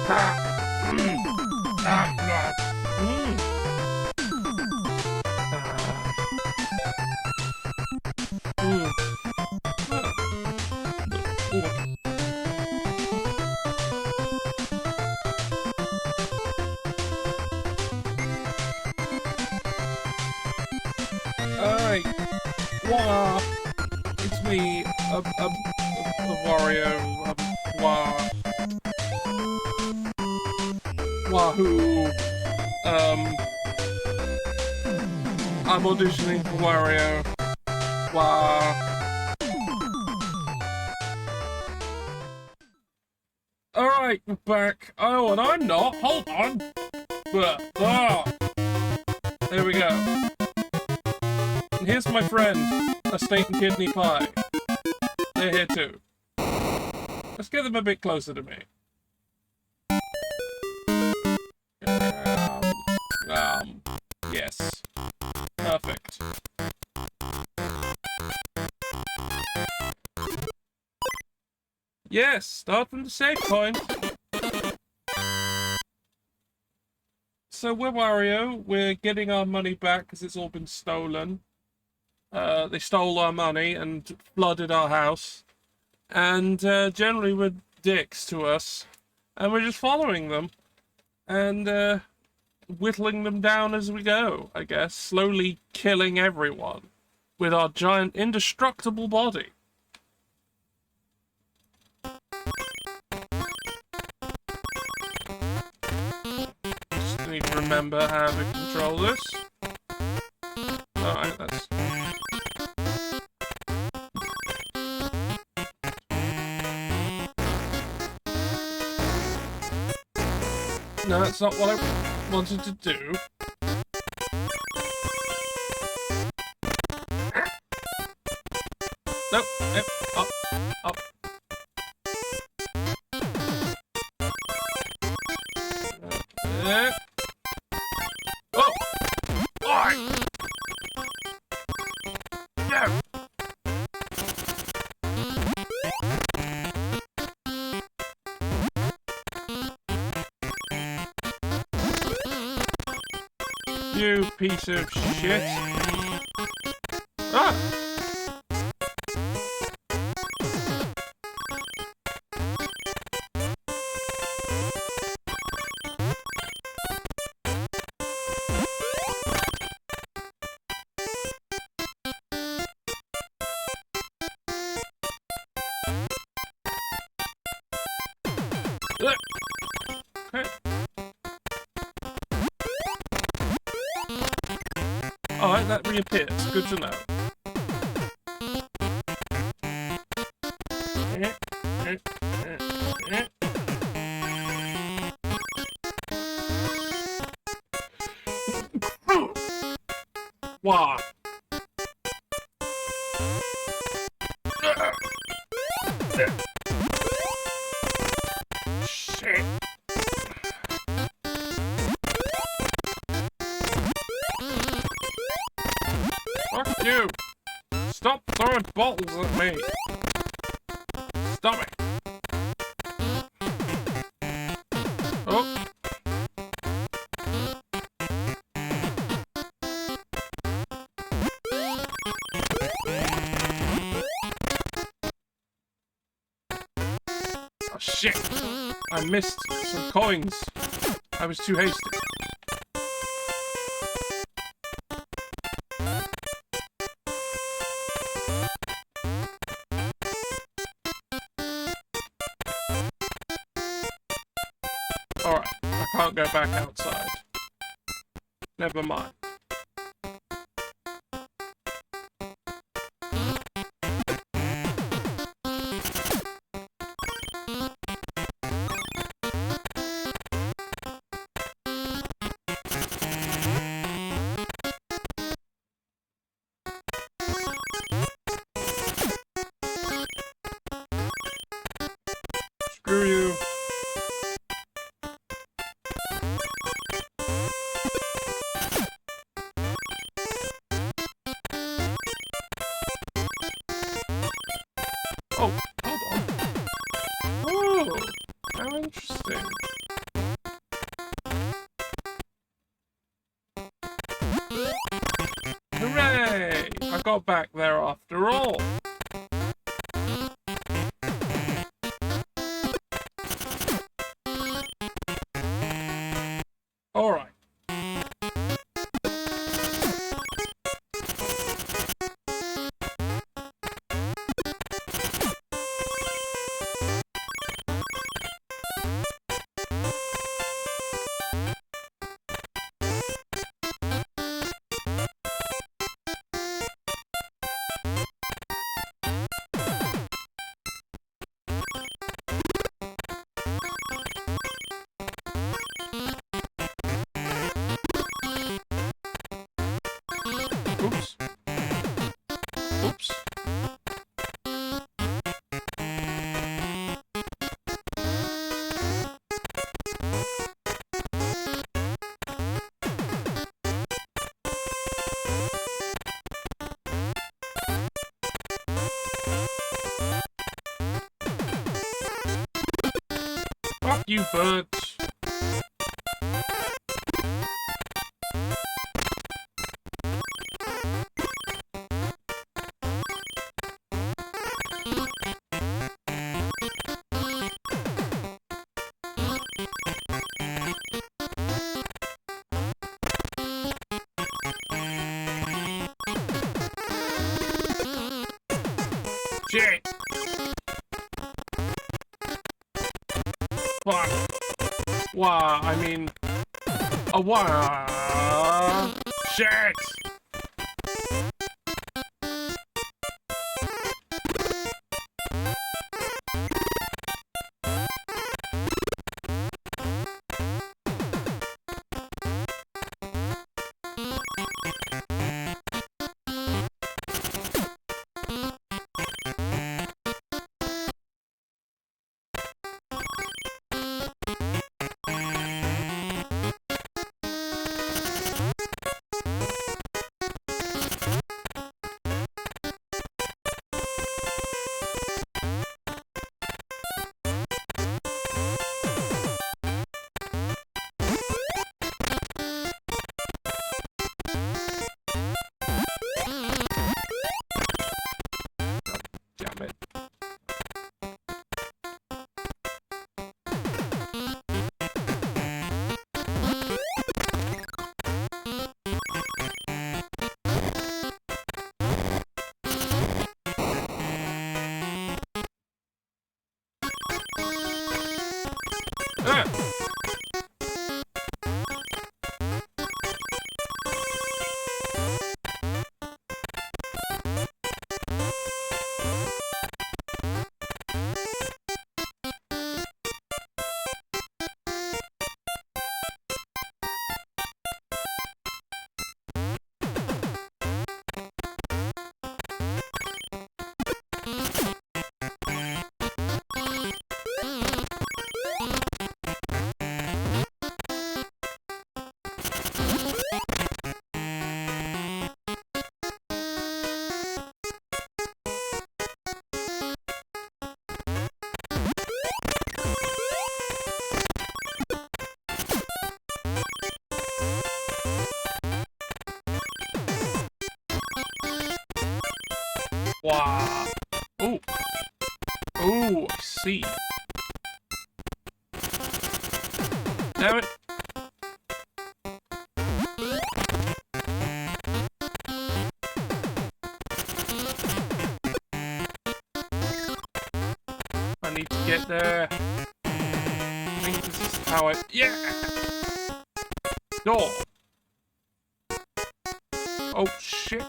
Alright. Wah! It's me, Wario. Wah. Wahoo! I'm auditioning for Wario. Wah! Alright, we're back. Oh, and I'm not. Hold on. There we go. And here's my friend, a steak and kidney pie. They're here too. Let's get them a bit closer to me. Yes. Perfect. Yes, start from the save point. So we're Wario. We're getting our money back because it's all been stolen. They stole our money and flooded our house. And generally were dicks to us. And we're just following them. And whittling them down as we go, I guess. Slowly killing everyone with our giant indestructible body. Just need to remember how to control this. Alright, that's... No, that's not what I wanted to do. Nope, nope, up, up. Oh! Oi! No! You piece of shit. Ah! Okay. Alright, that reappears. Good to know. Wow. Shit. Fuck you! Stop throwing bottles at me! Stop it! Oh! Oh shit! I missed some coins. I was too hasty. Alright, I can't go back outside. Never mind. Screw you. Oh, hold on. Oh, how interesting. got back there after all. All right. Oops. Oops. Fuck you, birds. Shit. Fuck. Wow, I mean... wow. Shit. Damn it. Wow. Oh. Oh, I see. Damn it. I need to get there. I think this is how I... Yeah! Door. Oh, shit.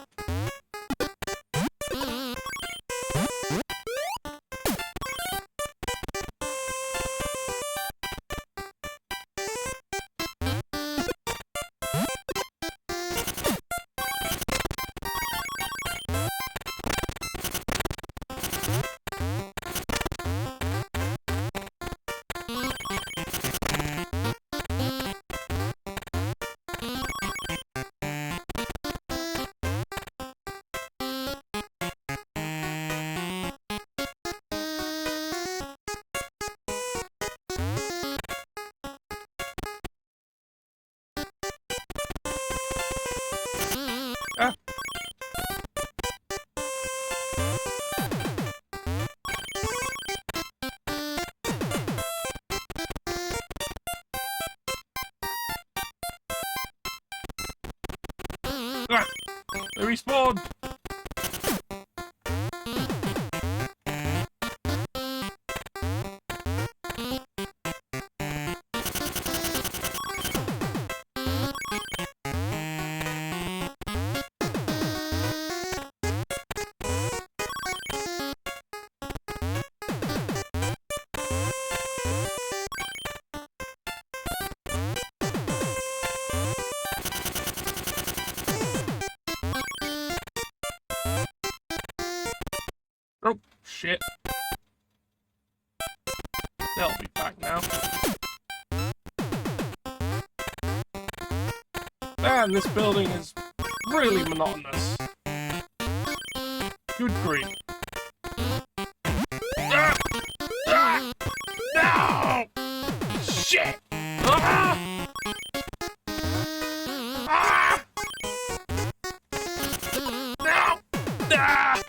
Ah, they respawned! Oh, shit. They'll be back now. Man, this building is really monotonous. Good grief. Ah! Ah! No! Shit! Ah! Ah! No! Ah!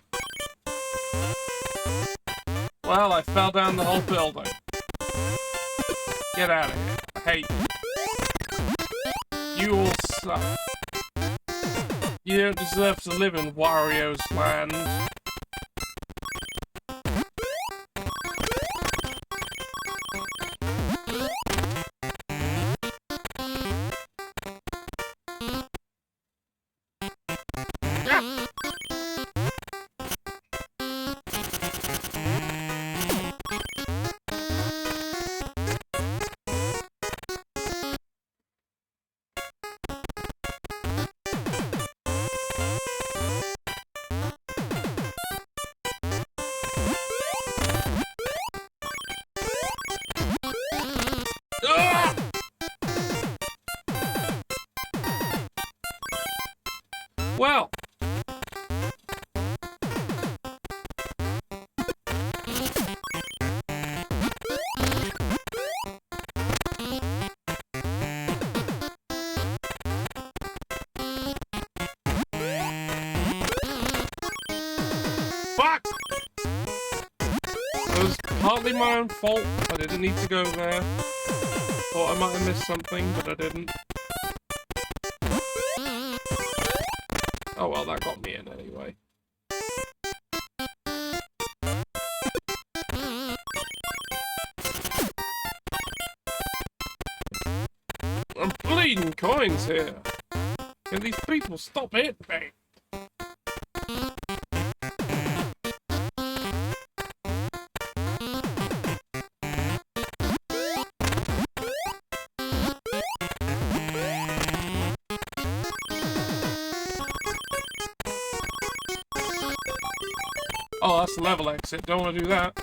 Well, I fell down the whole building. Get out of here. I hate you. You all suck. You don't deserve to live in Wario's land. Well, fuck! It was partly my own fault. I didn't need to go there. Thought I might have missed something, but I didn't. Oh well, that got me in anyway. I'm bleeding coins here. Can these people stop hitting me? Oh, that's the level exit. Don't want to do that.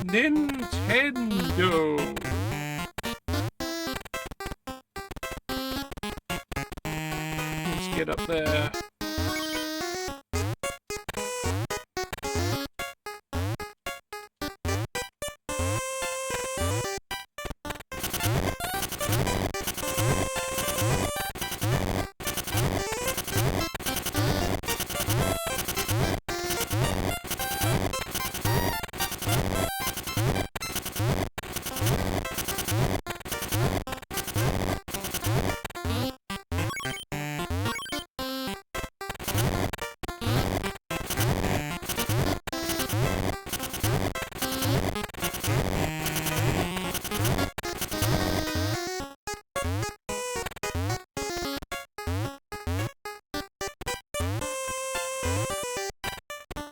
Nintendo. Let's get up there.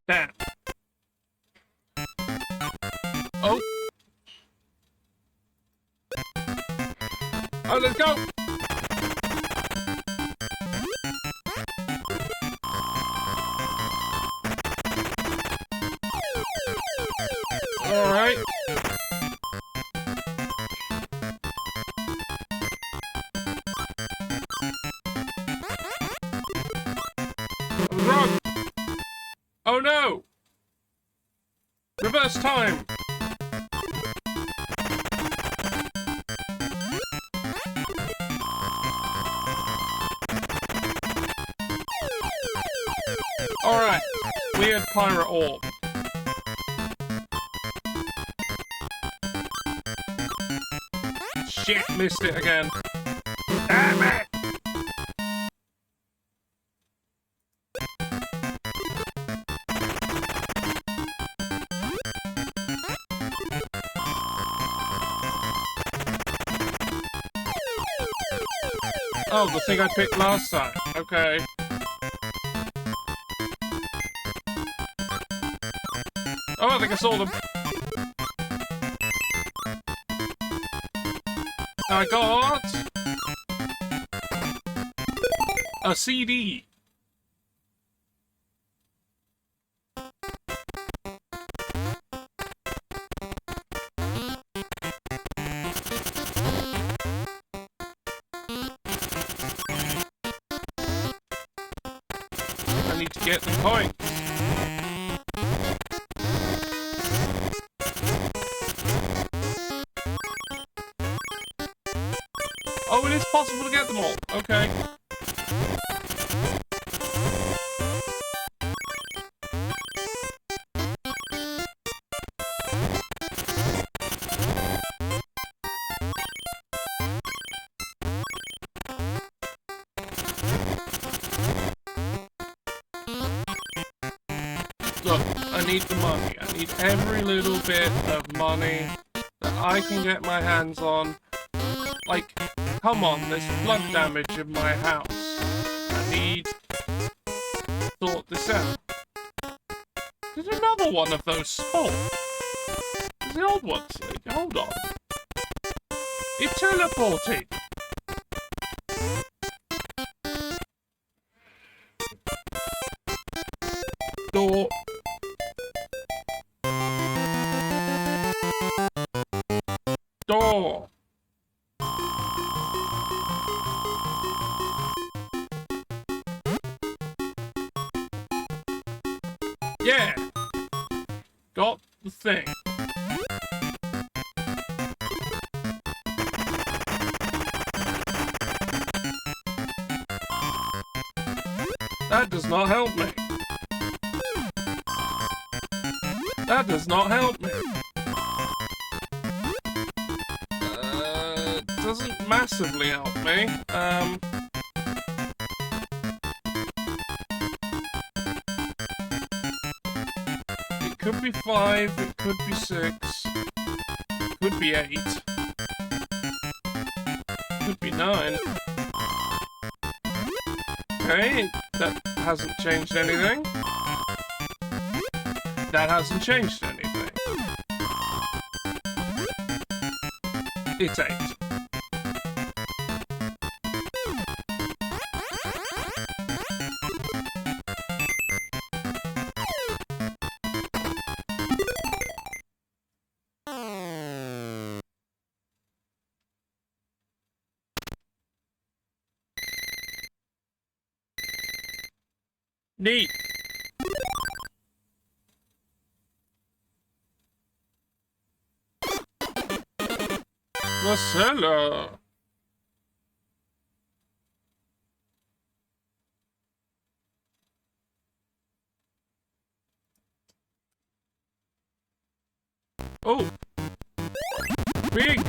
Damn. Oh. Oh, let's go. All right. Run. Oh no! Reverse time! Alright, weird pirate orb. Shit, missed it again. Damn it! Oh, the thing I picked last time. Okay. Oh, I think I saw them. I got a CD. I need to get the coin. Oh, it is possible to get them all. Okay. Look, I need the money. I need every little bit of money that I can get my hands on. Like, come on, there's flood damage in my house. I need to sort this out. There's another one of those. Oh, there's the old ones. Hold on. It teleported. Door. Door. Yeah. Got the thing. That does not help me. That does not help me. Doesn't massively help me. It could be 5, it could be 6, could be 8, could be 9. Okay, that hasn't changed anything. That hasn't changed anything. It's 8. Neat. Marcella. Oh. Big.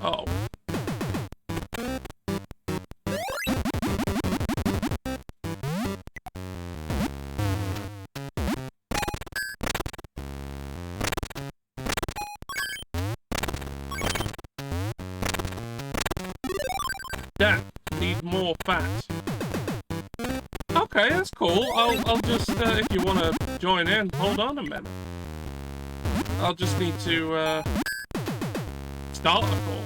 Oh. That need more fat. Okay, that's cool. I'll just if you want to join in, hold on a minute. I'll just need to start a call.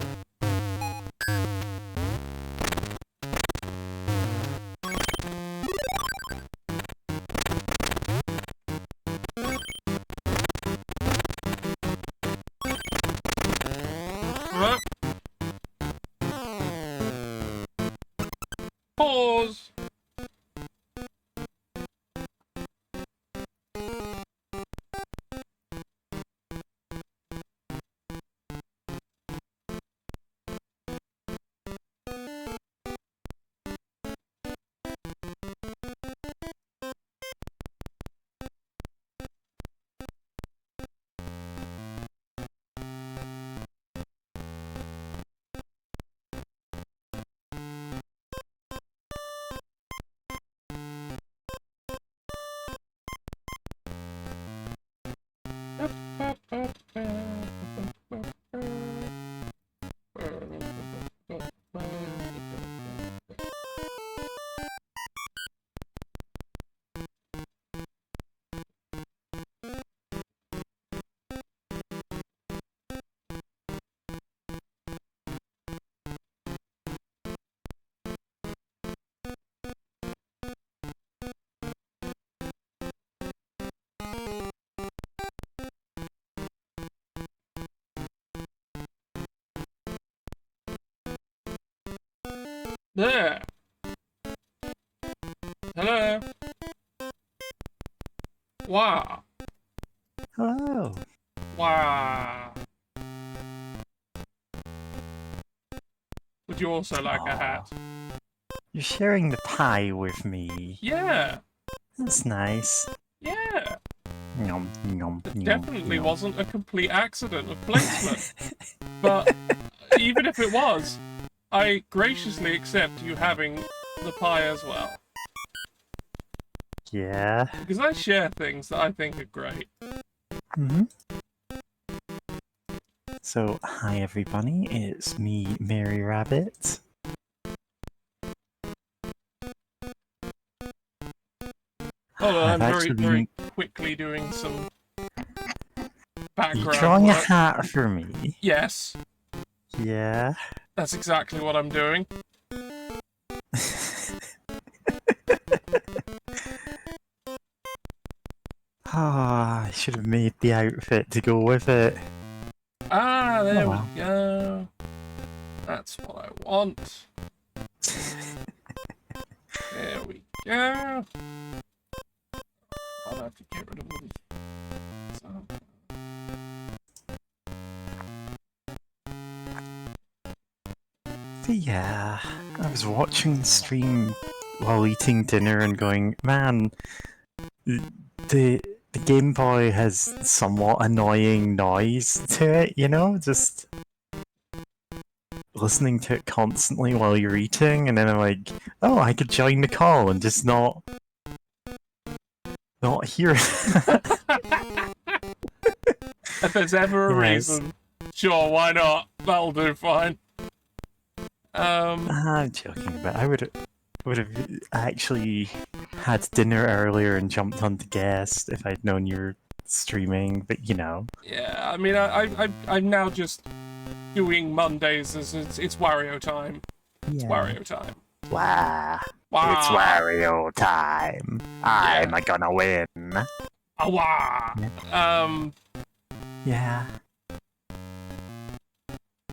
Right. Pause. There. Hello. Wow. Hello. Wow. Would you also like a hat? You're sharing the pie with me. Yeah. That's nice. Yeah. Yum, yum, It yum, definitely yum. wasn't a complete accident of placement. But even if it was, I graciously accept you having the pie as well. Yeah. Because I share things that I think are great. Mm-hmm. So, hi everybody, it's me, Mary Rabbit. Hold on, I've I'm very, actually very been... quickly doing some You background drawing a work. hat for me? Yes, Yeah. that's exactly what I'm doing. I should have made the outfit to go with it. Ah, Oh there we well. go. That's what I want. There we go. I'll have to get rid of all these. But yeah, I was watching the stream while eating dinner and going, man, the Game Boy has somewhat annoying noise to it, you know? Just listening to it constantly while you're eating, and then I'm like, oh, I could join the call and just not hear it. If there's ever a Yes. reason, sure, why not? That'll do fine. I'm joking, but I would have actually had dinner earlier and jumped on to guest if I'd known you were streaming, but you know. Yeah, I mean, I'm now just doing Mondays as it's Wario time. It's Yeah. Wario time. Wow. Wow. It's Wario time. I'm gonna win. Wow. Yeah.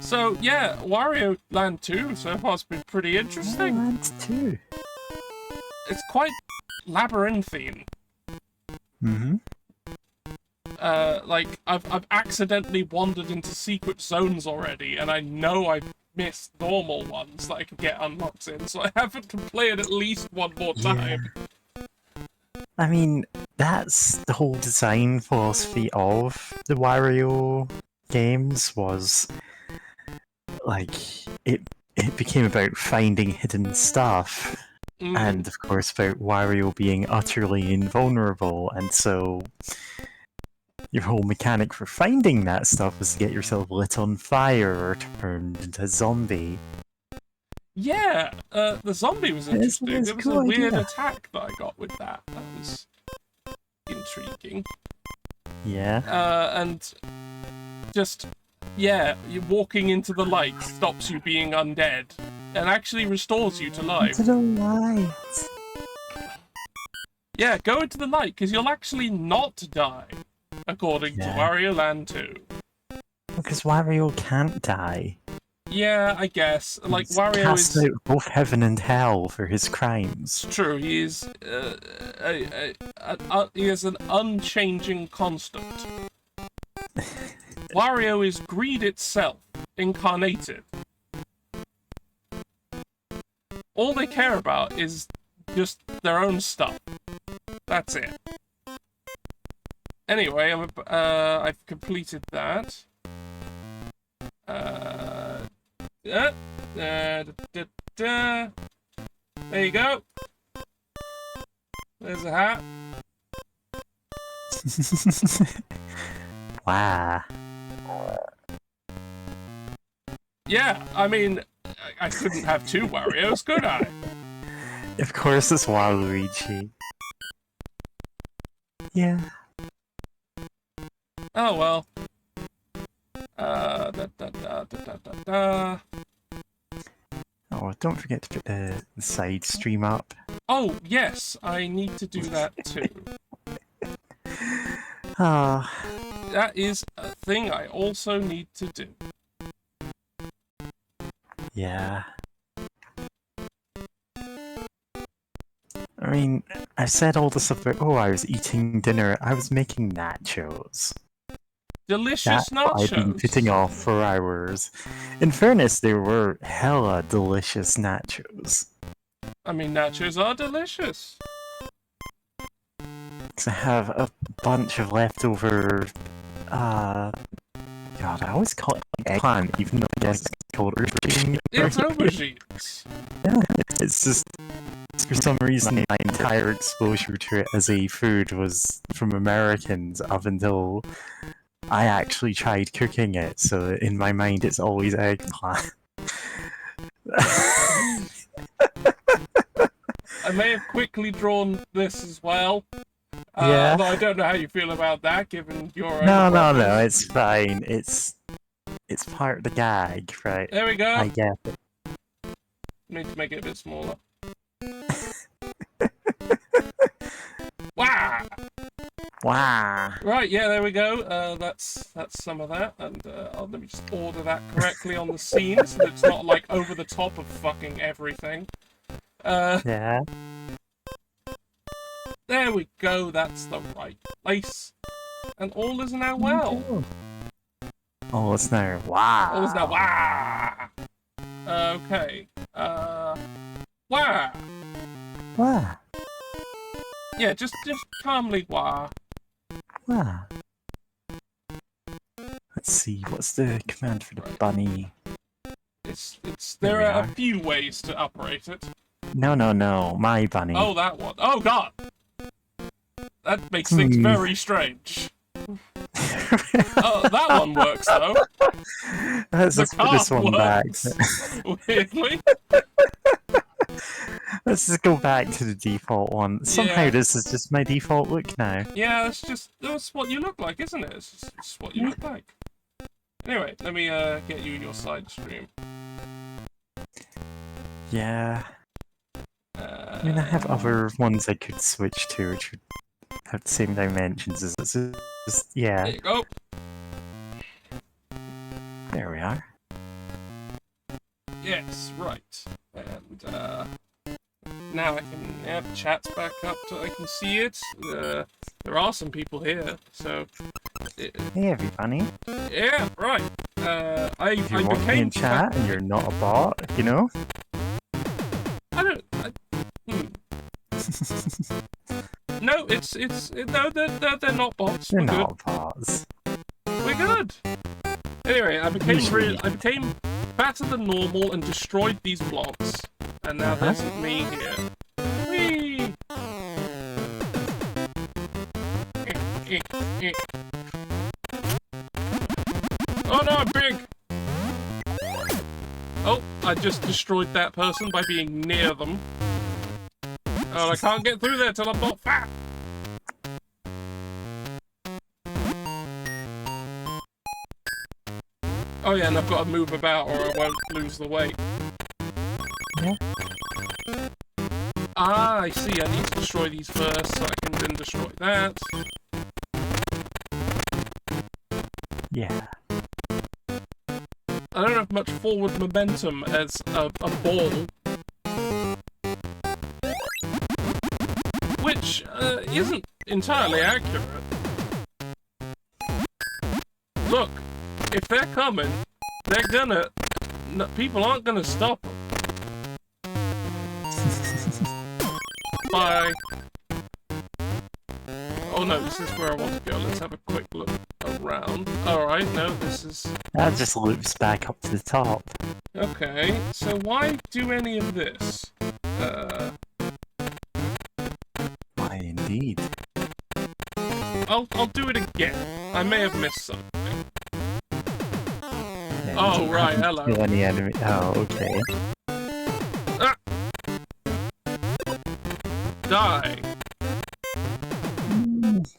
So yeah, Wario Land 2 so far has been pretty interesting. Land 2. It's quite labyrinthine. Mm-hmm. Like I've accidentally wandered into secret zones already, and I know I've missed normal ones that I could get unlocks in, so I haven't to play it at least one more time. Yeah. I mean, that's the whole design philosophy of the Wario games was like it became about finding hidden stuff. And of course about Wario being utterly invulnerable, and so your whole mechanic for finding that stuff was to get yourself lit on fire or turned into a zombie. Yeah, the zombie was interesting. It's There was cool a weird idea. attack that I got with that. That was intriguing. Yeah. And just, yeah, you walking into the light stops you being undead and actually restores you to life. Into the light. Yeah, go into the light, because you'll actually not die, according to Wario Land 2. Because Wario can't die. Yeah, I guess. Like, He's Wario cast is... out both heaven and hell for his crimes. It's true, he is... he is an unchanging constant. Wario is greed itself, incarnated. All they care about is just their own stuff. That's it. Anyway, I've completed that. There you go. There's a hat. Wow. Yeah, I mean, I couldn't have two Warios, could I? Of course it's Waluigi. Yeah. Oh well. Oh, don't forget to put the side stream up. Oh, yes, I need to do that too. Ah. That is a thing I also need to do. Yeah. mean, I said all the stuff about, oh, I was eating dinner. I was making nachos. Delicious That's what I'd been putting nachos. off for hours. In fairness, they were hella delicious nachos. I mean, nachos are delicious. Because I have a bunch of leftover, God, I always call it like eggplant, even though I guess it's called aubergine. It's aubergines. Yeah, it's just, for some reason, my entire exposure to it as a food was from Americans up until I actually tried cooking it, so in my mind it's always eggplant. I may have quickly drawn this as well. Yeah. Although I don't know how you feel about that, given your own No, preference. it's fine. It's part of the gag, right? There we go. I get it. Need to make it a bit smaller. Wow! Wow. Right, yeah, there we go. That's some of that, and let me just order that correctly on the scene so that it's not like over the top of fucking everything. Yeah. There we go. That's the right place, and all is now well. Oh, it's now wow. All is now wow. Okay. Wow. Wow. Yeah, just calmly wow. Wow. Let's see. What's the command for the bunny? There are a few ways to operate it. No, my bunny. Oh, that one. Oh God. That makes things very strange. Oh, that one works though. Let's put this one back. Weirdly. Let's just go back to the default one. Somehow this is just my default look now. Yeah, that's what you look like, isn't it? It's just what you look like. Anyway, let me get you your side stream. Yeah. I mean, I have other ones I could switch to, which would have the same dimensions as this. Just, yeah. There you go. There we are. Yes, right. And now I can have the chat's back up so I can see it. There are some people here, so. Hey, everybody. Yeah, right. If you want me in chat and you're not a bot, you know. No, no, they're not bots. They're not bots. We're good. Anyway, I became fatter than normal and destroyed these blocks, and now there's me here. Whee! Oh no, I'm big! Oh, I just destroyed that person by being near them. Oh, I can't get through there till I'm not fat! Oh yeah, and I've got to move about or I won't lose the weight. Yeah. Ah, I see, I need to destroy these first so I can then destroy that. Yeah. I don't have much forward momentum as a ball. Which isn't entirely accurate. Look, if they're coming, they're gonna... people aren't gonna stop them. Bye. Oh no, this is where I want to go. Let's have a quick look around. Alright, no, this is... That just loops back up to the top. Okay, so why do any of this? Why indeed? I'll do it again. I may have missed something. Yeah, Oh, right, hello. Kill any enemy. Oh, okay. Ah! Die!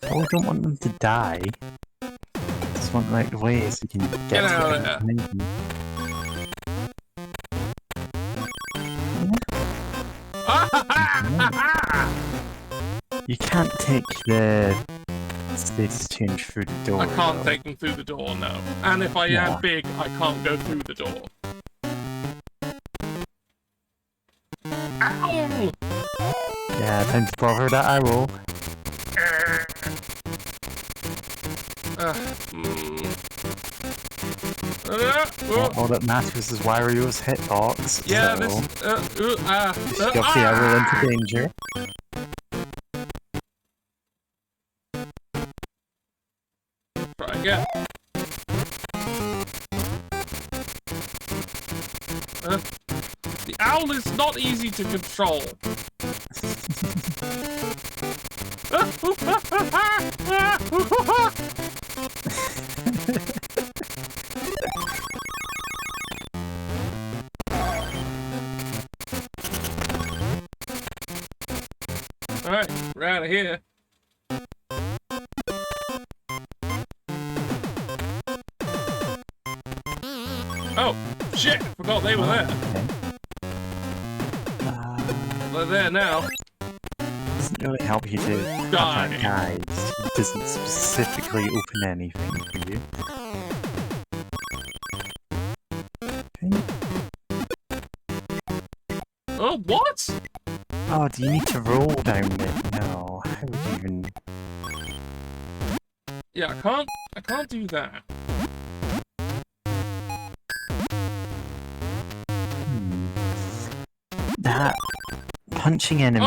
Oh, I don't want them to die. Just want them out of the way so you can get out of there. You can't take the status change through the door. I can't though. take them through the door, no. And if I am big, I can't go through the door. Ow! Yeah, Yeah, time to bother that arrow. All that matters is Wario's hitbox, Yeah, so... this. Shove the arrow into danger. Try again. The owl is not easy to control. Alright, we're out of here. Oh, shit! Forgot they were there. They're there now. Doesn't really help you to have that guide. He doesn't specifically open anything for you. Okay. Oh, what? Oh, do you need to roll down it? No, how would you even... Yeah, I can't do that. That punching enemy.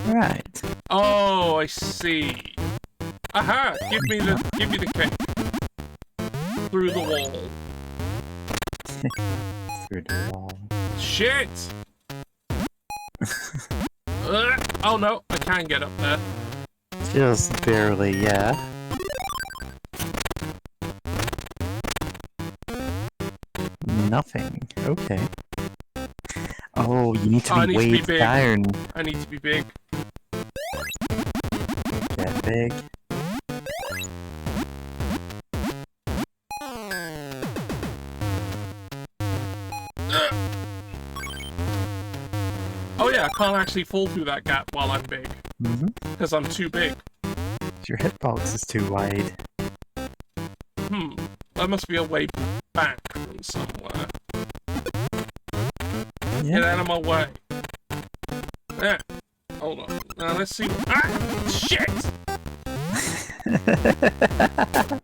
Right. Oh, I see. Aha! Give me the kick. Through the wall. Through the wall. Shit! Oh no, I can get up there. Just barely, yeah. Nothing. Okay. Oh, you need to be way down. I need to be big. Get big. Oh yeah, I can't actually fall through that gap while I'm big. Because I'm too big. Your hitbox is too wide. There must be a way back from somewhere. Yeah. Get out of my way. There. Hold on. Now let's see. Ah! Shit!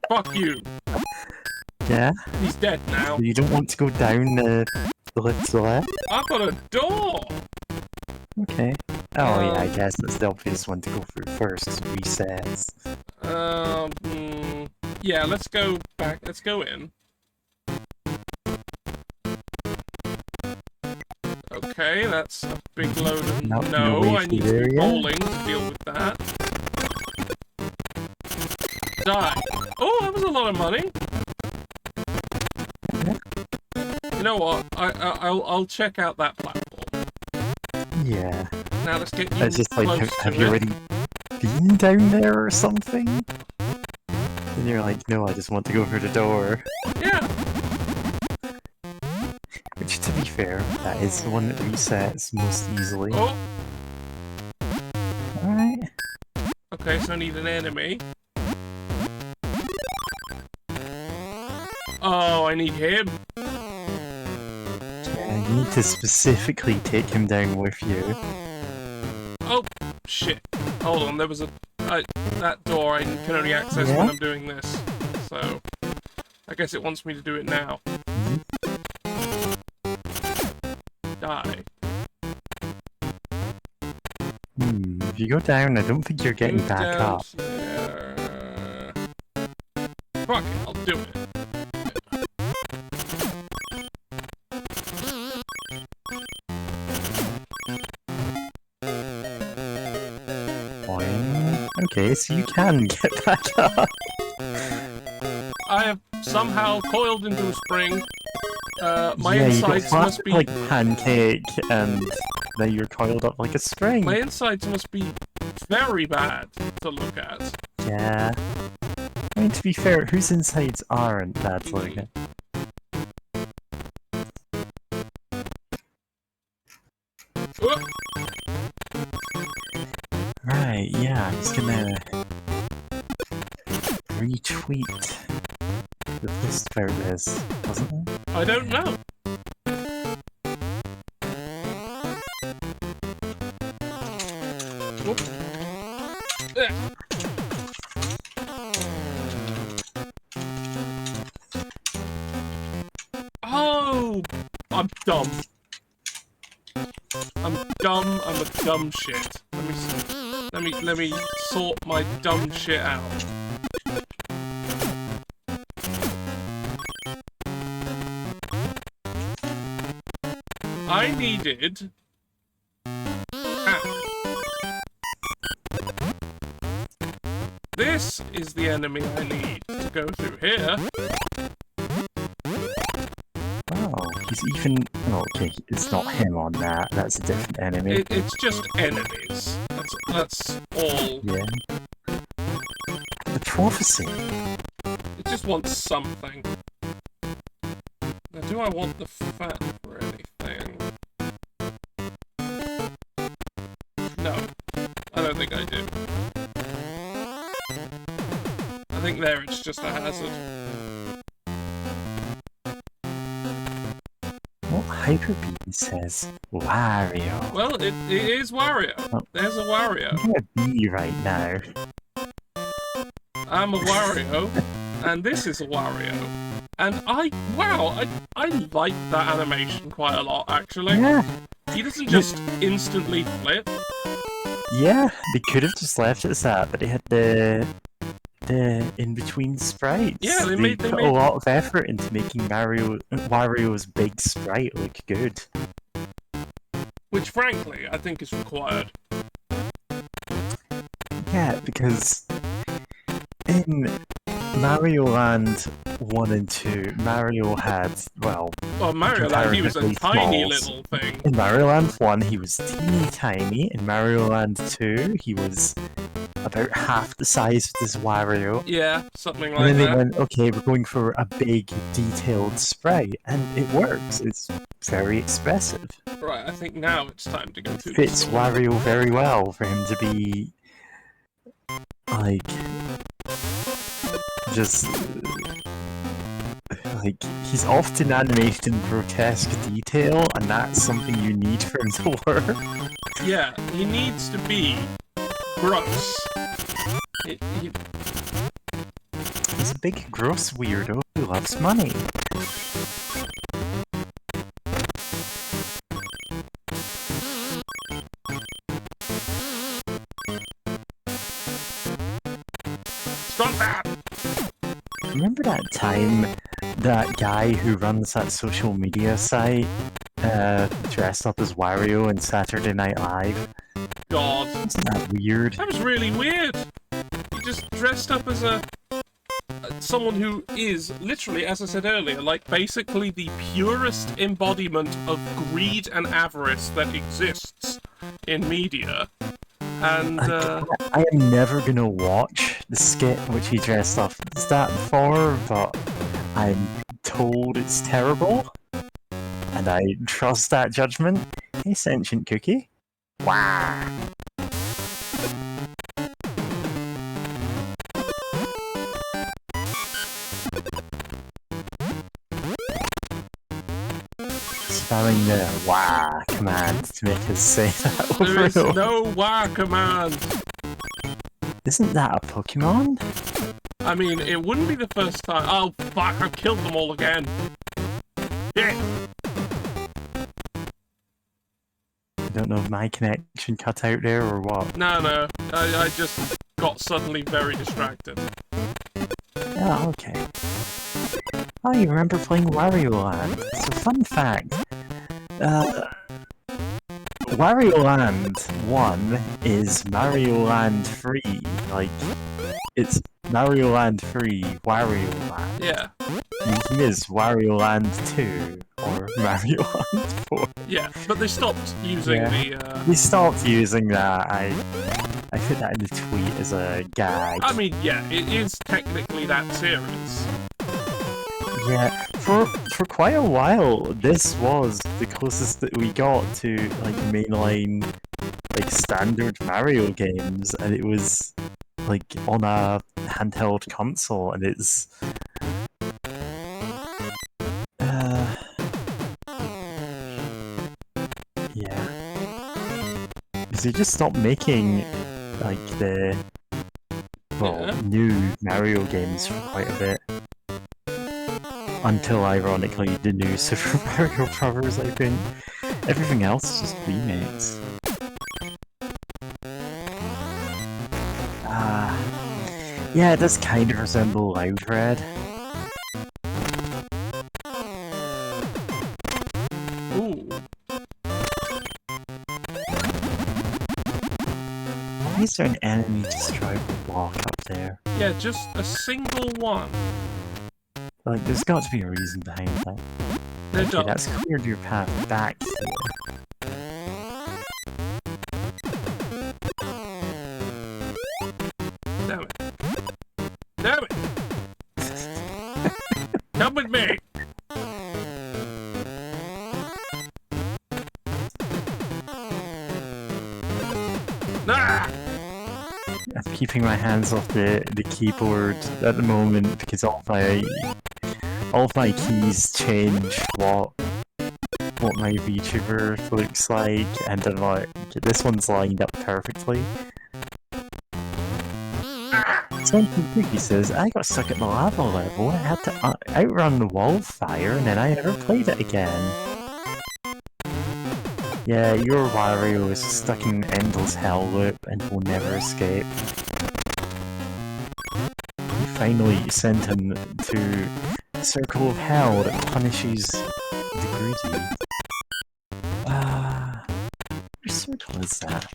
Fuck you. Yeah? He's dead now. You don't want to go down the lift to the left? I've got a door! Okay. Oh yeah, I guess that's the obvious one to go through first. Resets. Yeah, let's go back. Let's go in. Okay, that's a big load of no. I need to be bowling to deal with that. Die. Oh, that was a lot of money. You know what? I'll check out that platform. Yeah. Now let's get you It's just like, close have to you it. already been down there or something? And you're like, no, I just want to go through the door. Yeah. Which, to be fair, that is the one that resets most easily. Oh. Alright. Okay, so I need an enemy. Oh, I need him. Yeah, you need to specifically take him down with you. Oh, shit. Hold on, there was a... that door I can only access when I'm doing this. So, I guess it wants me to do it now. Die. If you go down, I don't think you're getting Move back down up. here. Fuck it, I'll do it. Okay, so you can get back up. I have somehow coiled into a spring. My yeah, insides you got must be... like pancake, and now you're coiled up like a string. My insides must be very bad to look at. Yeah. I mean, to be fair, whose insides aren't bad to look at? Right, yeah, I'm just gonna retweet the post about this, wasn't it? I don't know. Oh, I'm dumb. I'm dumb. I'm a dumb shit. Let me sort my dumb shit out. I needed. This is the enemy I need to go through here. Oh, he's even... Oh, okay, it's not him on that. That's a different enemy. It's just enemies. That's all. Yeah. The prophecy. It just wants something. Now, do I want the fan for anything? No. I don't think I do. I think there it's just a hazard. What Hyper Beam says? Wario. Well, it is Wario. Oh. There's a Wario. I'm gonna be right now. I'm a Wario, and this is a Wario. And I like that animation quite a lot, actually. Yeah. He doesn't just instantly flip. Yeah, they could have just left it as that, but they had the in-between sprites. Yeah, they made a lot of effort into making Wario's big sprite look good. Which, frankly, I think is required. Yeah, because in Mario Land 1 and 2, Mario had, well... Well, Mario Land, he was a tiny small. little thing. In Mario Land 1, he was teeny tiny. In Mario Land 2, he was about half the size of this Wario. Yeah, something like And then that. they went, okay, we're going for a big, detailed sprite, and it works. It's very expressive. Right, I think now it's time to go through Fits this. Wario very well for him to be, like, just, like, he's often animated in grotesque detail, and that's something you need for him to work. Yeah, he needs to be gross. He's a big, gross weirdo who loves money. Stop that! Remember that time that guy who runs that social media site dressed up as Wario in Saturday Night Live? God. Isn't that weird? That was really weird. He just dressed up as someone who is, literally, as I said earlier, like, basically the purest embodiment of greed and avarice that exists in media. And, I am never gonna watch the skit which he dressed up as that for, but I'm told it's terrible. And I trust that judgment. Hey, sentient cookie. Wow. Spamming the wah command to make us say that over there is and over. no wah command. Isn't that a Pokemon? I mean, it wouldn't be the first time. Oh, fuck, I've killed them all again. Yeah. I don't know if my connection cut out there or what. No, I just got suddenly very distracted. Oh, okay. Oh, you remember playing Wario Land? So, fun fact. Wario Land 1 is Mario Land 3. Like, it's Mario Land 3, Wario Land. Yeah. The thing is Wario Land 2, or Mario Land 4. Yeah, but they stopped using the, We stopped using that. I put that in the tweet as a gag. I mean, yeah, it is technically that series. Yeah, for quite a while, this was the closest that we got to like mainline, like standard Mario games, and it was like on a handheld console, and it's yeah, because they just stopped making like the well, Yeah. new Mario games for quite a bit. Until, ironically, the new Super Mario Bros. I think everything else is just remakes. Yeah, it does kind of resemble Loud Red. Ooh. Why is there an enemy destroyable block up there? Yeah, just a single one. Like, there's got to be a reason behind that. There Okay, does. that's cleared your path back here. Damn it. Damn it! Come with me! Ah! I'm keeping my hands off the keyboard at the moment because all of my keys change what my VTuber looks like, and I'm like, this one's lined up perfectly. Something Cookie says, I got stuck at the lava level, I had to outrun the wildfire, and then I never played it again. Yeah, your Wario is stuck in an endless hell loop and will never escape. You finally sent him to a circle of hell that punishes the greedy. Which circle is that?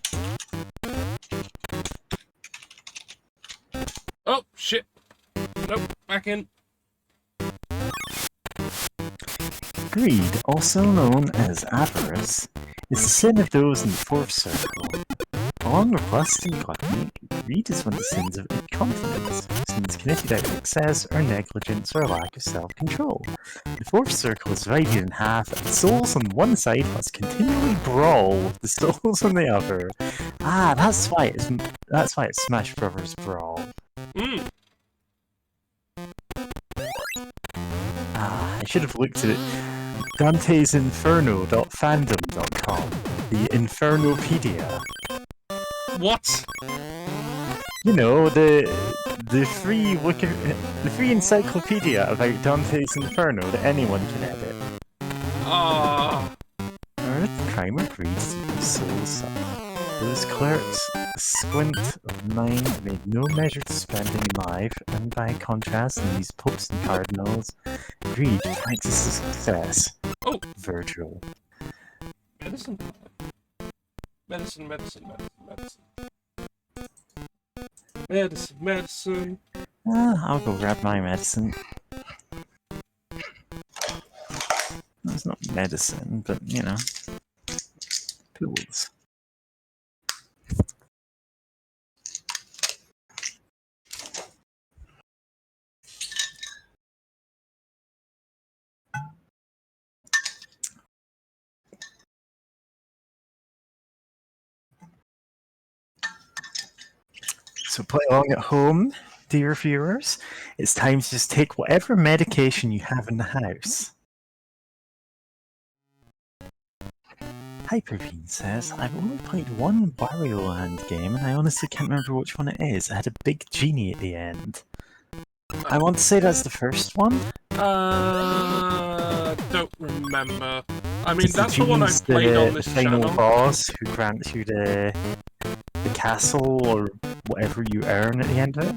Oh, shit. Nope, back in. Greed, also known as avarice, is the sin of those in the fourth circle. Along with lust and gluttony, greed is one of the sins of incontinence, sins committed out of excess or negligence or lack of self-control. The fourth circle is divided in half, and the souls on one side must continually brawl with the souls on the other. Ah, that's why it's Smash Brothers Brawl. Mm. I should have looked at it. Dante'sInferno.fandom.com, the Infernopedia. What? You know, the free encyclopedia about Dante's Inferno that anyone can edit. Earth, crime, or greed to be soul sucker. Those clerks, a squint of mind made no measured spending in life, and by contrast, in these popes and cardinals, greed practices success. Oh! Virgil. Medicine. Medicine, medicine, medicine, medicine. Medicine, medicine. I'll go grab my medicine. It's not medicine, but, you know, pills. So play along at home, dear viewers. It's time to just take whatever medication you have in the house. Hyperbean says, I've only played one Wario Land game and I honestly can't remember which one it is. It had a big genie at the end. I want to say that's the first one. Don't remember. I mean, that's the one genie's I've played on this the final channel. boss who grants you the castle or whatever you earn at the end of it.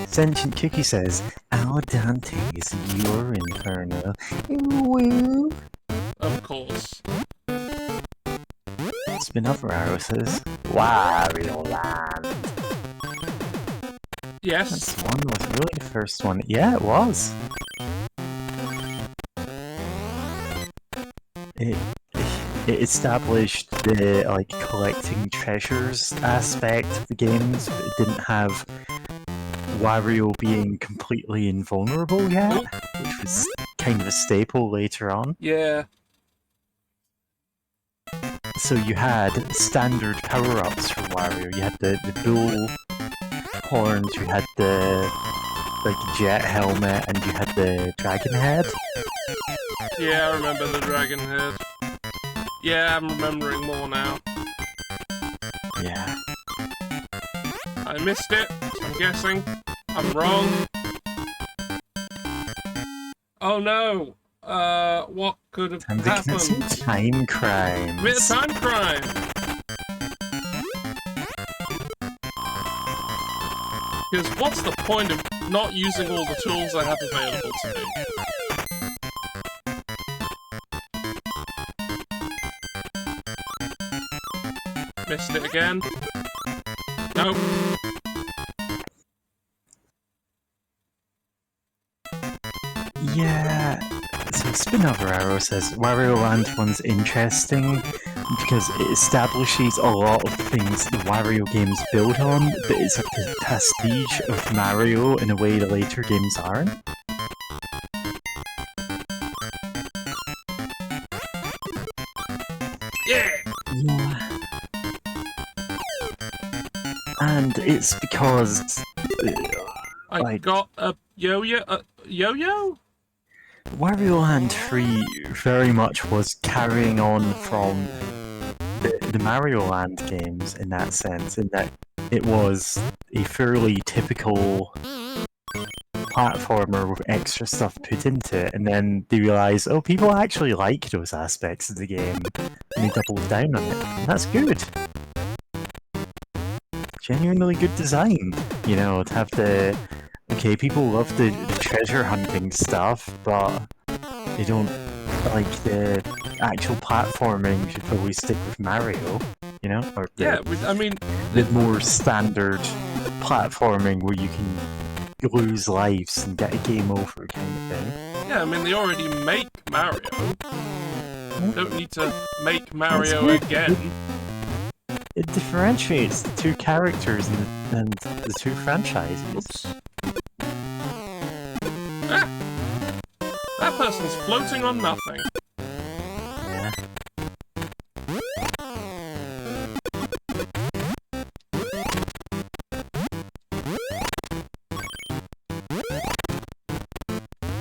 Sentient Cookie says, our Dante is your Inferno. Woo! Of course. Spin other arrow says, Wario Land. Yes. That's the one, was really the first one. Yeah, it was. It established the like collecting treasures aspect of the games, but it didn't have Wario being completely invulnerable yet, which was kind of a staple later on. Yeah. So you had standard power-ups for Wario. You had the bull horns, you had the like jet helmet, and you had the dragon head. Yeah, I remember the dragon head. Yeah, I'm remembering more now. Yeah. I missed it, so I'm guessing. I'm wrong. Oh no! What could have Time to commit some happened? time crimes. Bit of time crime! Because what's the point of not using all the tools I have available to me? Missed it again. Nope. Yeah, so Spin Over Arrow says Wario Land one's interesting because it establishes a lot of things the Wario games build on, but it's a pastiche of Mario in a way the later games aren't. Yeah! Yeah. And it's because I got a yo-yo? Yo-yo? Wario Land 3 very much was carrying on from the Mario Land games in that sense, in that it was a fairly typical platformer with extra stuff put into it, and then they realised, oh, people actually like those aspects of the game, and they doubled down on it. And that's good. Genuinely good design, you know, to have the... Okay, people love the treasure hunting stuff, but they don't like the actual platforming. Should probably stick with Mario, you know? Or Yeah, I mean... the more standard platforming where you can lose lives and get a game over kind of thing. Yeah, I mean, they already make Mario. Don't need to make Mario again. It differentiates the two characters and the two franchises. Oops. Ah! That person's floating on nothing. Yeah.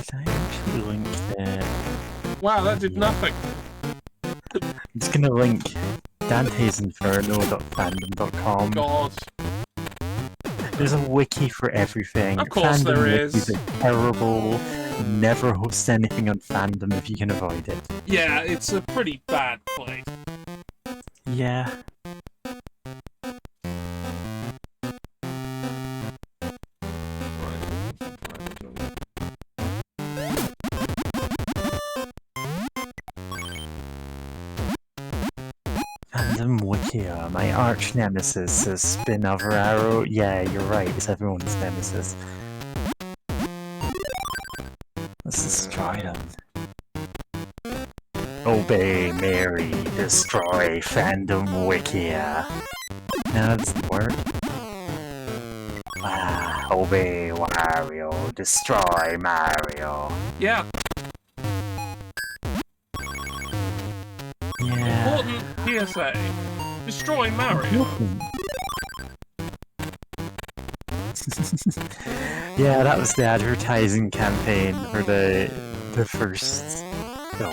Can I actually link the... Wow, that did nothing. I'm just gonna link dantesinferno.fandom.com. God. There's a wiki for everything. Of course Fandom there wikis is. are terrible. Never host anything on fandom if you can avoid it. Yeah, it's a pretty bad place. Yeah. Fandom Wikia, my arch nemesis, says Spin Over Arrow. Yeah, you're right, it's everyone's nemesis. Let's destroy them. Obey Mary, destroy Fandom Wikia. No, that doesn't work. Obey Wario, destroy Mario. Yeah. Yeah. Important PSA. Destroy Mario. Yeah, that was the advertising campaign for the first... No,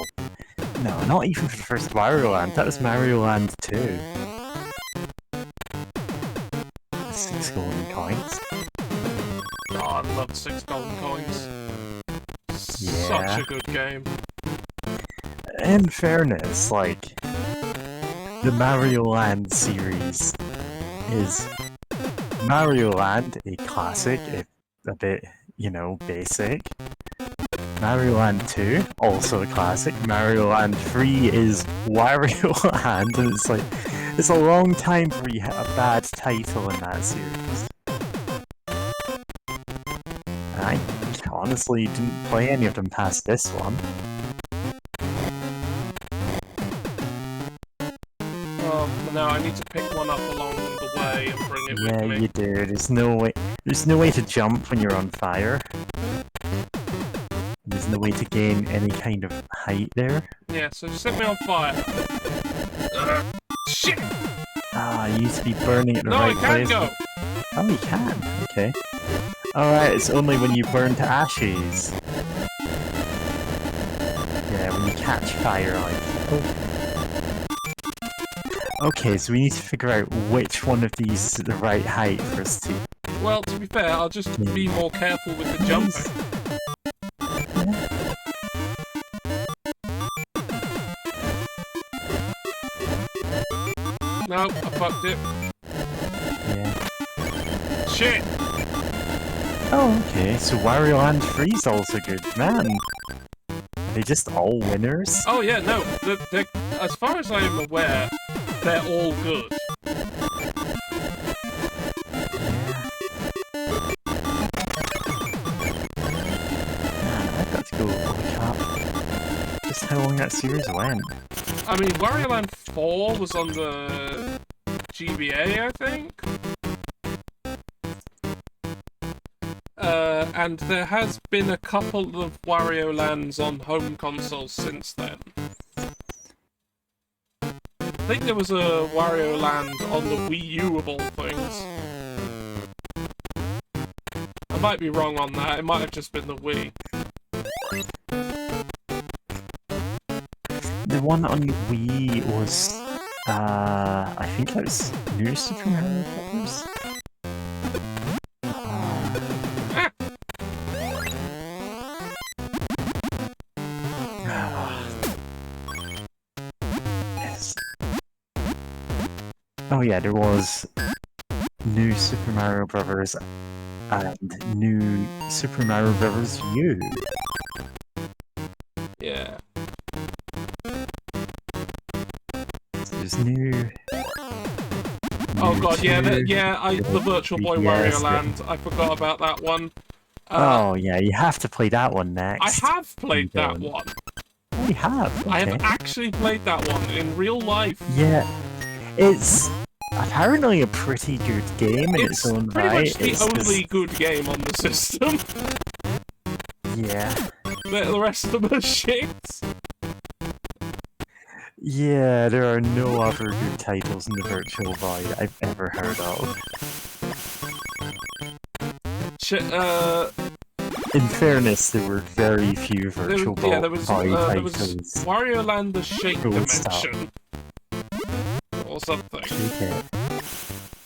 not even for the first Wario Land. That was Mario Land 2. 6 golden coins. God, I love 6 golden coins. Yeah. Such a good game. In fairness, like, the Mario Land series is Mario Land, a classic, a bit, you know, basic. Mario Land 2, also a classic. Mario Land 3 is Wario Land, and it's like, it's a long time before you hit a bad title in that series. I honestly didn't play any of them past this one. Oh, now I need to pick one up along the way and bring it Yeah, with me. you do. There's no way to jump when you're on fire. There's no way to gain any kind of height there. Yeah, so set me on fire. Shit! You used to be burning at the No, right I can't place. go! Oh, you can. Okay. Alright, it's only when you burn to ashes. Yeah, when you catch fire, like... Okay, so we need to figure out which one of these is the right height for us to... Well, to be fair, I'll just be more careful with the jumping. No, I fucked it. Yeah. Shit! Oh, okay, so Wario Land 3 is also good. Man, are they just all winners? Oh yeah, no, as far as I am aware, they're all good. I've got to go look up just how long that series went. I mean, Wario Land 4 was on the GBA, I think? And there has been a couple of Wario Lands on home consoles since then. I think there was a Wario Land on the Wii U of all things. I might be wrong on that, it might have just been the Wii. The one on Wii was, I think that was New Super Mario Bros. Yes. Oh yeah, there was New Super Mario Bros. And New Super Mario Bros. U. Yeah. There's new... Oh god, yeah, two, the Virtual Boy yes, Wario Land. I forgot about that one. Oh yeah, you have to play that one next. I have played You that don't. one. Oh, you have? Okay. I have actually played that one in real life. Yeah, it's apparently a pretty good game in its own pretty right. much the It's only just... good game on the system. Yeah. The rest of them are shit. Yeah, there are no other good titles in the Virtual Boy that I've ever heard of. In fairness, there were very few Virtual Boy there was titles. Wario Land the Shake Gold Star. Dimension. Or something. Shake It.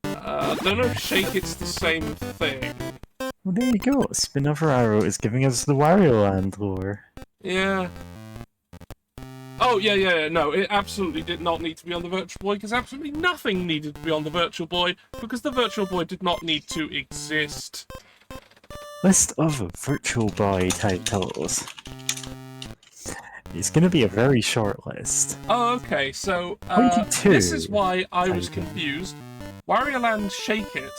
I don't know if Shake It's the same thing. Well, there you go. Spinnover Arrow is giving us the Wario Land lore. Yeah. Oh, yeah, no, it absolutely did not need to be on the Virtual Boy, because absolutely nothing needed to be on the Virtual Boy, because the Virtual Boy did not need to exist. List of Virtual Boy titles. It's gonna be a very short list. Oh, okay, so, 22 this is why I was titles. confused. Wario Land Shake It,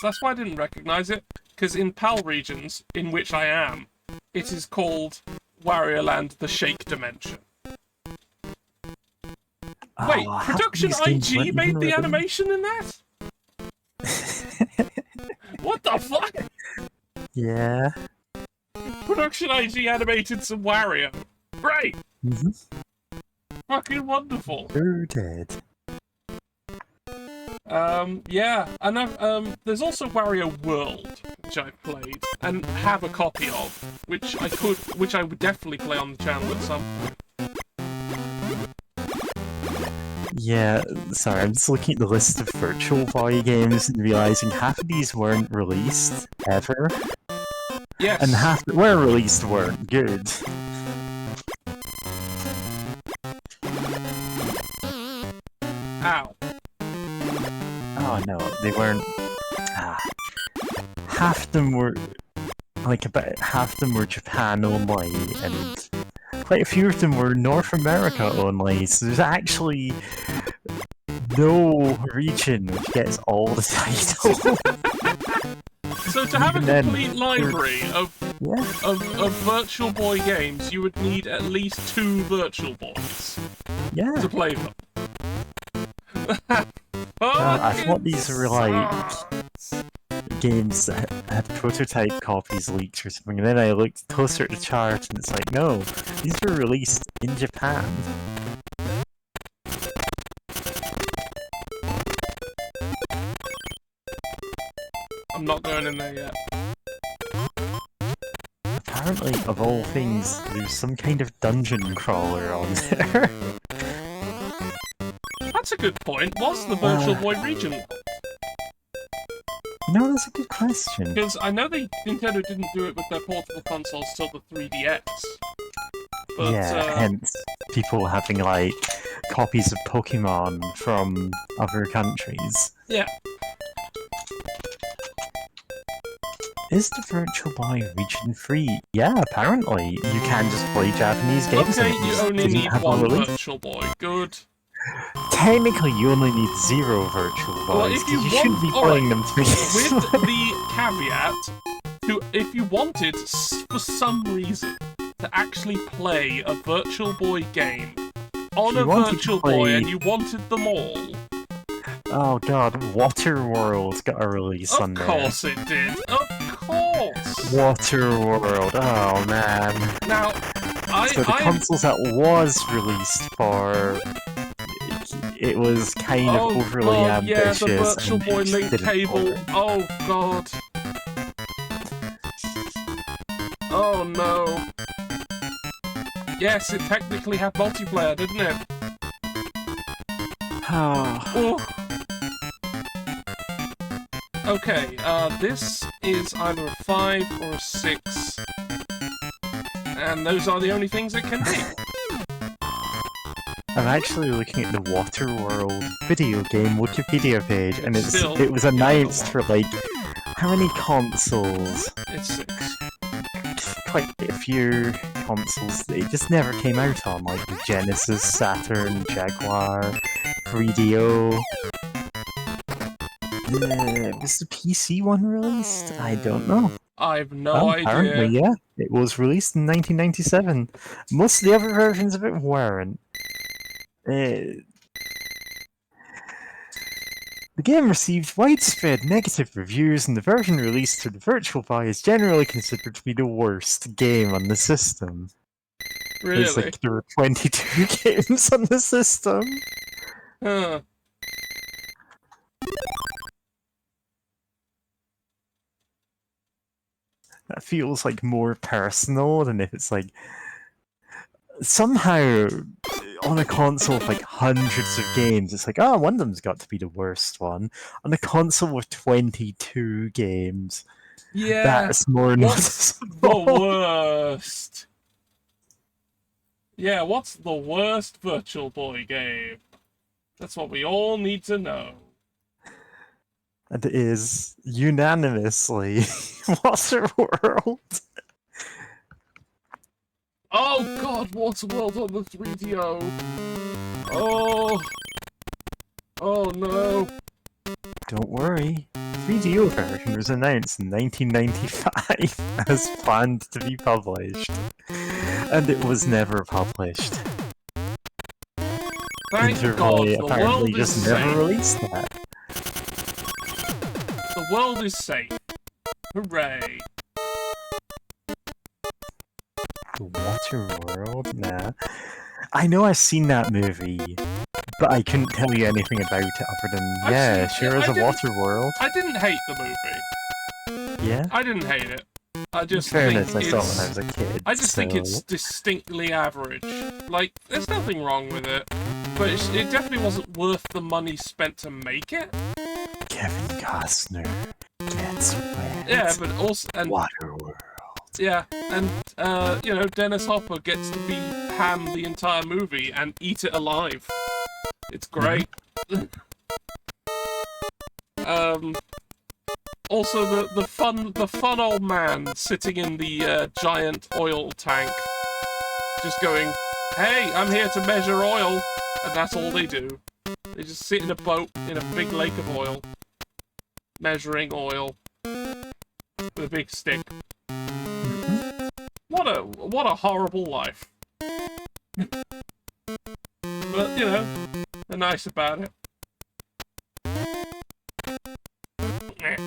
that's why I didn't recognise it, because in PAL regions, in which I am, it is called Wario Land the Shake Dimension. Wait, Oh, Production IG made the animation in that? What the fuck? Yeah. Production IG animated some Wario. Great! Fucking wonderful. You're dead. Yeah, and there's also Wario World, which I've played, and have a copy of, which I would definitely play on the channel at some point. Yeah, sorry, I'm just looking at the list of Virtual Boy games and realising half of these weren't released, ever. Yes. And half that were released weren't good. Ow. Oh no, they weren't... half them were... like, about half them were Japan only, and quite a few of them were North America only, so there's actually no region which gets all the titles. So to have a Even complete then, library of Yeah, Virtual Boy games, you would need at least 2 Virtual Boys yeah. to play them. I thought these were like games that had prototype copies leaked or something, and then I looked closer at the chart and it's like, no, these were released in Japan. I'm not going in there yet. Apparently, of all things, there's some kind of dungeon crawler on there. That's a good point. What's the Virtual Boy region? No, that's a good question. Because I know Nintendo didn't do it with their portable consoles till the 3DS. But, Yeah, hence people having, like, copies of Pokemon from other countries. Yeah. Is the Virtual Boy region free? Yeah, apparently. You can just play Japanese games. Okay, and you it only didn't need have a one release. Virtual Boy. Good. Technically, you only need 0 Virtual Boys, Well, if you because you shouldn't be want... playing them With together. the caveat, if you wanted, for some reason, to actually play a Virtual Boy game on a Virtual Boy and you wanted them all... Oh god, Waterworld got a release on there. Of course it did. Of course. Waterworld, oh man. Now, So the consoles that was released for... It was kind of overly ambitious. Yeah, the Virtual Boy link cable. Oh god. Oh no. Yes, it technically had multiplayer, didn't it? Oh. Okay, this is either a 5 or a 6. And those are the only things it can be. I'm actually looking at the Waterworld video game Wikipedia page, and it was announced for, like, how many consoles? It's 6. Quite a few consoles. They just never came out on, like the Genesis, Saturn, Jaguar, 3DO. Was the PC one released? I don't know. I've no idea. Apparently, yeah. It was released in 1997. Most of the other versions of it weren't. The game received widespread negative reviews, and the version released to the Virtual Boy is generally considered to be the worst game on the system. Really? It's like there were 22 games on the system. Huh. That feels like more personal than if it's like somehow on a console with like hundreds of games, it's like, oh, one of them's got to be the worst one. On a console with 22 games, yeah, that's more noticeable. The worst? Yeah, what's the worst Virtual Boy game? That's what we all need to know. And it is unanimously Waterworld. Oh god, Waterworld on the 3DO. Oh. Oh no. Don't worry. 3DO version was announced in 1995 as planned to be published. And it was never published. Thank God, the apparently world just is never safe. released that. The world is safe. Hooray. The Waterworld? Nah. I know I've seen that movie, but I couldn't tell you anything about it other than, yeah, sure is a Waterworld. I didn't hate the movie. Yeah? I didn't hate it. I just In fairness, think I saw it when I was a kid. I just think it's distinctly average. Like, there's nothing wrong with it, but it definitely wasn't worth the money spent to make it. Kevin Costner gets wet. Yeah, but also... And, Waterworld. yeah, and, you know, Dennis Hopper gets to be Ham the entire movie and eat it alive. It's great. Also, the fun old man sitting in the giant oil tank, just going, "Hey, I'm here to measure oil," and that's all they do. They just sit in a boat in a big lake of oil, measuring oil with a big stick. What a horrible life. But you know, they're nice about it. Yeah,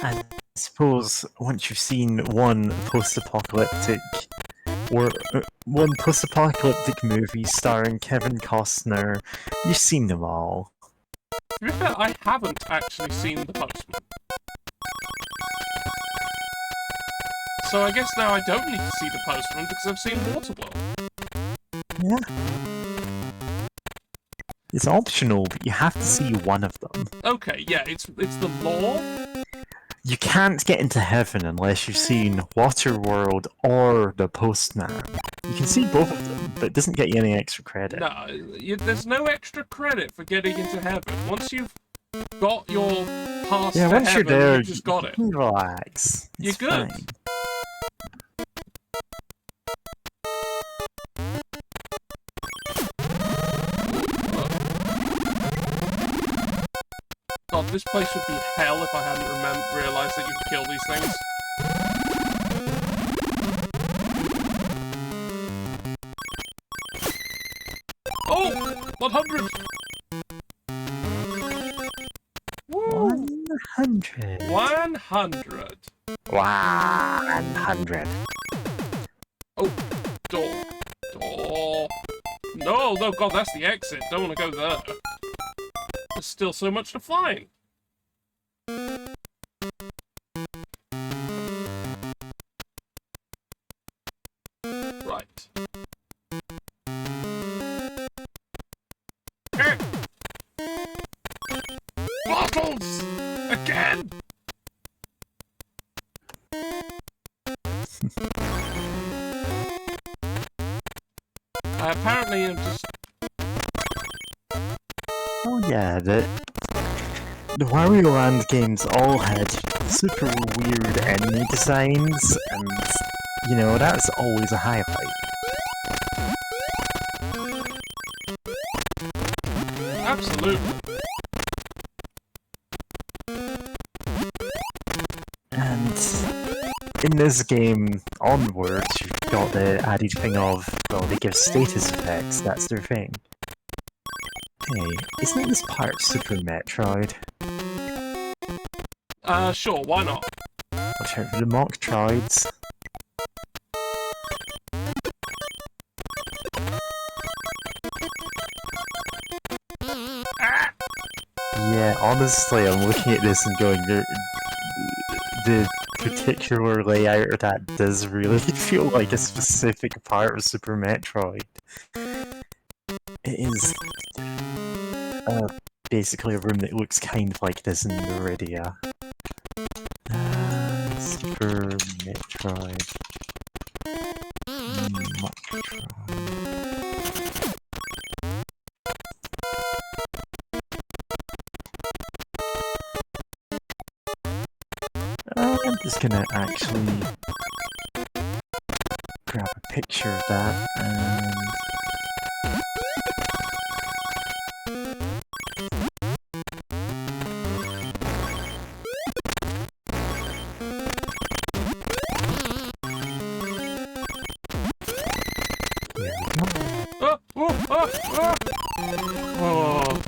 I suppose once you've seen one post-apocalyptic movie starring Kevin Costner, you've seen them all. To be fair, I haven't actually seen The Postman. So I guess now I don't need to see The Postman because I've seen Waterworld. Yeah. It's optional, but you have to see one of them. Okay, yeah, it's the law. You can't get into heaven unless you've seen Waterworld or The Postman. You can see both of them, but it doesn't get you any extra credit. No, there's no extra credit for getting into heaven. Once you've got your pass to Once heaven, you're there, you just got you it. can relax. You're It's good. fine. God, this place would be hell if I hadn't realised that you could kill these things. Oh! 100! Woo! 100. 100! 100. Oh, door. Door. No, no, God, that's the exit. Don't want to go there. There's still so much to find. Right. Bottles! Again! Apparently I'm just... Oh yeah, the Wario Land games all had super weird enemy designs, and you know, that's always a highlight. Absolutely. And in this game onwards, you've got the added thing of, well, they give status effects, that's their thing. Hey, isn't this part Super Metroid? Sure, why not? Watch out for the mock troids. Ah! Yeah, honestly, I'm looking at this and going, the particular layout of that does really feel like a specific part of Super Metroid. It is basically a room that looks kind of like this in Meridia. Super Metroid. I'm just gonna actually grab a picture of that and... There we go. Oh, oh, oh, oh. Oh.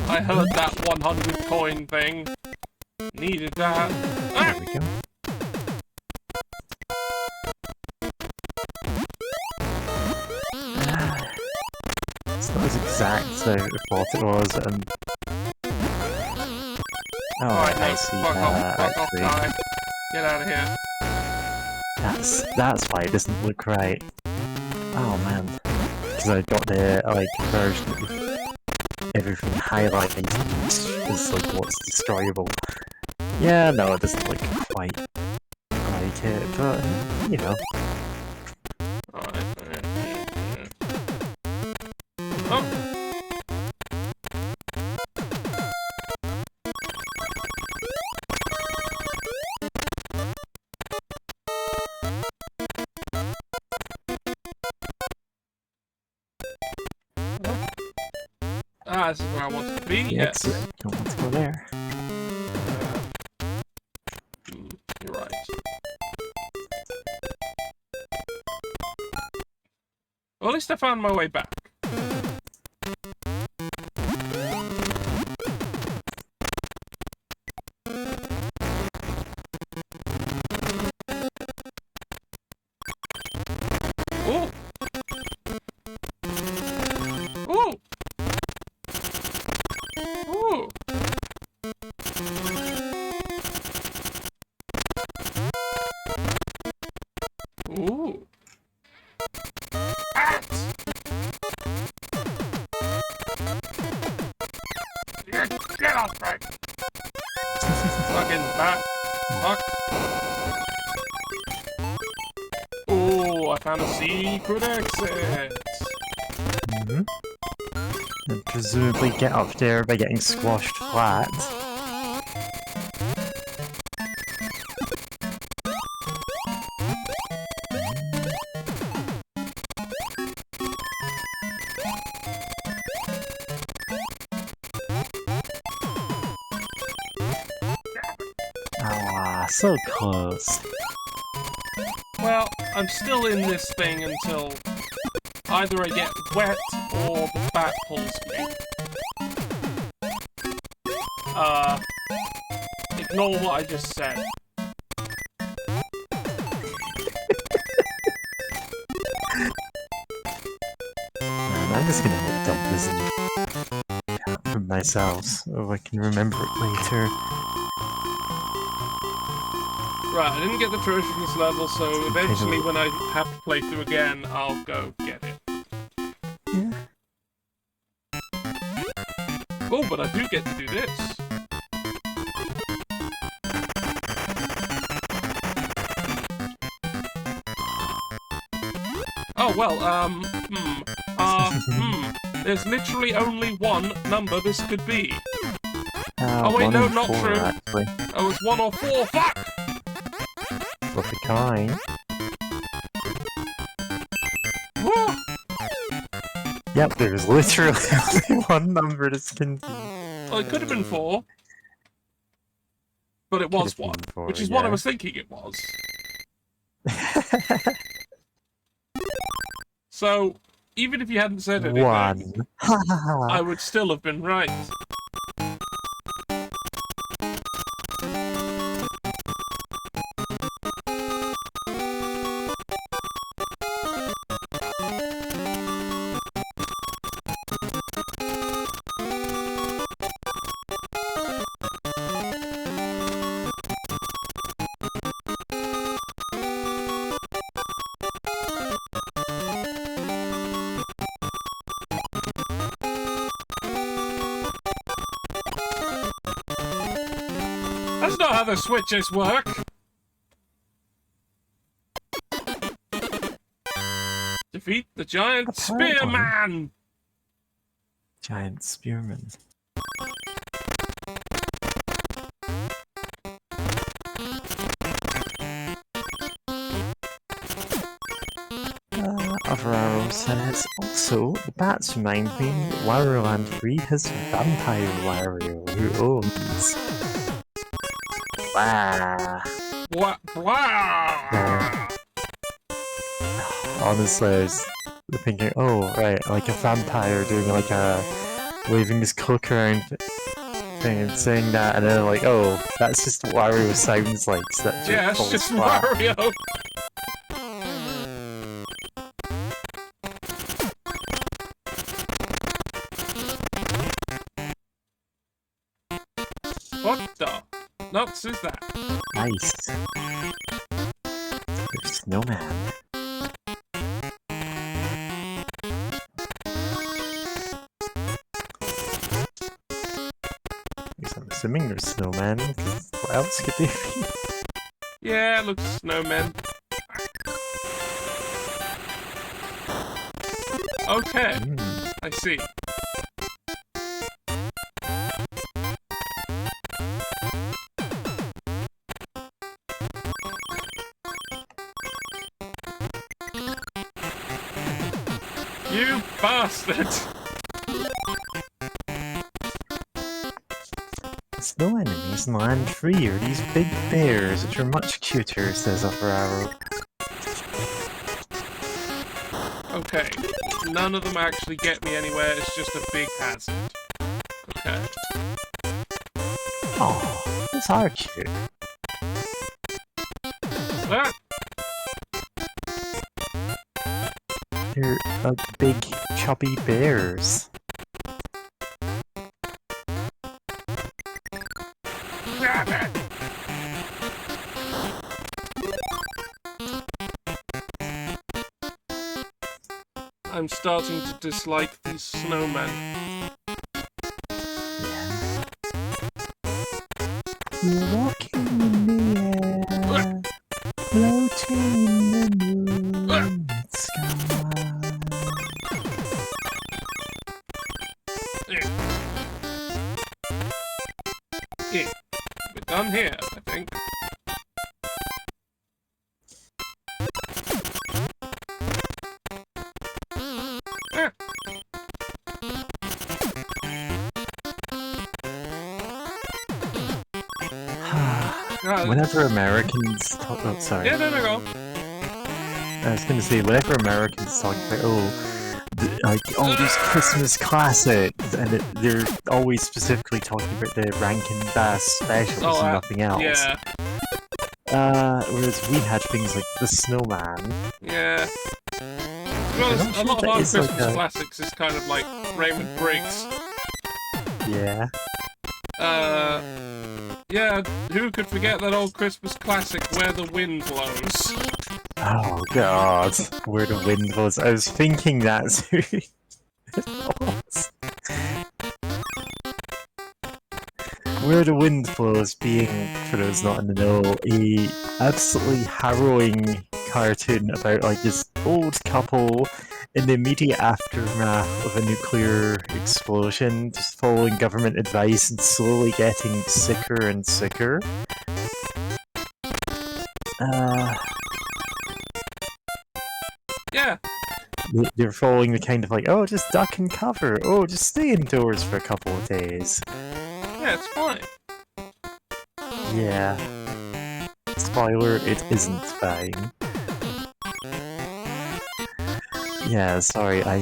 I heard that 100 coin thing. Needed that. Ah! There we go. It's not as exact as I thought it was, and... Oh, Alright, I no, see fuck off, that, fuck off, actually. guy. Get out of here. That's why it doesn't look right. Oh man. Because I got the, like, version with everything highlighted as, like, what's destroyable. Yeah, no, it doesn't look quite like it, but, you know. Alright. Oh! Ah, this is where I want to be, yes. Don't want to go there. You're right. Well, at least I found my way back. Oh! Oh! Oh! Ooh. fucking bat. Fuck. Oh, I found a secret exit. Mm-hmm. And presumably get up there by getting squashed flat. Ah, so close. Well, I'm still in this thing until either I get wet or the bat pulls me. Ignore what I just said. Man, I'm just gonna hit dump this in for myself so I can remember it later. Right, I didn't get the treasure this level, so eventually when I have to play through again, I'll go get it. Yeah. Oh, but I do get to do this. Oh, well, there's literally only one number this could be. Oh wait, no, not true. Actually. Oh, it's 1 or 4, fuck! Flip a coin. Woo! Yep, there's literally only one number this can be. Well, it could have been 4. But it was 1, which is what I was thinking it was. So, even if you hadn't said anything, 1. I would still have been right. That's not how the switches work! Defeat the giant spearman! Giant spearman. Averaro says, also, the bats remind me that Wario Land 3 has Vampire Wario, who owns... Wow. What? Wow! Honestly, I was thinking, oh, right, like a vampire doing like a... waving his cloak around thing and saying that, and then like, oh, that's just what Wario sounds like, so that joke Yeah, it's falls just flat. Wario! What the nuts is that? Nice. There's snowman. At least I'm assuming there's snowman, because what else could they be? Yeah, it looks snowmen. Okay, I see. You bastard! Snow enemies in Land 3 are these big bears, which are much cuter, says Upper Arrow. Okay, none of them actually get me anywhere, it's just a big hazard. Okay. Oh, those are cute. Ah! They're big, chubby bears. Damn it! I'm starting to dislike these snowmen. Yeah. We're walking in the air, floating in the moonlit sky. Yeah. We're done here, I think. Whenever Americans talk, oh sorry. Yeah, no, go. I was gonna say, whenever Americans talk about, like, all these Christmas classics, and they're always specifically talking about the Rankin Bass specials and nothing else. Yeah. Whereas we had things like The Snowman. Yeah. Well, a lot of our Christmas like classics is kind of like Raymond Briggs. Yeah. Yeah, who could forget that old Christmas classic, Where the Wind Blows? Oh god, Where the Wind Blows. I was thinking that's who it was. Where the Wind Blows being, for those not in the know, a absolutely harrowing cartoon about like this old couple in the immediate aftermath of a nuclear explosion, just following government advice and slowly getting sicker and sicker. Yeah. They're following the kind of like, oh, just duck and cover, oh, just stay indoors for a couple of days. Yeah, it's fine. Yeah. Spoiler, it isn't fine. Yeah, sorry, I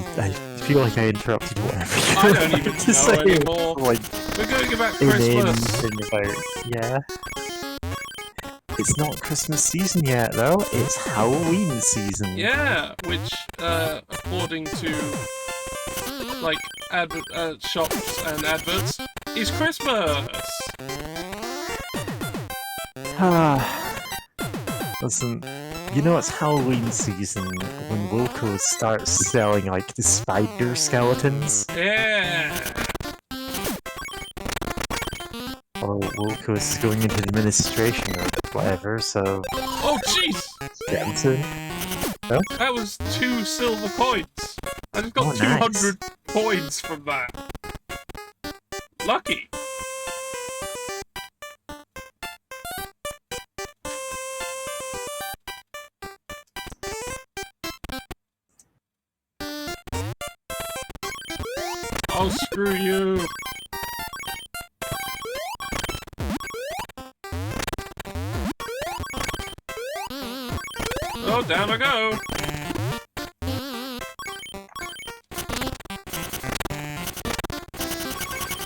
feel like I interrupted whatever you I don't even to know say. anymore. Like, We're going about Christmas. Yeah. It's not Christmas season yet, though. It's Halloween season. Yeah, which, according to, like, shops and adverts, is Christmas! Listen, you know it's Halloween season when Wilco starts selling, like, the spider skeletons? Yeah! Or Wilco is going into administration or whatever, so... Oh, jeez! Skeleton? Oh? That was 2 silver coins! I just got 200 coins from that. Lucky! Oh, screw you! Oh, down I go!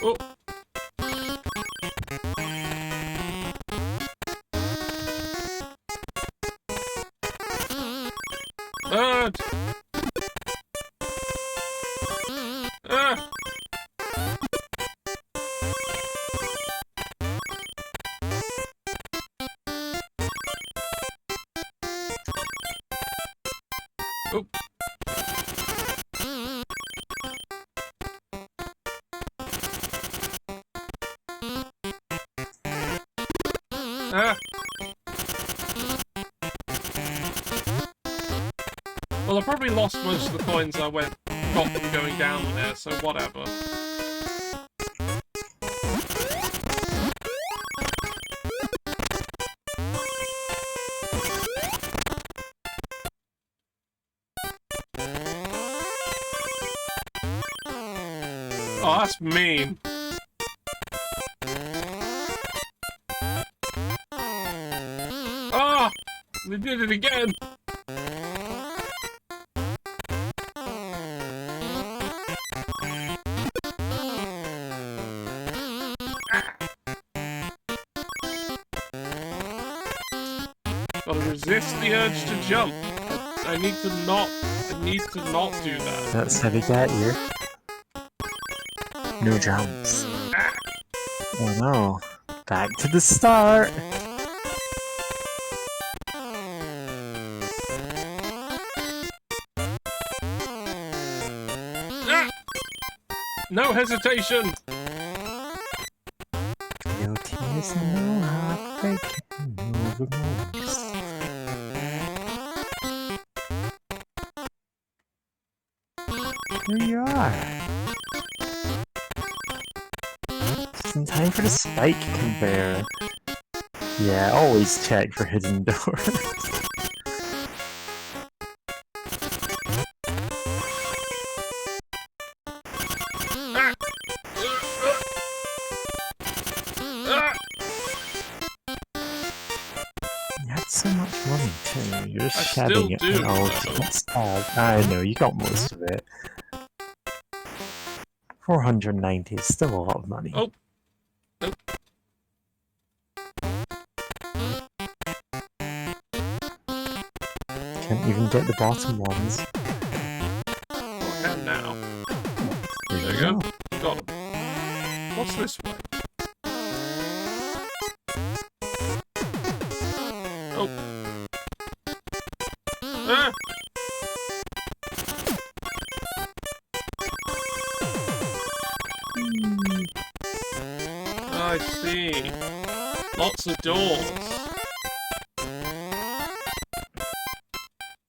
Oh! Ah! Ah! Oh! Ah! Well, I probably lost most of the coins I got them going down there, so whatever. Oh, that's mean. Ah! They did it again! Gotta resist the urge to jump. I need to not do that. That's how they get you. No jumps. Oh no. Back to the start! No hesitation! Guillotine. There's no heartbreaking no remorse. Here you are. Just in time for the spike conveyor. Yeah, always check for hidden doors. You had so much money too. You're just I still shedding it. do, Oh, though. that's sad. I know, you got most of it. 490 is still a lot of money. Oh. Nope. Can't even get the bottom ones. Oh, I can now. There There you you go. go. Got them. What's this way? Oh. Ah! I see. Lots of doors.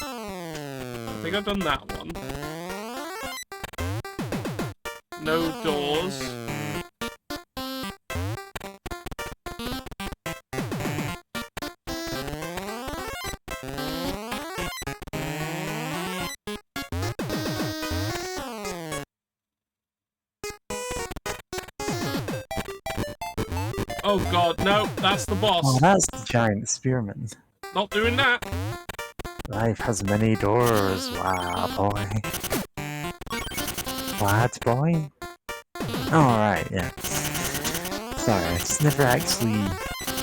I think I've done that one. No doors. Oh god, no, that's the Oh, boss. that's the giant spearman. Not doing that. Life has many doors, wow, boy. What, boy? Alright, yeah. Sorry, I just never actually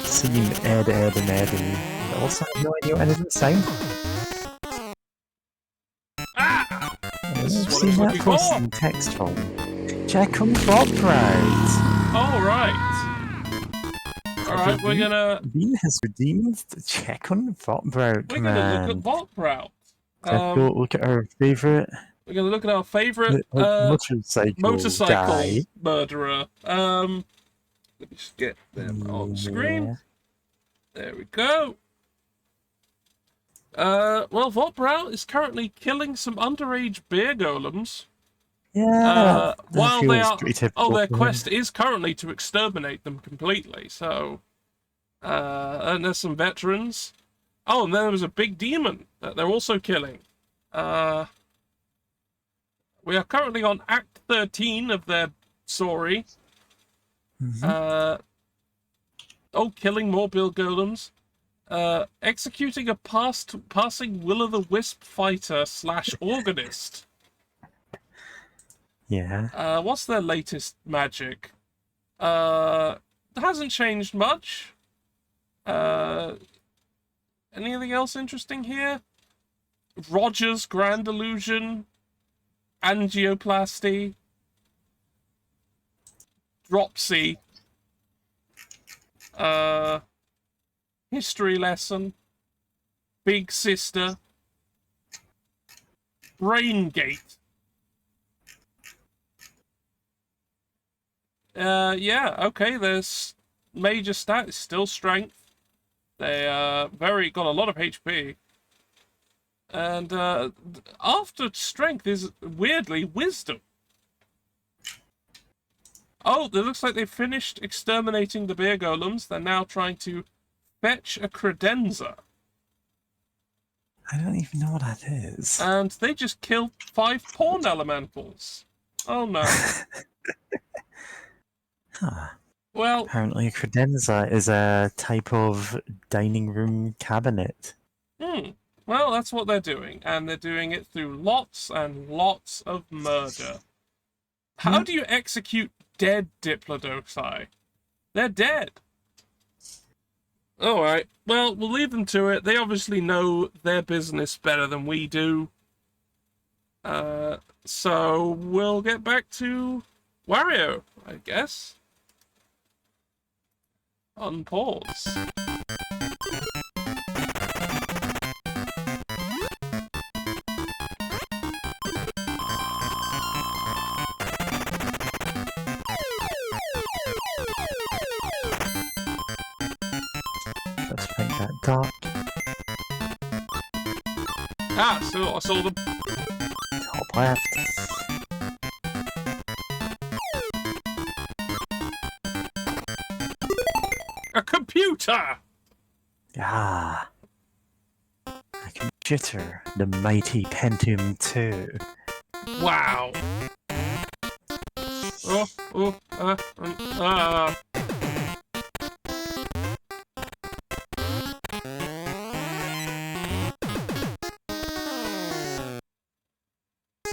seen Ed, and Eddie. And also, I have no idea what anything sounds like. Ah! I've This is never what I seen was that looking posted for. in text form. Check on Bot Right. Alright. Alright, we're gonna... Bean has redeemed the check on Botbrow We're gonna look at command. Voltrout. Let's go look at our favourite We're gonna look at our favourite motorcycle guy. murderer. Let me just get them on screen. There we go. Well, Voltrout is currently killing some underage beer golems. Yeah, While they are... pretty typical Oh, their for him. quest is currently to exterminate them completely, so... and there's some veterans. Oh, and there was a big demon that they're also killing. We are currently on Act 13 of their story. Killing more Bill Golems. Executing a passing Will-o'-the-Wisp fighter / organist. Yeah. What's their latest magic? It hasn't changed much. Anything else interesting here? Roger's Grand Illusion. Angioplasty. Dropsy. History lesson. Big Sister. Braingate. Yeah, okay, there's major stat is still strength. They got a lot of HP. And after strength is weirdly wisdom. Oh, it looks like they've finished exterminating the beer golems. They're now trying to fetch a credenza. I don't even know what that is. And they just killed 5 pawn elementals. Oh no. Huh. Well, Apparently a credenza is a type of dining room cabinet. Well, that's what they're doing. And they're doing it through lots and lots of murder. How do you execute dead Diplodocus? They're dead. Alright, well, we'll leave them to it. They obviously know their business better than we do. So we'll get back to Wario, I guess. On pause. talk. Ah, so I saw them. Top left. A computer! Ah. A computer. The mighty Pentium 2. Wow.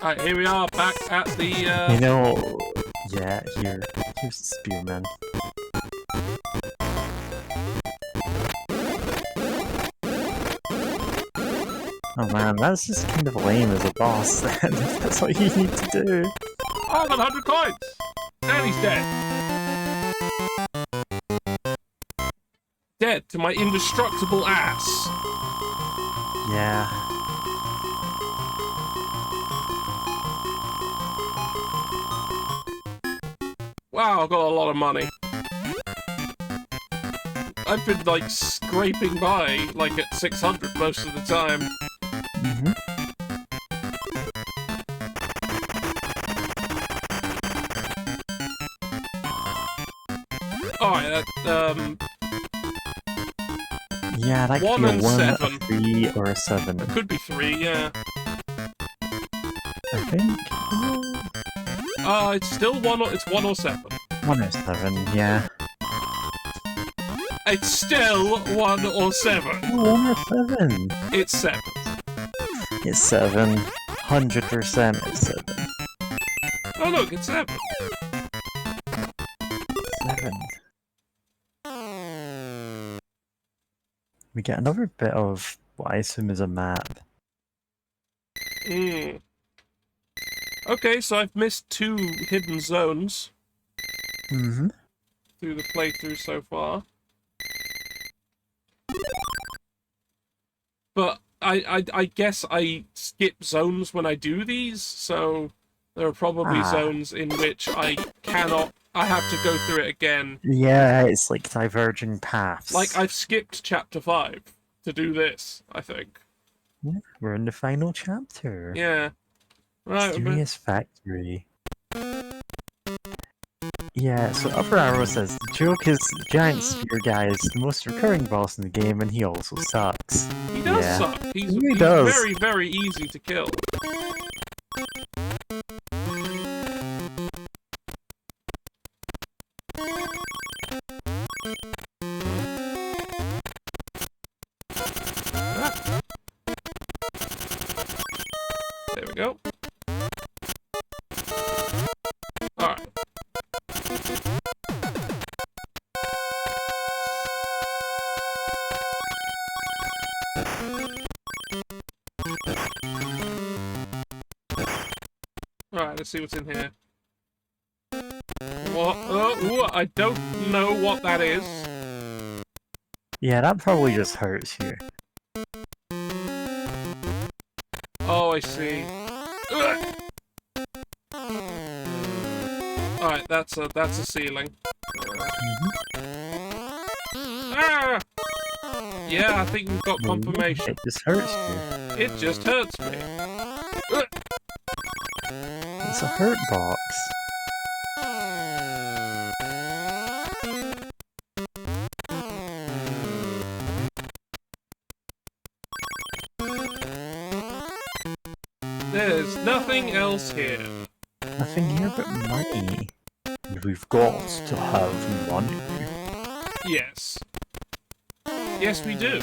Alright, here we are, back at the, You know... Yeah, here's the spearman. Oh man, that's just kind of lame as a boss then, if that's what you need to do. Oh, I got 100 coins! And he's dead. Dead to my indestructible ass. Yeah. Wow, I got a lot of money. I've been, like, scraping by, like, at 600 most of the time. Mm-hmm. Alright, Yeah, that could 1 be a and 1, 7. a 3, or a 7. It could be 3, yeah. I think. It's still 1 or, it's 1 or 7. 1 or 7, yeah. It's still 1 or 7. 1 or 7. It's 7. It's 7. 100% it's 7. Oh look, it's 7. 7. We get another bit of what I assume is a map. Hmm. Okay, so I've missed 2 hidden zones Mm-hmm. through the playthrough so far. But I guess I skip zones when I do these, so there are probably zones in which I have to go through it again. Yeah, it's like diverging paths. Like, I've skipped chapter 5 to do this, I think. Yeah, we're in the final chapter. Yeah. Right. Mysterious Factory. Yeah, so Upper Arrow says, the joke is the giant spear guy is the most recurring boss in the game and he also sucks. He does Yeah. suck. He's He does. very, very easy to kill. There we go. Alright. Alright, let's see what's in here. What? Oh, I don't know what that is. Yeah, that probably just hurts you. Oh, I see. Ugh. Alright, that's a ceiling. Ah! Yeah, I think we've got confirmation. It just hurts you. It just hurts me. Ugh. It's a hurt box. There's nothing else here. Nothing here but money. And we've got to have money. Yes. Yes, we do.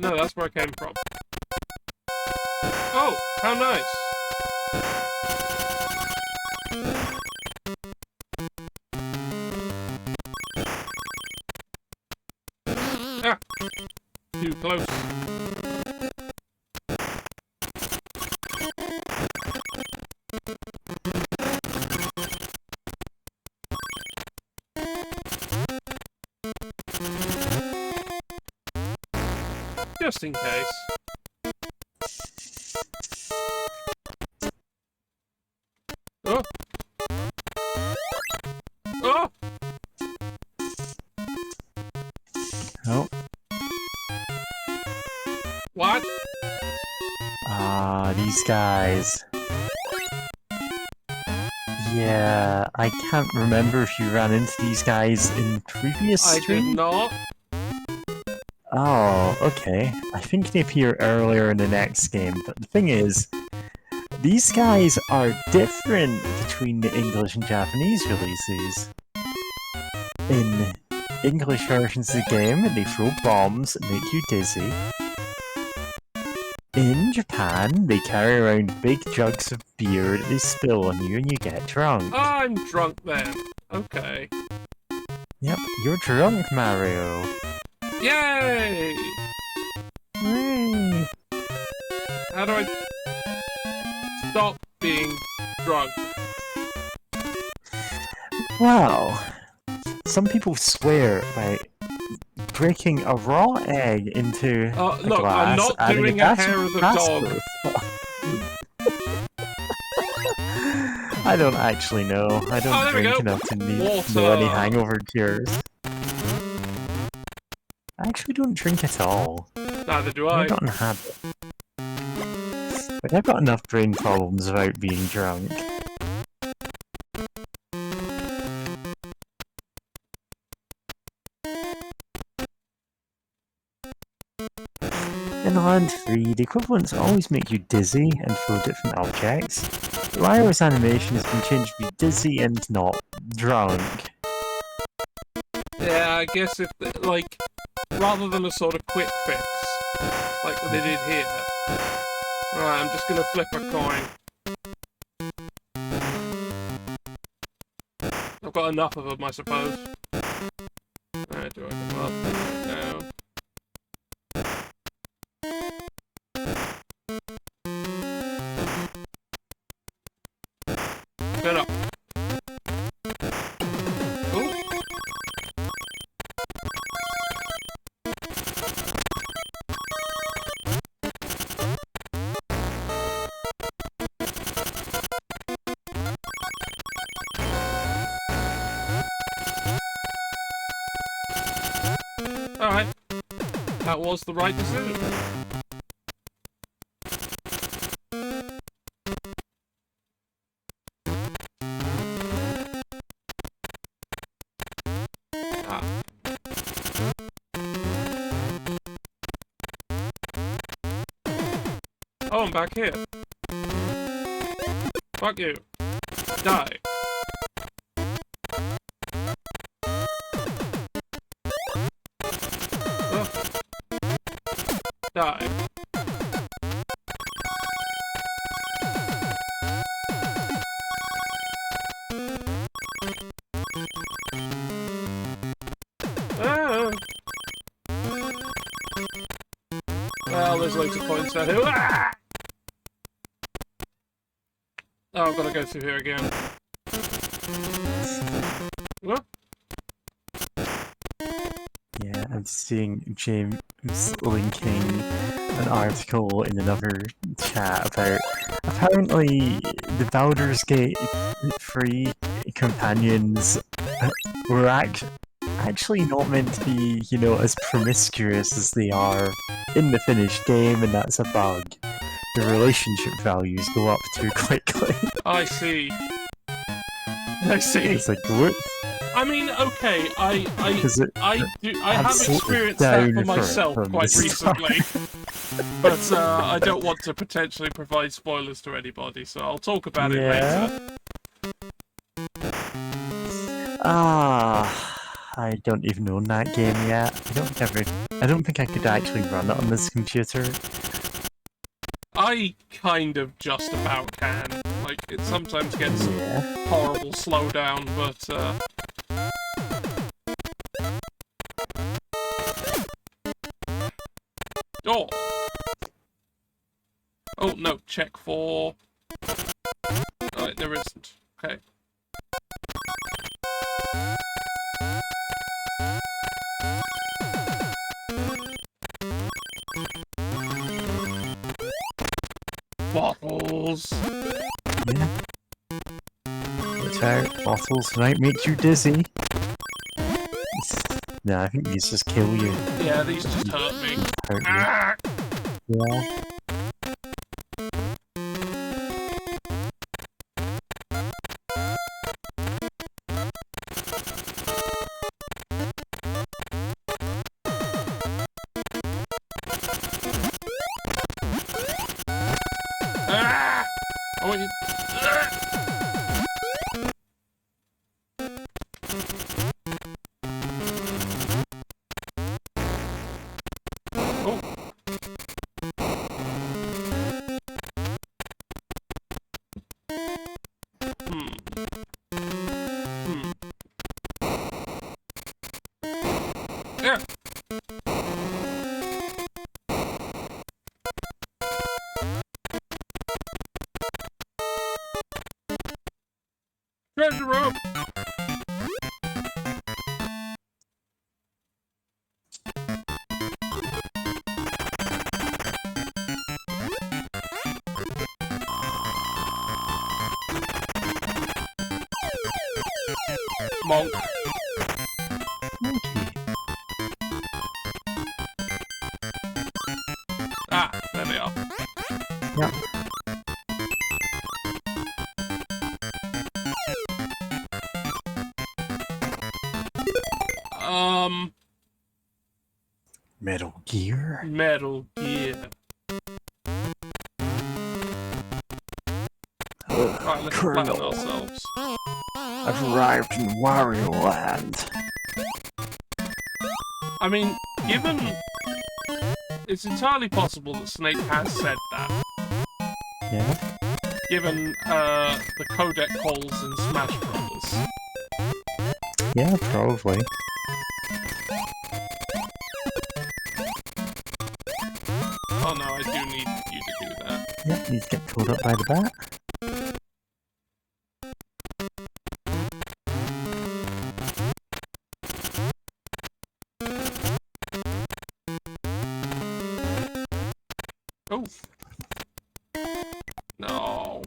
No, that's where I came from. Oh, how nice. Ah! Too close. Just in case. Oh! Oh! Oh. What? Ah, these guys. Yeah, I can't remember if you ran into these guys in previous I did stream. not. Oh, okay. I think they appear earlier in the next game, but the thing is, these guys are different between the English and Japanese releases. In English versions of the game, they throw bombs that make you dizzy. In Japan, they carry around big jugs of beer that they spill on you and you get drunk. I'm drunk then. Okay. Yep, you're drunk, Mario. Yay! Hooray! How do I stop being drunk? Well, some people swear by breaking a raw egg into a Look, glass, I'm not adding doing a dash hair of the Tabasco. dog. I don't actually know. I don't Oh, there we drink go. enough to know Water. any hangover cures. I actually don't drink at all. Neither do I I. got in a habit. But I've got enough brain problems without being drunk. In Land 3, the equivalents always make you dizzy and throw different objects. Wario's animation has been changed to be dizzy and not drunk. Yeah, I guess if, like, rather than a sort of quick fix, like they did here. Alright, I'm just gonna flip a coin. I've got enough of them, I suppose. Alright, do I go up? Down? Turn up. Ooh. Alright. That was the right decision. Ah. Oh, I'm back here. Fuck you. Die. Oh. Die. Ah. Well, there's loads of points down here. Ah! Oh, I've got to go through here again. What? Yeah, I'm seeing James linking an article in another chat about apparently the Baldur's Gate 3 companions were actually not meant to be, you know, as promiscuous as they are in the finished game, and that's a bug. The relationship values go up too quickly. I see. I see. It's like, whoop. I mean, okay, I have absolutely experienced that down for for myself from quite the start. recently. But I don't want to potentially provide spoilers to anybody, so I'll talk about it later. I don't even own that game yet. I don't think I could actually run it on this computer. I kind of just about can. Like, it sometimes gets some horrible slowdown, but oh! Oh, no, check for... Alright, there isn't. Okay. Bottles. Yeah. Watch out, bottles might make you dizzy. No, I think these just kill you. Yeah, these just hurt me. Hurt you. Ah! Yeah. Ah! I want you. Ah! Oh. Yeah. Treasure rope. Monk. Monkey. Ah, there they are. Yep. Metal Gear? Metal Gear. Right, let's plan ourselves. I've arrived in Wario Land. I mean, given... It's entirely possible that Snake has said that. Yeah? Given, the codec calls in Smash Brothers. Yeah, probably. Oh no, I do need you to do that. Yep, need to get pulled up by the bat. Oh. No.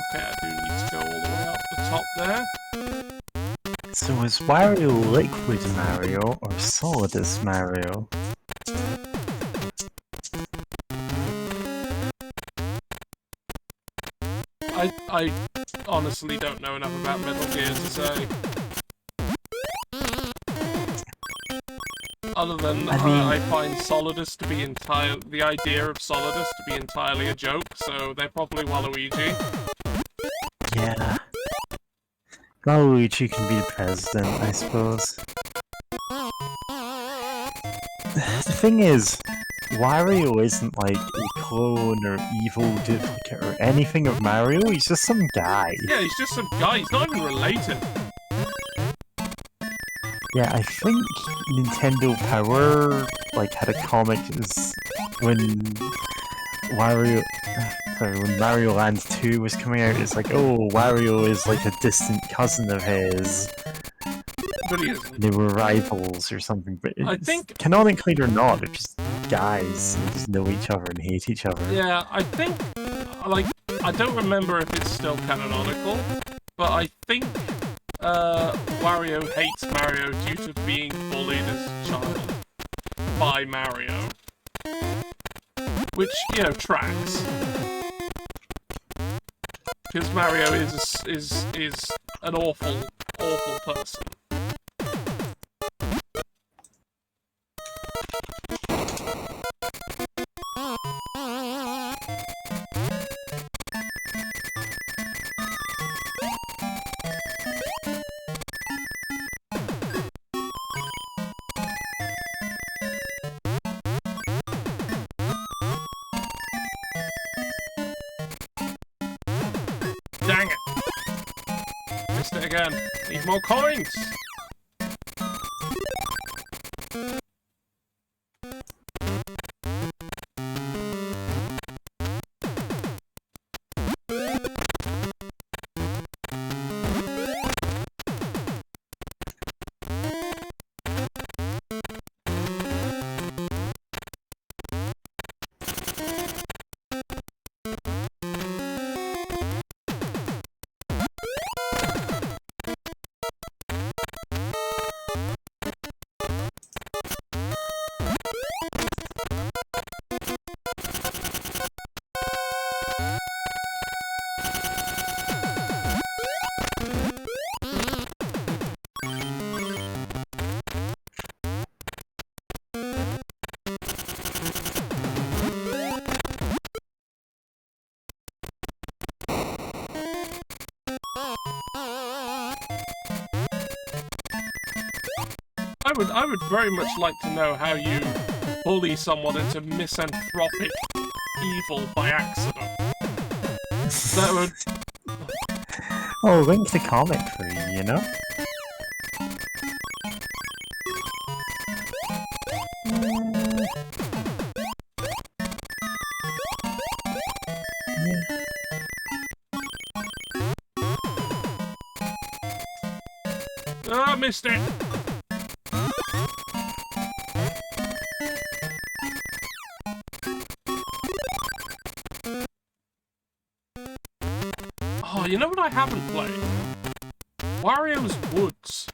Okay, I do need to go all the way up the top there. So is Wario Liquid Mario or Solidus Mario? I honestly don't know enough about Metal Gear to say. Other than I find Solidus to be the idea of Solidus to be entirely a joke, so they're probably Waluigi. Yeah. Waluigi can be the president, I suppose. The thing is, Wario isn't like a clone or evil duplicate or anything of Mario, he's just some guy. Yeah, he's just some guy, he's not even related. Yeah, I think Nintendo Power like had a comic when when Mario Land 2 was coming out, it's like, oh, Wario is like a distant cousin of his. But he isn't. They were rivals or something, but I think canonically they're not, they're just guys who just know each other and hate each other. Yeah, I think, like, I don't remember if it's still canonical, but I think Wario hates Mario due to being bullied as a child by Mario. Which, you know, tracks. Because Mario is an awful, awful person. Dang it! Missed it again. Need more coins! I would very much like to know how you bully someone into misanthropic evil by accident. That would. Oh, link the comic for you, you know? Yeah. I missed it. Oh, you know what I haven't played? Wario's Woods.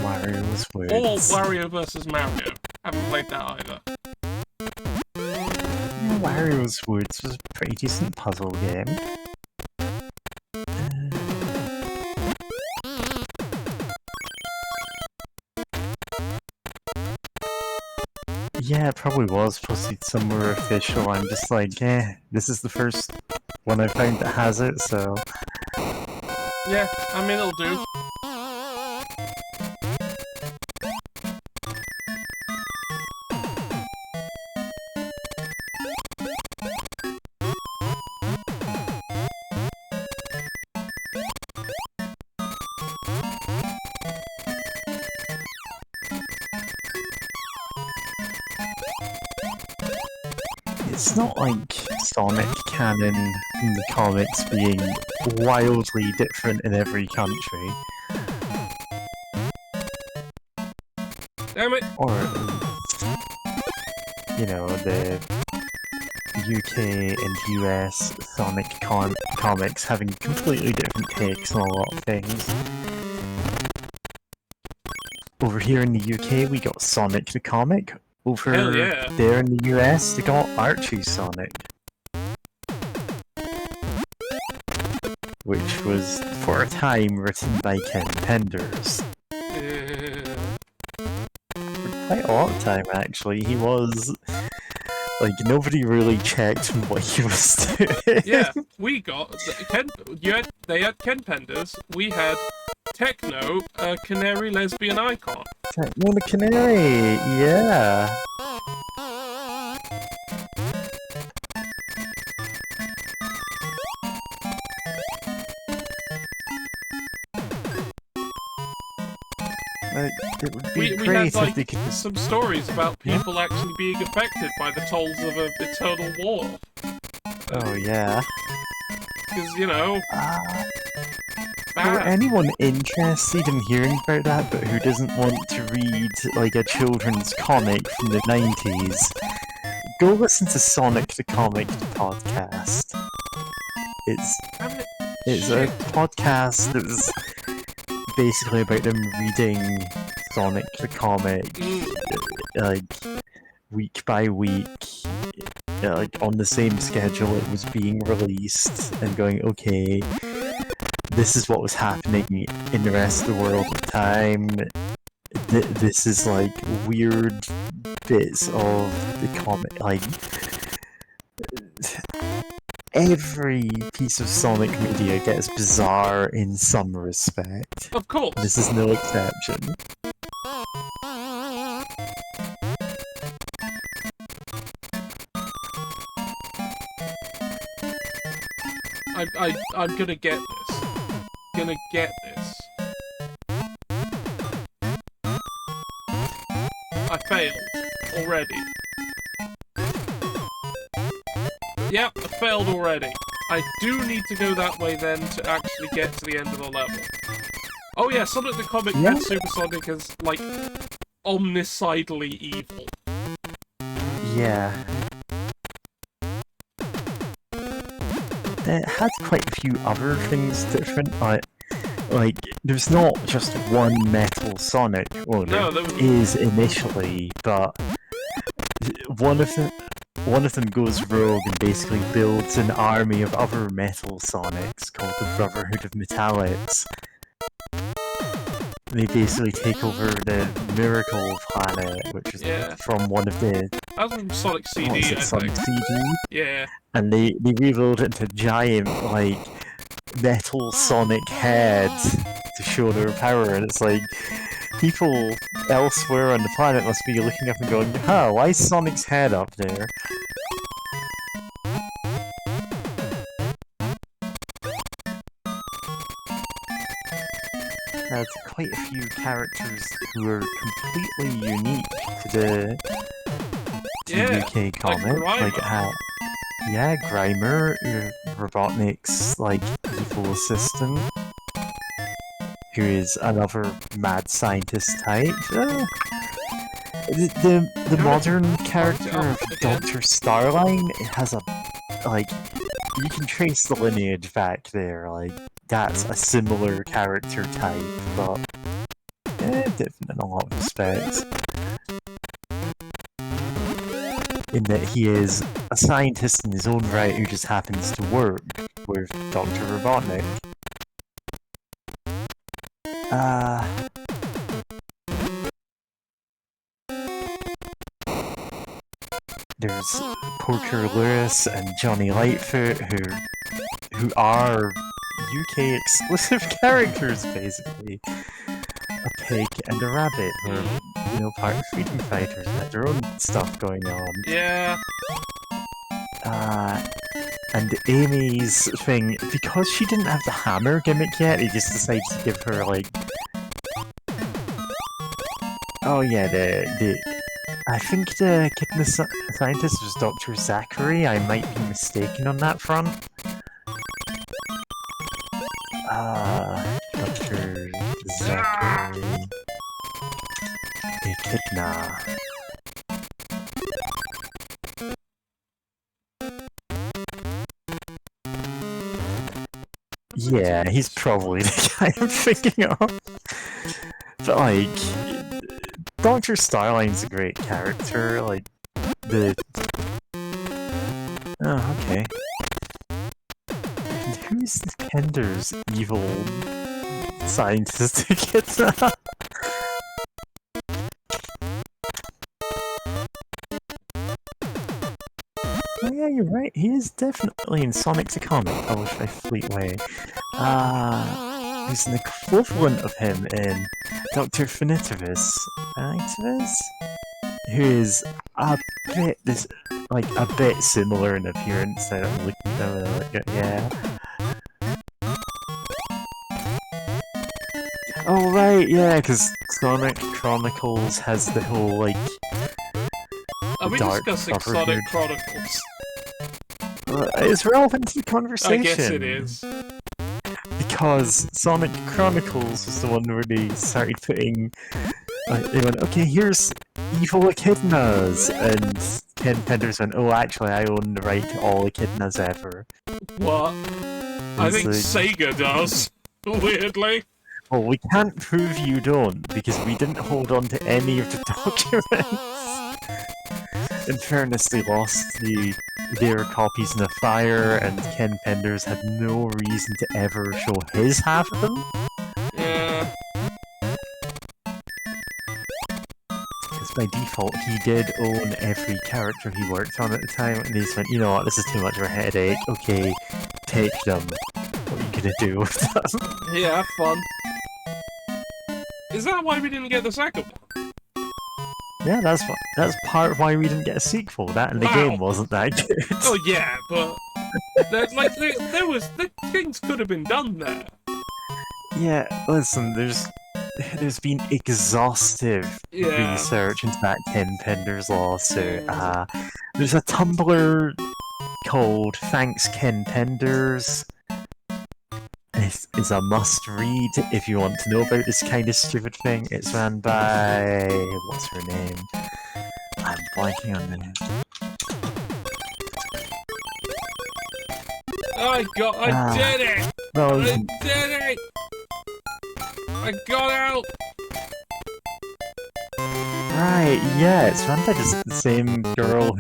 Wario's Woods. Or Wario vs. Mario. Haven't played that either. Yeah, Wario's Woods was a pretty decent puzzle game. Yeah, it probably was posted somewhere official. I'm just like, this is the first one I found that has it, so... Yeah, I mean, it'll do. It's not like Sonic canon in the comics being wildly different in every country. Damn it! Or, you know, the UK and US Sonic comics having completely different takes on a lot of things. Over here in the UK, we got Sonic the comic. Over Hell yeah. there in the US, they got Archie Sonic. Which was, for a time, written by Ken Penders. For quite a long time, actually. He was... like, nobody really checked what he was doing. Yeah, we got... they had Ken Penders, we had Techno, a canary lesbian icon. Techno the Canary, yeah. Like, it would be We great had, if like, they could... some stories about people actually being affected by the tolls of an eternal war. Oh, yeah. Because, you know... For anyone interested in hearing about that, but who doesn't want to read, like, a children's comic from the 90s, go listen to Sonic the Comic podcast. It's a podcast that was basically about them reading Sonic the Comic, like, week by week, like, on the same schedule it was being released, and going, okay, this is what was happening in the rest of the world at the time. This is like weird bits of the comic. Like, every piece of Sonic media gets bizarre in some respect. Of course. This is no exception. I'm gonna get this. Gonna get this. I failed already. Yep, I failed already. I do need to go that way then to actually get to the end of the level. Oh yeah, Sonic the Comic had Super Sonic as, like, omnicidally evil. Yeah. It had quite a few other things different, like, there's not just one Metal Sonic, well, there is initially, but one of them goes rogue and basically builds an army of other Metal Sonics called the Brotherhood of Metallics. They basically take over the Miracle Planet, which is from one of the... That was from Sonic CD, I Sonic think. CD? Yeah. And they rebuild it into a giant, like, Metal Sonic head to show their power, and it's like people elsewhere on the planet must be looking up and going, huh, why is Sonic's head up there? There's quite a few characters who are completely unique to the UK comic. Like yeah, Grimer, Robotnik's like evil assistant, who is another mad scientist type. The modern character of Dr. Starline, it has a like you can trace the lineage back there. Like that's a similar character type, but different in a lot of respects. In that he is a scientist in his own right who just happens to work with Dr. Robotnik. There's Porker Lewis and Johnny Lightfoot who are UK exclusive characters basically. A pig and a rabbit who are, you know, part of freedom fighters and have their own stuff going on. Yeah. And Amy's thing, because she didn't have the hammer gimmick yet, he just decided to give her like oh yeah, I think the kid scientist was Dr. Zachary. I might be mistaken on that front. Dr. Zachary Echidna. Yeah, he's probably the guy I'm thinking of. But like, Dr. Starline's a great character, like, oh, okay. And who's Kender's evil scientist echidna? Oh yeah, you're right, he is definitely in Sonic the Comic, published by Fleetway. There's an equivalent of him in Dr. Finitivis, who is a bit similar in appearance. I don't look at yeah. Oh right, yeah, because Sonic Chronicles has the whole like. Are we discussing Sonic Chronicles? It's relevant to the conversation. I guess it is. Because Sonic Chronicles was the one where they started putting... they went, okay, here's evil echidnas, and Ken Penders went, oh, actually, I own the right to all echidnas ever. What? I think Sega does, weirdly. Well, we can't prove you don't, because we didn't hold on to any of the documents. In fairness, they lost their copies in a fire, and Ken Penders had no reason to ever show his half of them. Yeah. Because by default, he did own every character he worked on at the time, and he just went, you know what, this is too much of a headache, okay, take them. What are you gonna do with them? Yeah, have fun. Is that why we didn't get the second one? Yeah, that's part of why we didn't get a sequel. That and the game wasn't that good. Oh yeah, but things could have been done there. Yeah, listen, there's been exhaustive research into that Ken Penders lawsuit. There's a Tumblr called Thanks Ken Penders. It's a must-read if you want to know about this kind of stupid thing. It's ran by... what's her name? I'm blanking on the name. I did it! Well, I did it! I got out! Right, yeah, it's run by the same girl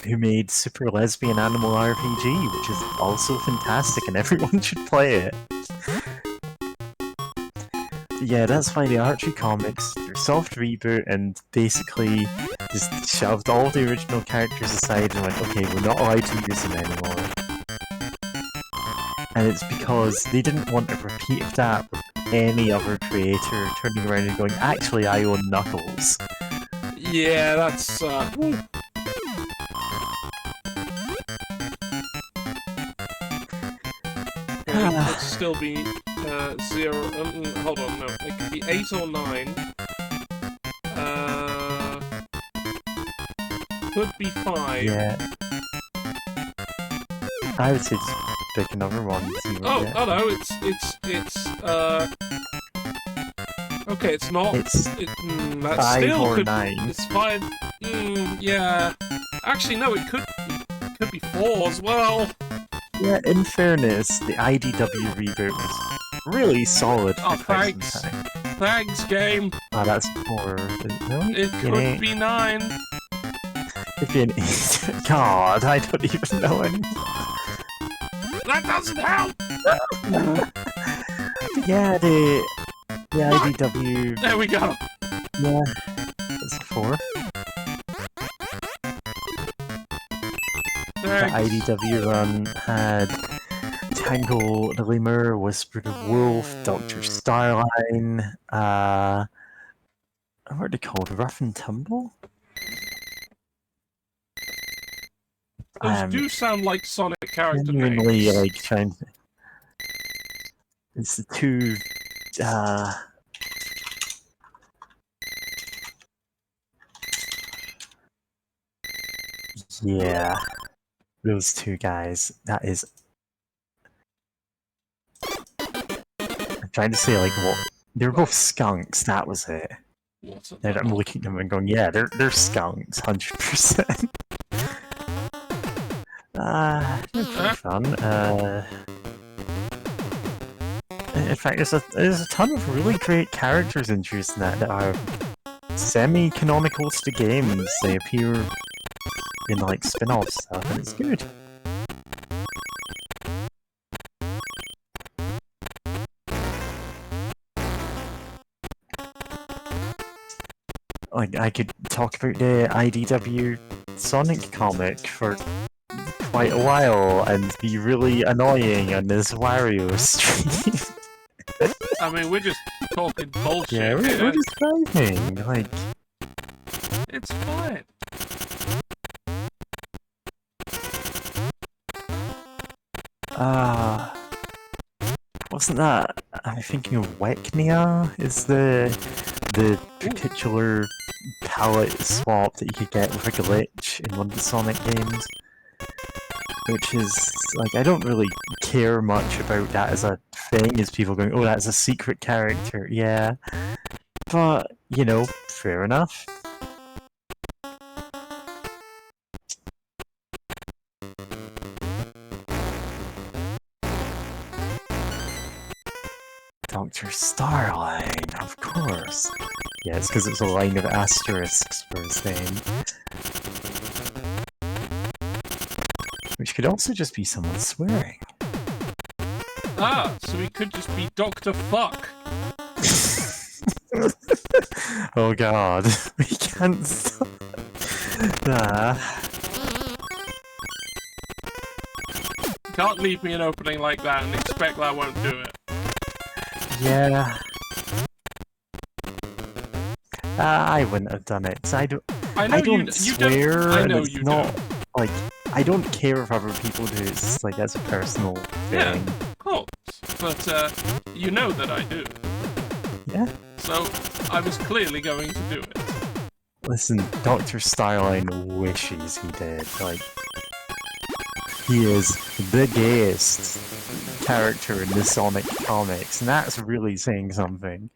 who made Super Lesbian Animal RPG, which is also fantastic and everyone should play it. Yeah, that's why the Archie comics, they're soft reboot and basically just shoved all the original characters aside and went, okay, we're not allowed to use them anymore. And it's because they didn't want a repeat of that, any other creator turning around and going, actually, I own Knuckles. Yeah, that's woo. Okay, it could still be 0. Hold on, no, it could be 8 or 9. Could be 5. Yeah. I would say just pick another one. And see what Oh, you get. oh no, it's okay, it's not. It's that 5 still or could. 9. It's 5. Yeah. Actually, no, it could be 4 as well. Yeah, in fairness, the IDW reboot was really solid for Oh, quite some thanks. time. Thanks, game. Ah, that's 4. Really? It could be 9. Could be an 8. God, I don't even know anymore. That doesn't help. Yeah, the IDW. There we go. Yeah, that's 4. The Thanks. IDW run had Tangle the Lemur, Whisper the Wolf, Dr. Starline, what are they called? Rough and Tumble? Those do sound like Sonic character Genuinely, names. like, trying to... It's the 2, yeah. Those 2 guys, that is... I'm trying to say, like, what... They're both skunks, that was it. What's And I'm looking at them and going, yeah, they're skunks, 100%. They're pretty fun. In fact, there's a ton of really great characters introduced in that are semi-canonical to the games. They appear in, like, spin-off stuff, and it's good. Like, I could talk about the IDW Sonic comic for quite a while and be really annoying on this Wario stream. I mean, we're just talking bullshit. Yeah, we're just vibing. Like, it's fine. wasn't that? I'm thinking of Weknia is the particular palette swap that you could get with a glitch in one of the Sonic games. Which is, like, I don't really care much about that as a thing, as people going, oh, that's a secret character, yeah. But, you know, fair enough. Dr. Starline, of course. Yeah, it's because it's a line of asterisks for his name. Which could also just be someone swearing. Ah, so he could just be Dr. Fuck. Oh god, we can't stop. Nah. You can't leave me an opening like that and expect that I won't do it. Yeah. I wouldn't have done it. I don't swear, and it's not like I don't care if other people do. It's like that's a personal thing. Yeah, of course. But you know that I do. Yeah. So I was clearly going to do it. Listen, Dr. Starline wishes he did. Like, he is the gayest character in the Sonic comics, and that's really saying something.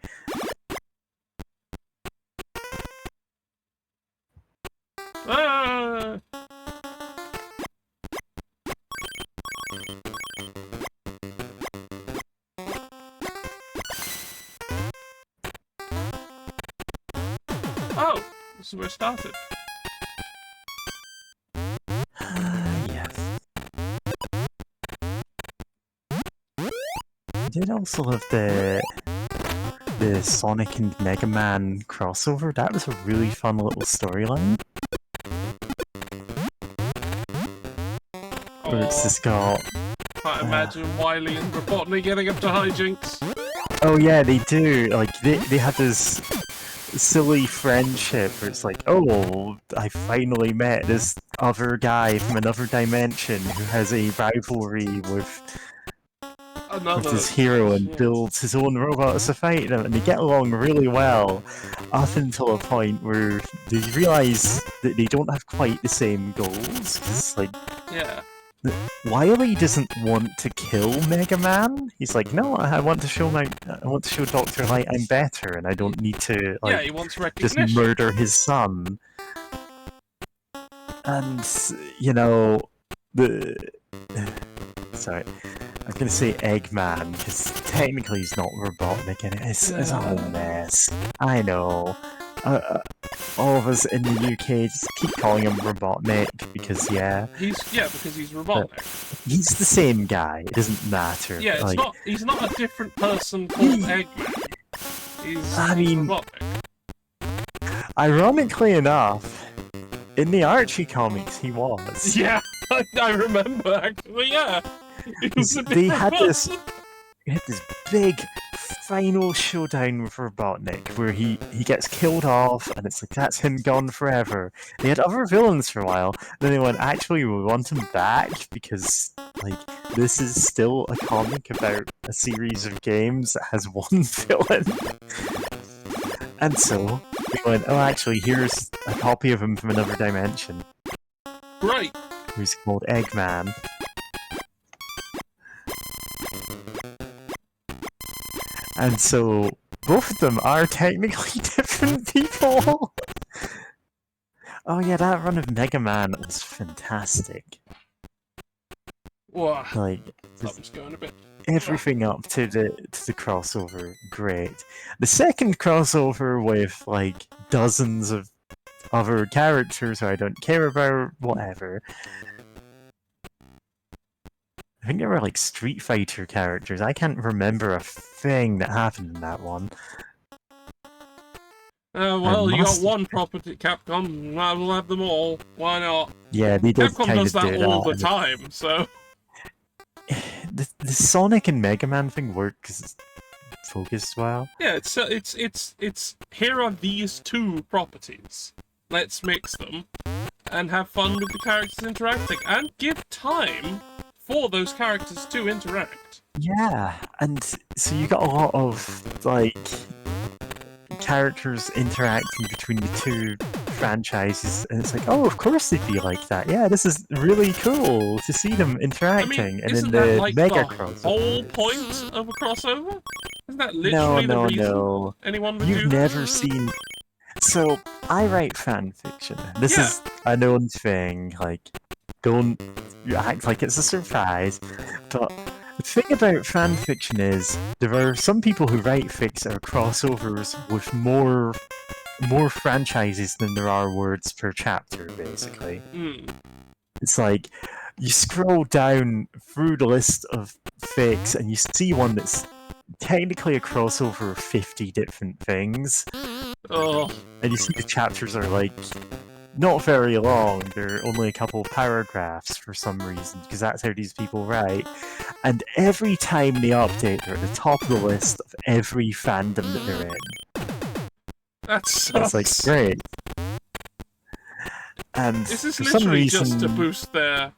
Ah! Oh, this is where it started. Yes. I did also love the Sonic and Mega Man crossover. That was a really fun little storyline. Where it's just got... Can't imagine Wily and Robotnik getting up to hijinks. Oh yeah, they do. Like they have this silly friendship where it's like, oh, I finally met this other guy from another dimension who has a rivalry with Another his hero and shit. builds his own robots to fight them, and they get along really well up until a point where they realize that they don't have quite the same goals. 'Cause it's like, Yeah. Wily doesn't want to kill Mega Man. He's like, no, I want to show Dr. Light I'm better, and I don't need to Yeah, like he wants just recognition. murder his son. And you know, the sorry, I was gonna say Eggman because technically he's not Robotnik, and it's a whole mess. I know. All of us in the UK just keep calling him Robotnik because Because he's Robotnik. he's the same guy. It doesn't matter. Yeah, like, he's not a different person called Eggman. He's Robotnik. Ironically enough, in the Archie comics, he was. Yeah, I remember actually. Yeah, he was a They different had this. person. They had this big final showdown with Robotnik where he gets killed off, and it's like that's him gone forever. They had other villains for a while. Then they went, actually, we want him back because like this is still a comic about a series of games that has one villain. And so we went, oh, actually, here's a copy of him from another dimension. Right. Who's called Eggman. And so both of them are technically different people. Oh yeah, that run of Mega Man was fantastic. Wow. Like That was going a bit. everything up to the crossover, great. The second crossover with like dozens of other characters who I don't care about, whatever. I think they were like Street Fighter characters. I can't remember a thing that happened in that one. Well, you got one property, Capcom. Might as well have them all. Why not? Yeah, they did Capcom kind does of that do all that. the time, so. The Sonic and Mega Man thing worked because it's focused well. Yeah, it's here are these two properties. Let's mix them and have fun with the characters interacting and give time for those characters to interact. Yeah, and so you got a lot of like characters interacting between the two franchises, and it's like, oh, of course they'd be like that. Yeah, this is really cool to see them interacting. And isn't then that the like Mega the crossover. whole point of a crossover? Isn't that No, literally the reason no. anyone would do You've that? never seen. So I write fan fiction. This Yeah. is a known thing. Like, don't act like it's a surprise. But the thing about fan fiction is there are some people who write fics that are crossovers with more franchises than there are words per chapter, basically. Mm. It's like you scroll down through the list of fics and you see one that's technically a crossover of 50 different things. Oh. And you see the chapters are like not very long, they're only a couple of paragraphs for some reason, because that's how these people write. And every time they update, they're at the top of the list of every fandom that they're in. That sucks. It's like, great. And Is this for some literally reason, just to boost their...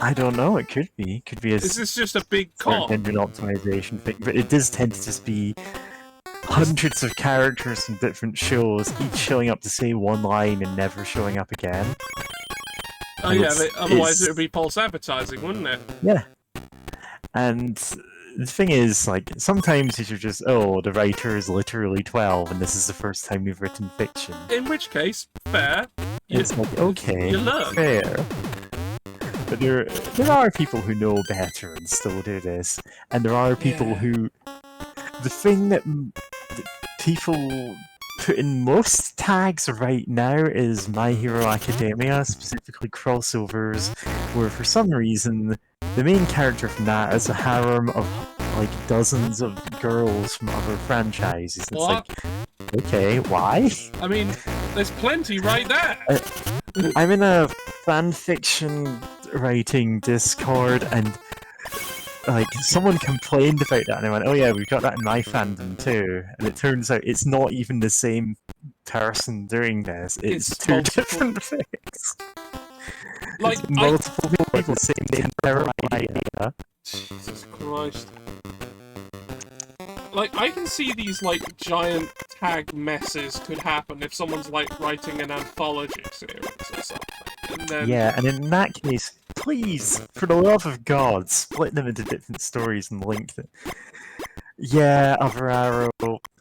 I don't know, it could be. It could be a Is this just a big search con? engine optimization thing, but it does tend to just be hundreds of characters from different shows, each showing up to say one line and never showing up again. Oh And yeah, otherwise it's- it would be false advertising, wouldn't it? Yeah. And the thing is, like, sometimes you're just, oh, the writer is literally 12 and this is the first time you've written fiction. In which case, fair. It's like, okay, you learn. fair. But there are people who know better and still do this, and there are people Yeah. who... The thing that people put in most tags right now is My Hero Academia, specifically crossovers, where for some reason the main character from that is a harem of like dozens of girls from other franchises. It's What? like, okay, why? I mean, there's plenty right there. I'm in a fanfiction writing Discord, and like someone complained about that, and I went, "Oh yeah, we've got that in my fandom too." And it turns out it's not even the same person doing this; it's two multiple. different things. Like, It's multiple people saying the terrible idea. Jesus Christ. Like, I can see these, like, giant tag messes could happen if someone's, like, writing an anthology series or something. And then... Yeah, and in that case, please, for the love of God, split them into different stories and link them. Yeah, Alvaro,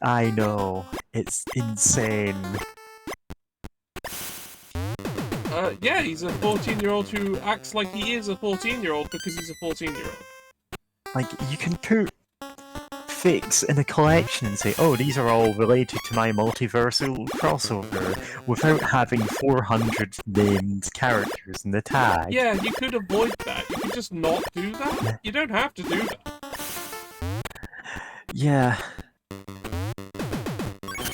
I know. It's insane. Yeah, he's a 14-year-old who acts like he is a 14-year-old because he's a 14-year-old. Like, you can put fics in a collection and say, oh, these are all related to my multiversal crossover, without having 400 named characters in the tag. Yeah, you could avoid that. You could just not do that. You don't have to do that. Yeah.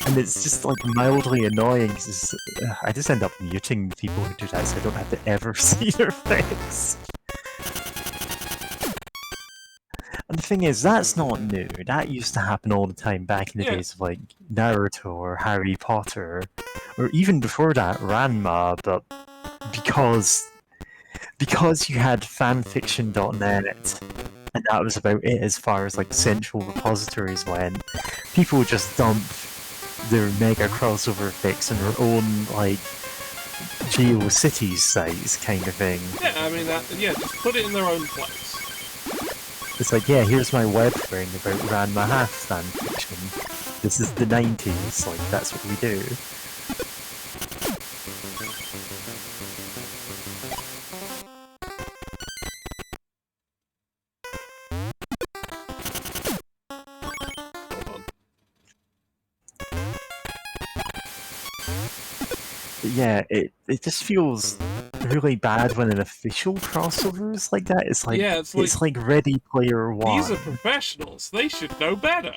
And it's just like mildly annoying because I just end up muting the people who do that so I don't have to ever see their face. And the thing is, that's not new. That used to happen all the time back in the days of like Naruto or Harry Potter, or even before that, Ranma. But because you had fanfiction.net, and that was about it as far as like central repositories went, people would just dump their mega crossover fics on their own like GeoCities sites kind of thing. Yeah, I mean, just put it in their own place. It's like, yeah, here's my web thing about Ranma half fanfiction. This is the 90s, like, that's what we do. But yeah, it just feels really bad when an official crossover is like that. It's like, it's like Ready Player One. These are professionals. They should know better.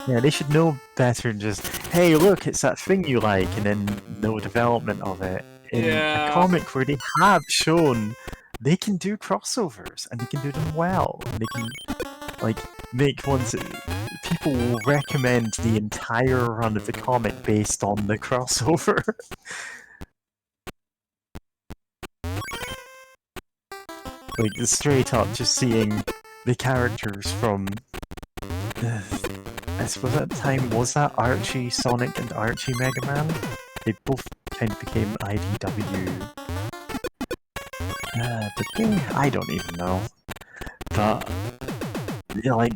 Yeah, they should know better than just, hey, look, it's that thing you like, and then no development of it. In a comic where they have shown they can do crossovers, and they can do them well. And they can, like, make ones that people will recommend the entire run of the comic based on the crossover. Like, straight up just seeing the characters from... I suppose at the time, was that Archie Sonic and Archie Mega Man? They both kind of became IDW. The thing? I don't even know. But, like,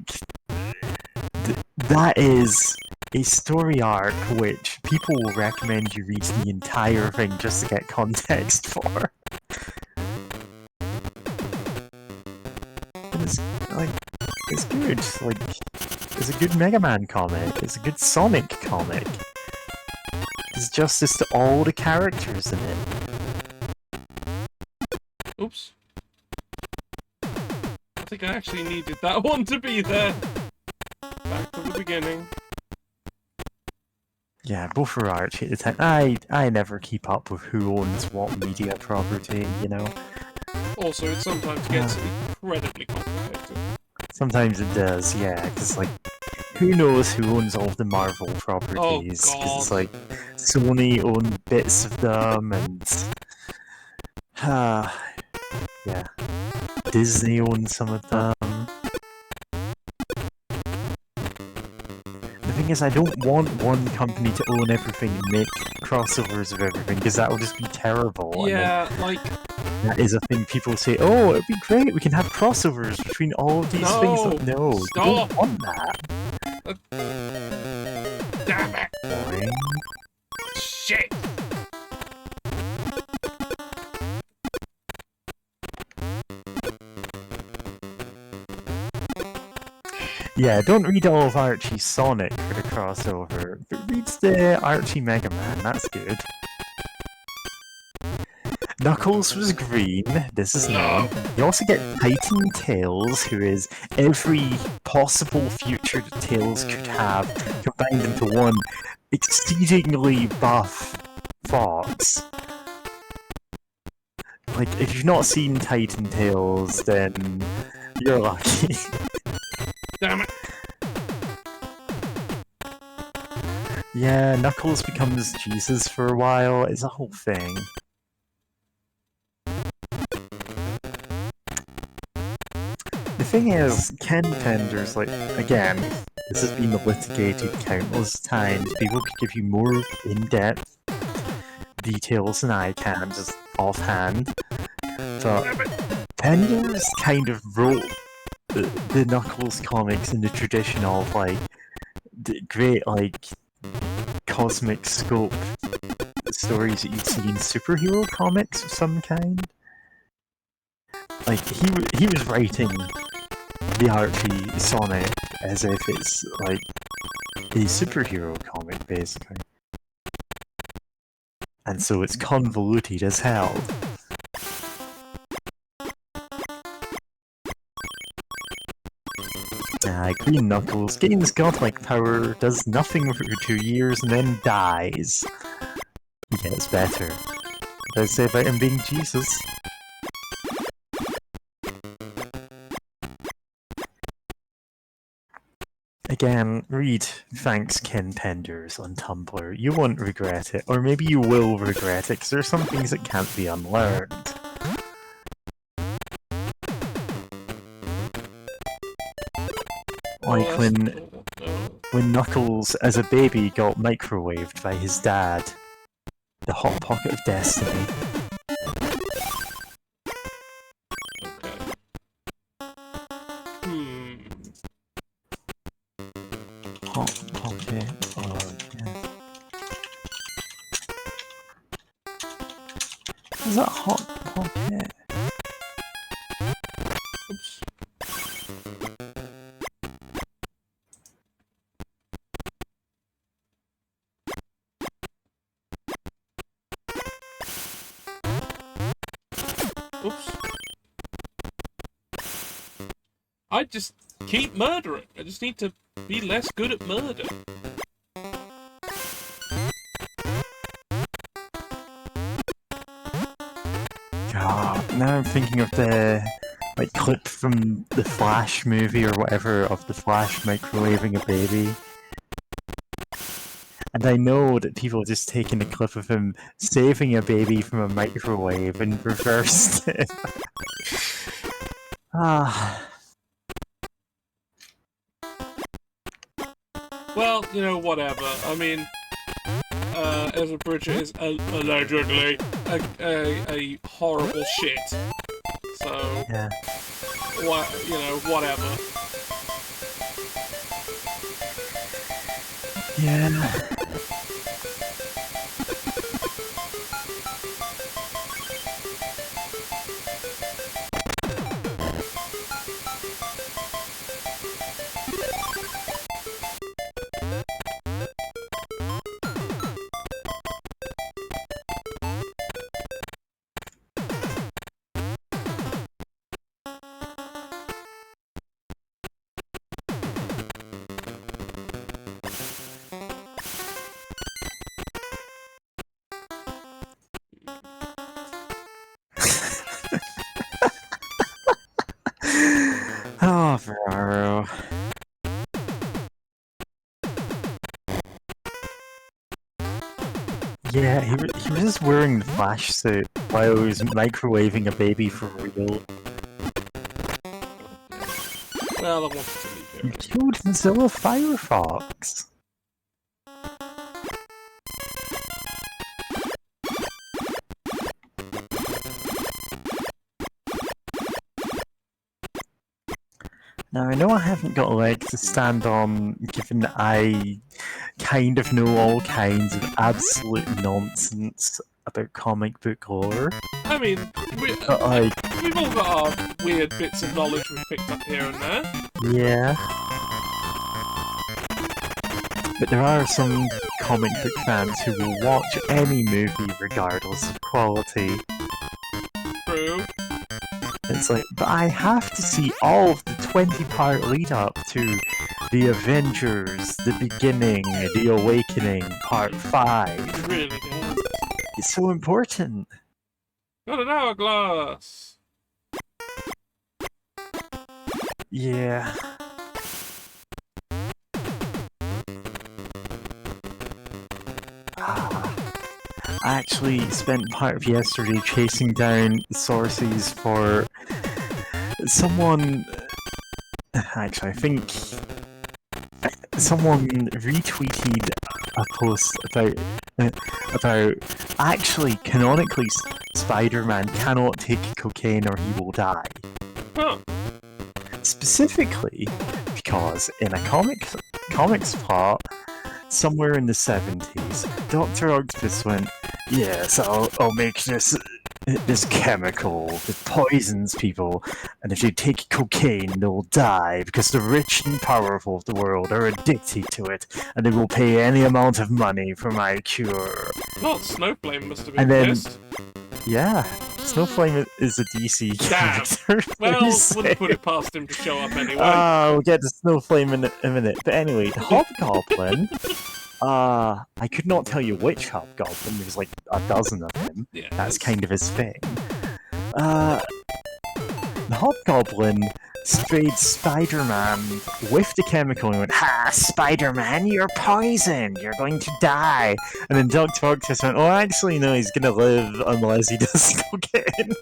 that is a story arc which people will recommend you read the entire thing just to get context for. And it's, like, it's good. Like, it's a good Mega Man comic. It's a good Sonic comic. There's justice to all the characters in it. Oops. I think I actually needed that one to be there. Back to the beginning. Yeah, both were Archie at the time. I never keep up with who owns what media property, you know? Also, it sometimes gets incredibly complicated. Sometimes it does, yeah, because, like, who knows who owns all of the Marvel properties? Because it's like, Sony own bits of them, and... yeah. Disney owns some of them. The thing is, I don't want one company to own everything and make crossovers of everything, because that will just be terrible. Yeah, like... That is a thing people say, oh, it'd be great, we can have crossovers between all of these things. Like, no, you don't want that. Damn it! Boring. Shit! Yeah, don't read all of Archie Sonic for the crossover, but read the Archie Mega Man, that's good. Knuckles was green, this is not. You also get Titan Tails, who is every possible future that Tails could have, combined into one exceedingly buff fox. Like, if you've not seen Titan Tails, then You're lucky. Damn it. Yeah, Knuckles becomes Jesus for a while. It's a whole thing. The thing is, Ken Penders, like, again, this has been litigated countless times. People could give you more in-depth details than I can, just offhand. But Penders kind of wrote the Knuckles comics in the tradition of, like, the great, like, cosmic scope stories that you'd see in superhero comics of some kind. Like, he was writing the Archie Sonic as if it's, like, a superhero comic, basically. And so it's convoluted as hell. Green Knuckles gains godlike power, does nothing for 2 years, and then dies. He gets better. What did I say about him being Jesus? Again, read Thanks Ken Penders on Tumblr. You won't regret it, or maybe you will regret it, because there are some things that can't be unlearned. Like when Knuckles, as a baby, got microwaved by his dad. The Hot Pocket of Destiny. Hot Pocket of Death. Is that Hot Pocket? Oops. Oops. I just keep murdering. I just need to be less good at murder. God, now I'm thinking of the like clip from the Flash movie or whatever of the Flash microwaving a baby. And I know that people have just taken a clip of him saving a baby from a microwave and reversed it. Well, you know, whatever. I mean, Ezra Bridger is allegedly a horrible shit. So, yeah. You know, whatever. Yeah. Oh, Ferraro. Yeah, he was just wearing the Flash suit while he was microwaving a baby for real. Well, I wanted to leave here. You killed Mozilla Firefox. Now, I know I haven't got a leg to stand on, given that I kind of know all kinds of absolute nonsense about comic book lore. I mean, we've all got our weird bits of knowledge we've picked up here and there. Yeah. But there are some comic book fans who will watch any movie regardless of quality. True. It's like, but I have to see all of the 20-part lead up to The Avengers, The Beginning, The Awakening, Part 5. Really do. It's so important. Got an hourglass. Yeah. I actually spent part of yesterday chasing down sources for someone. Actually, I think someone retweeted a post about actually canonically Spider-Man cannot take cocaine or he will die. Huh. Specifically because in a comics plot somewhere in the 70s, Dr. Octopus went, yes, I'll make this chemical that poisons people, and if they take cocaine, they'll die because the rich and powerful of the world are addicted to it, and they will pay any amount of money for my cure. Not Snowflame must have been And then, pissed. yeah, Snowflame is a DC Damn. character. Well, wouldn't put it past him to show up anyway. We'll get to Snowflame in a minute. But anyway, the Hobgoblin. I could not tell you which Hobgoblin. There's like a dozen of them. Yeah, That's kind of his thing. The Hobgoblin sprayed Spider-Man with the chemical and went, ha, Spider-Man, you're poisoned, you're going to die. And then Dr. Octopus went, oh, actually, no, he's gonna live unless he does cocaine.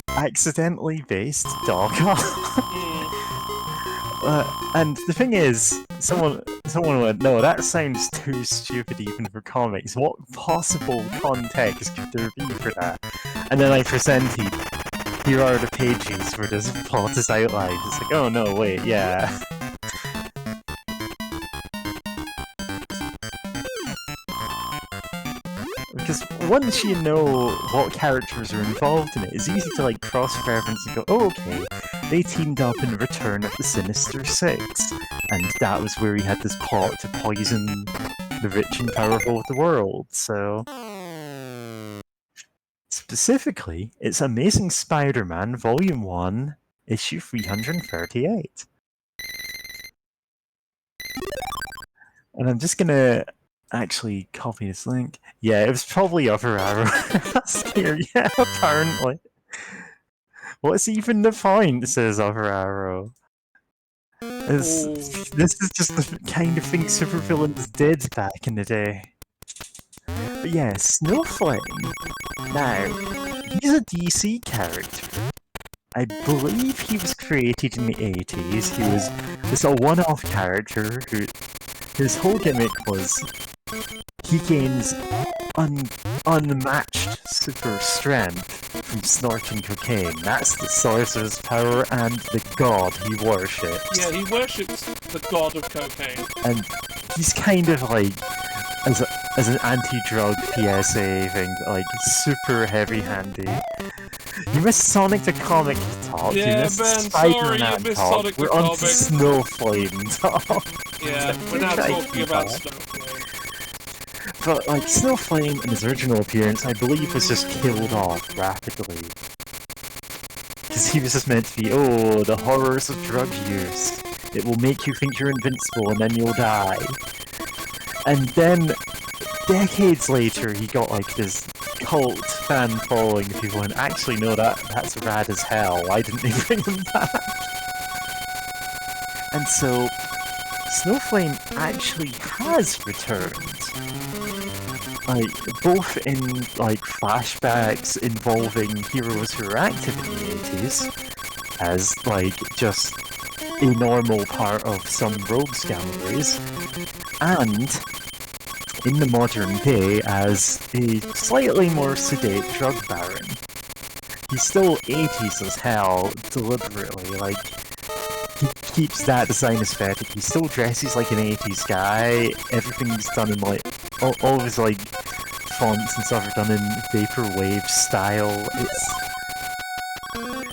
Accidentally based dog. And the thing is, someone went, no, that sounds too stupid even for comics. What possible context could there be for that? And then I presented, here are the pages where this plot is outlined. It's like, oh no, wait, yeah. Because once you know what characters are involved in it, it's easy to like cross-reference and go, oh, okay, they teamed up in Return of the Sinister Six, and that was where he had this plot to poison the rich and powerful of the world, so... Specifically, it's Amazing Spider-Man Volume 1, Issue 338. And I'm just gonna actually copy this link. Yeah, it was probably Upper Arrow. That's scary, yeah, apparently. What's even the point, says Upper Arrow. This is just the kind of thing supervillains did back in the day. But yeah, Snowflame. Now, he's a DC character. I believe he was created in the 80s. He was just a one-off character who... His whole gimmick was he gains unmatched super strength from snorting cocaine. That's the source of his power and the god he worships. Yeah, he worships the god of cocaine. And he's kind of like, as an anti-drug PSA thing, like super heavy-handed. You missed Sonic the Comic talk, Yeah, you missed Ben, Spider-Man sorry, you missed talk, Sonic the we're on Comic. to Snowflame talk. Yeah, we're now talking about Snowflame. But, like, Snowflame in his original appearance, I believe, was just killed off rapidly. Because he was just meant to be, oh, the horrors of drug use. It will make you think you're invincible and then you'll die. And then, decades later, he got, like, this cult fan following. People went, actually, no, that's rad as hell. Why didn't they bring him back? And so, Snowflame actually has returned. Like, both in, like, flashbacks involving heroes who were active in the 80s, as, like, just a normal part of some rogues galleries, and in the modern day as a slightly more sedate drug baron. He's still 80s as hell, deliberately, like, he keeps that design aesthetic, he still dresses like an 80s guy, everything's done in, like, all of his, like, fonts and stuff are done in vaporwave style.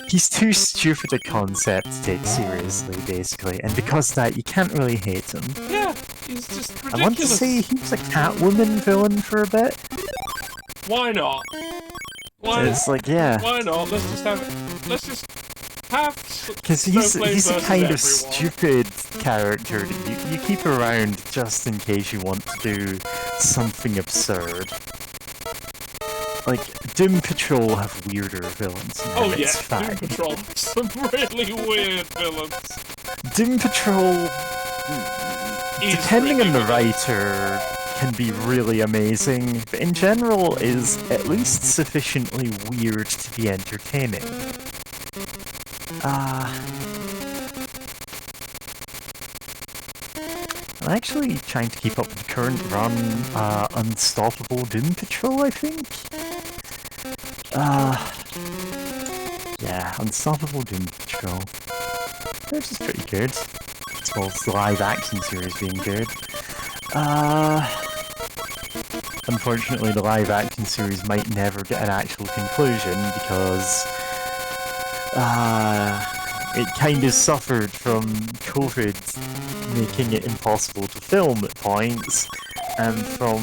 He's too stupid a concept to take seriously, basically, and because of that, you can't really hate him. Yeah, he's just ridiculous. I want to say he was a Catwoman villain for a bit. Why not? It's like, yeah. Why not? Let's just have because he's a kind of everyone. stupid character that you keep around just in case you want to do something absurd. like, Doom Patrol have weirder villains. Oh yeah, it's fine. Doom Patrol has some really weird villains. Doom Patrol, He's depending really on the weird. writer, can be really amazing, but in general is at least sufficiently weird to be entertaining. I'm actually trying to keep up with the current run, Unstoppable Doom Patrol, I think? Yeah, Unstoppable Doom Patrol. Which is pretty good. As well as the live action series being good. Unfortunately, the live action series might never get an actual conclusion because it kind of suffered from COVID making it impossible to film at points, and from,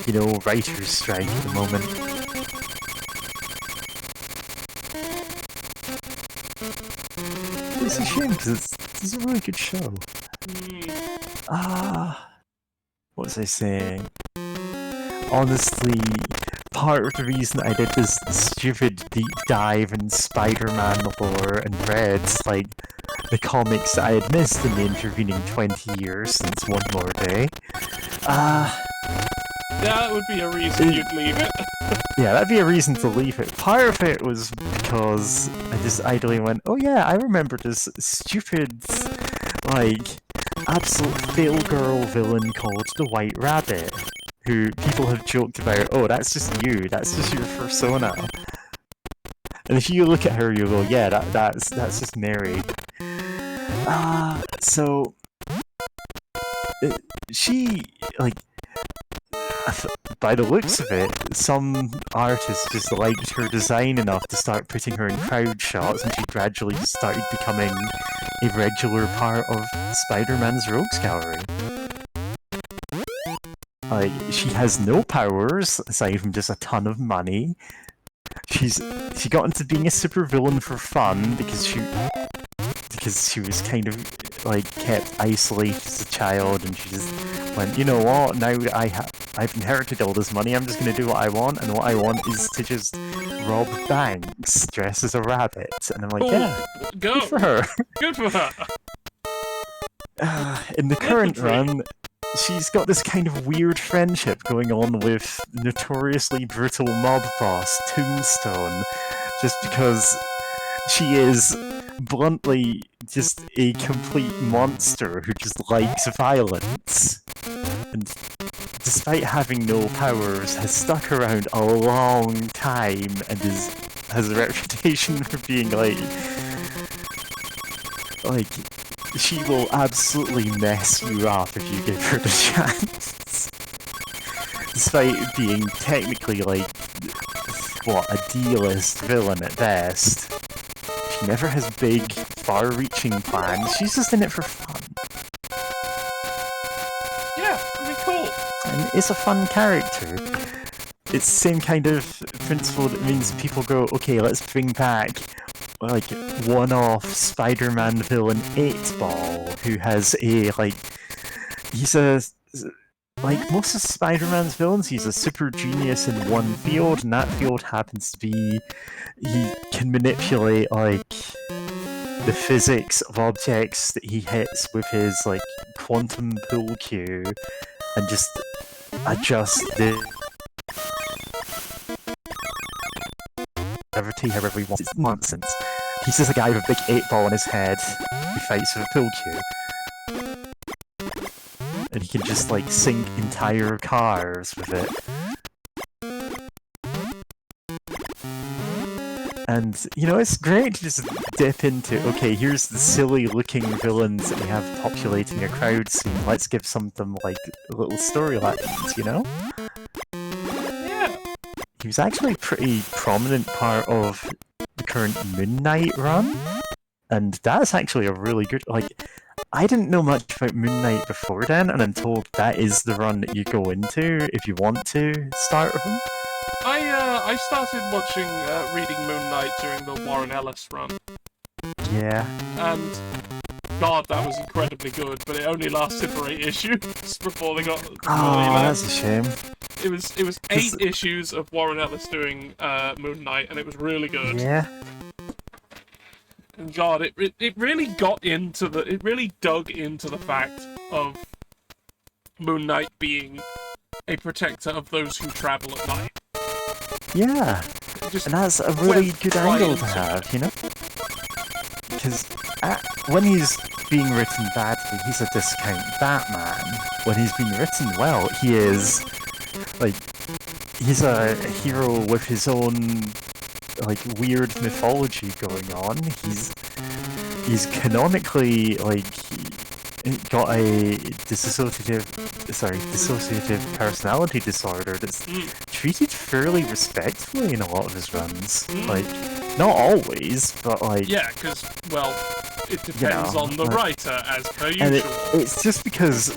you know, writer's strike at the moment. It's a shame because it's a really good show. What was I saying? Honestly, part of the reason I did this stupid deep dive in Spider-Man lore and read, like, the comics that I had missed in the intervening 20 years since One More Day. That would be a reason you'd leave it. Yeah, that'd be a reason to leave it. Part of it was because I just idly went, oh yeah, I remember this stupid, like, absolute fail girl villain called the White Rabbit, who people have joked about, oh, that's just you, that's just your persona. And if you look at her, you go, yeah, that's just Mary. So... she, like... by the looks of it, some artists just liked her design enough to start putting her in crowd shots, and she gradually just started becoming a regular part of Spider-Man's Rogues Gallery. Like, she has no powers, aside from just a ton of money. She got into being a supervillain for fun, because she was kind of, like, kept isolated as a child, and she just went, you know what, now I've inherited all this money, I'm just gonna do what I want, and what I want is to just rob banks, dressed as a rabbit. And I'm like, yeah, Go. good for her. Good for her. In the current run, she's got this kind of weird friendship going on with notoriously brutal mob boss Tombstone, just because she is bluntly just a complete monster who just likes violence. And despite having no powers, has stuck around a long time and has a reputation for being like she will absolutely mess you up if you give her the chance. Despite being technically like, what, a D-list villain at best. She never has big, far-reaching plans, she's just in it for fun. Yeah, I mean, cool. And it's a fun character. It's the same kind of principle that means people go, okay, let's bring back, like, one-off Spider-Man villain 8-Ball, who has a, like, he's a, like most of Spider-Man's villains, he's a super genius in one field, and that field happens to be, he can manipulate, like, the physics of objects that he hits with his, like, quantum pool cue, and just adjust the gravity however he wants. It's nonsense. He's just a guy with a big 8-ball on his head who fights with a pool cue. And he can just, like, sink entire cars with it. And, you know, it's great to just dip into, okay, here's the silly-looking villains that we have populating a crowd scene, let's give some of them, like, little storylines, you know? Yeah. He was actually a pretty prominent part of the current Moon Knight run, and that's actually a really good, like, I didn't know much about Moon Knight before then, and I'm told that is the run that you go into if you want to start with him. I started watching, reading Moon Knight during the Warren Ellis run. Yeah. And, God, that was incredibly good, but it only lasted for 8 issues before they got... Oh, that's a shame. It was 8 issues of Warren Ellis doing Moon Knight, and it was really good. Yeah. And God, it really it really dug into the fact of Moon Knight being a protector of those who travel at night. Yeah. Just And that's a really went good right angle into to it. have, you know? Because when he's being written badly, he's a discount Batman. When he's being written well, he is, like, he's a hero with his own, like, weird mythology going on. He's canonically, like, got a dissociative personality disorder that's treated fairly respectfully in a lot of his runs. Like, not always, but like... Yeah, because, well, it depends on the writer, as per usual. And it's just because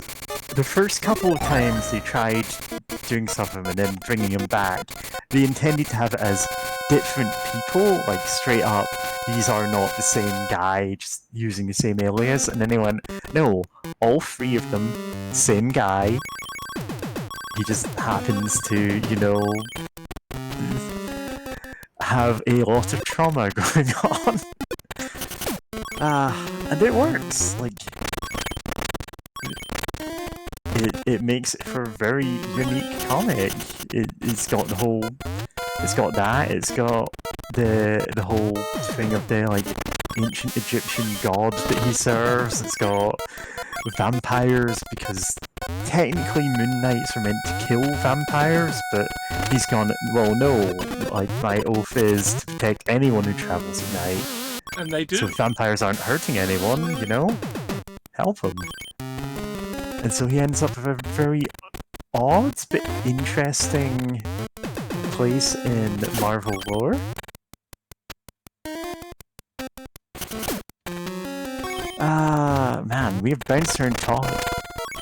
the first couple of times they tried doing stuff with him and then bringing him back, they intended to have it as different people, like straight up, these are not the same guy, just using the same alias, and then they went, no, all three of them, same guy, he just happens to, you know, have a lot of trauma going on. And it works, like, it makes it for a very unique comic. It's got the whole, it's got that, it's got the whole thing of the, like, ancient Egyptian god that he serves, it's got vampires, because technically Moon Knights are meant to kill vampires, but he's gone, well no, like, my oath is to protect anyone who travels at night. And they do. So if vampires aren't hurting anyone, you know, help them. And so he ends up with a very odd but interesting place in Marvel lore. Man, we have bounced around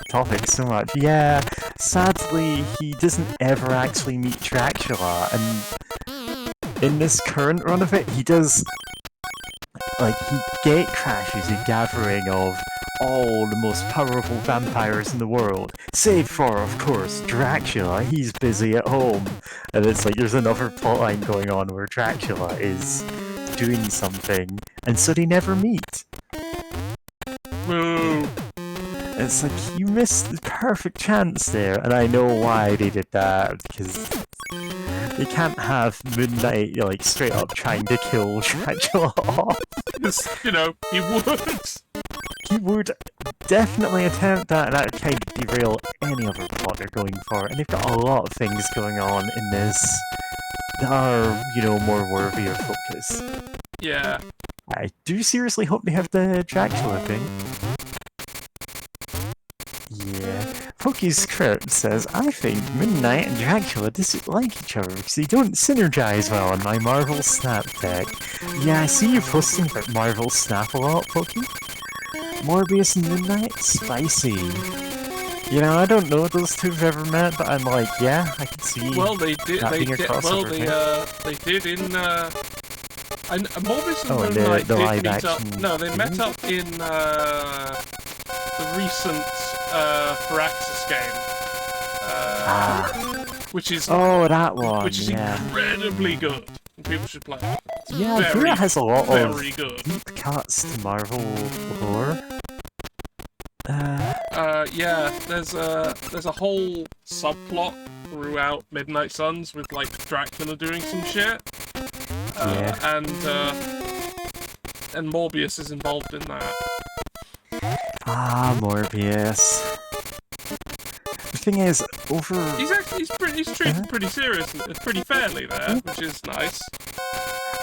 topics so much. Yeah, sadly, he doesn't ever actually meet Dracula, and in this current run of it, he does, like, he gate crashes a gathering of all the most powerful vampires in the world, save for, of course, Dracula. He's busy at home, and it's like there's another plotline going on where Dracula is doing something, and so they never meet. Boo. It's like, you missed the perfect chance there, and I know why they did that, because they can't have Moon Knight, like, straight up trying to kill Dracula off. Because, you know, he would. He would definitely attempt that, and that would kind of derail any other plot they're going for, and they've got a lot of things going on in this that are, you know, more worthy of focus. Yeah. I do seriously hope they have the Dracula thing. Yeah. Poke's script says, I think Moon Knight and Dracula dislike each other because they don't synergize well on my Marvel Snap deck. Yeah, I see you posting about Marvel Snap a lot, Poke. Morbius and Moon Knight? Spicy. You know, I don't know if those two have ever met, but I'm like, yeah, I can see Well, they did. that They being a did. crossover Well, thing. they did in. And Morbius and Moon the Knight did live meet up. action No, they met movie? up in the recent Firaxis game, which is that one, which is yeah. incredibly good. And people should play it. It's Yeah, very, Fira has a lot of very good. deep cuts to Marvel lore. Yeah, there's a whole subplot throughout Midnight Suns with, like, Dracula doing some shit. Yeah. And Morbius is involved in that. Morbius. The thing is, He's treated pretty seriously, pretty fairly there, which is nice.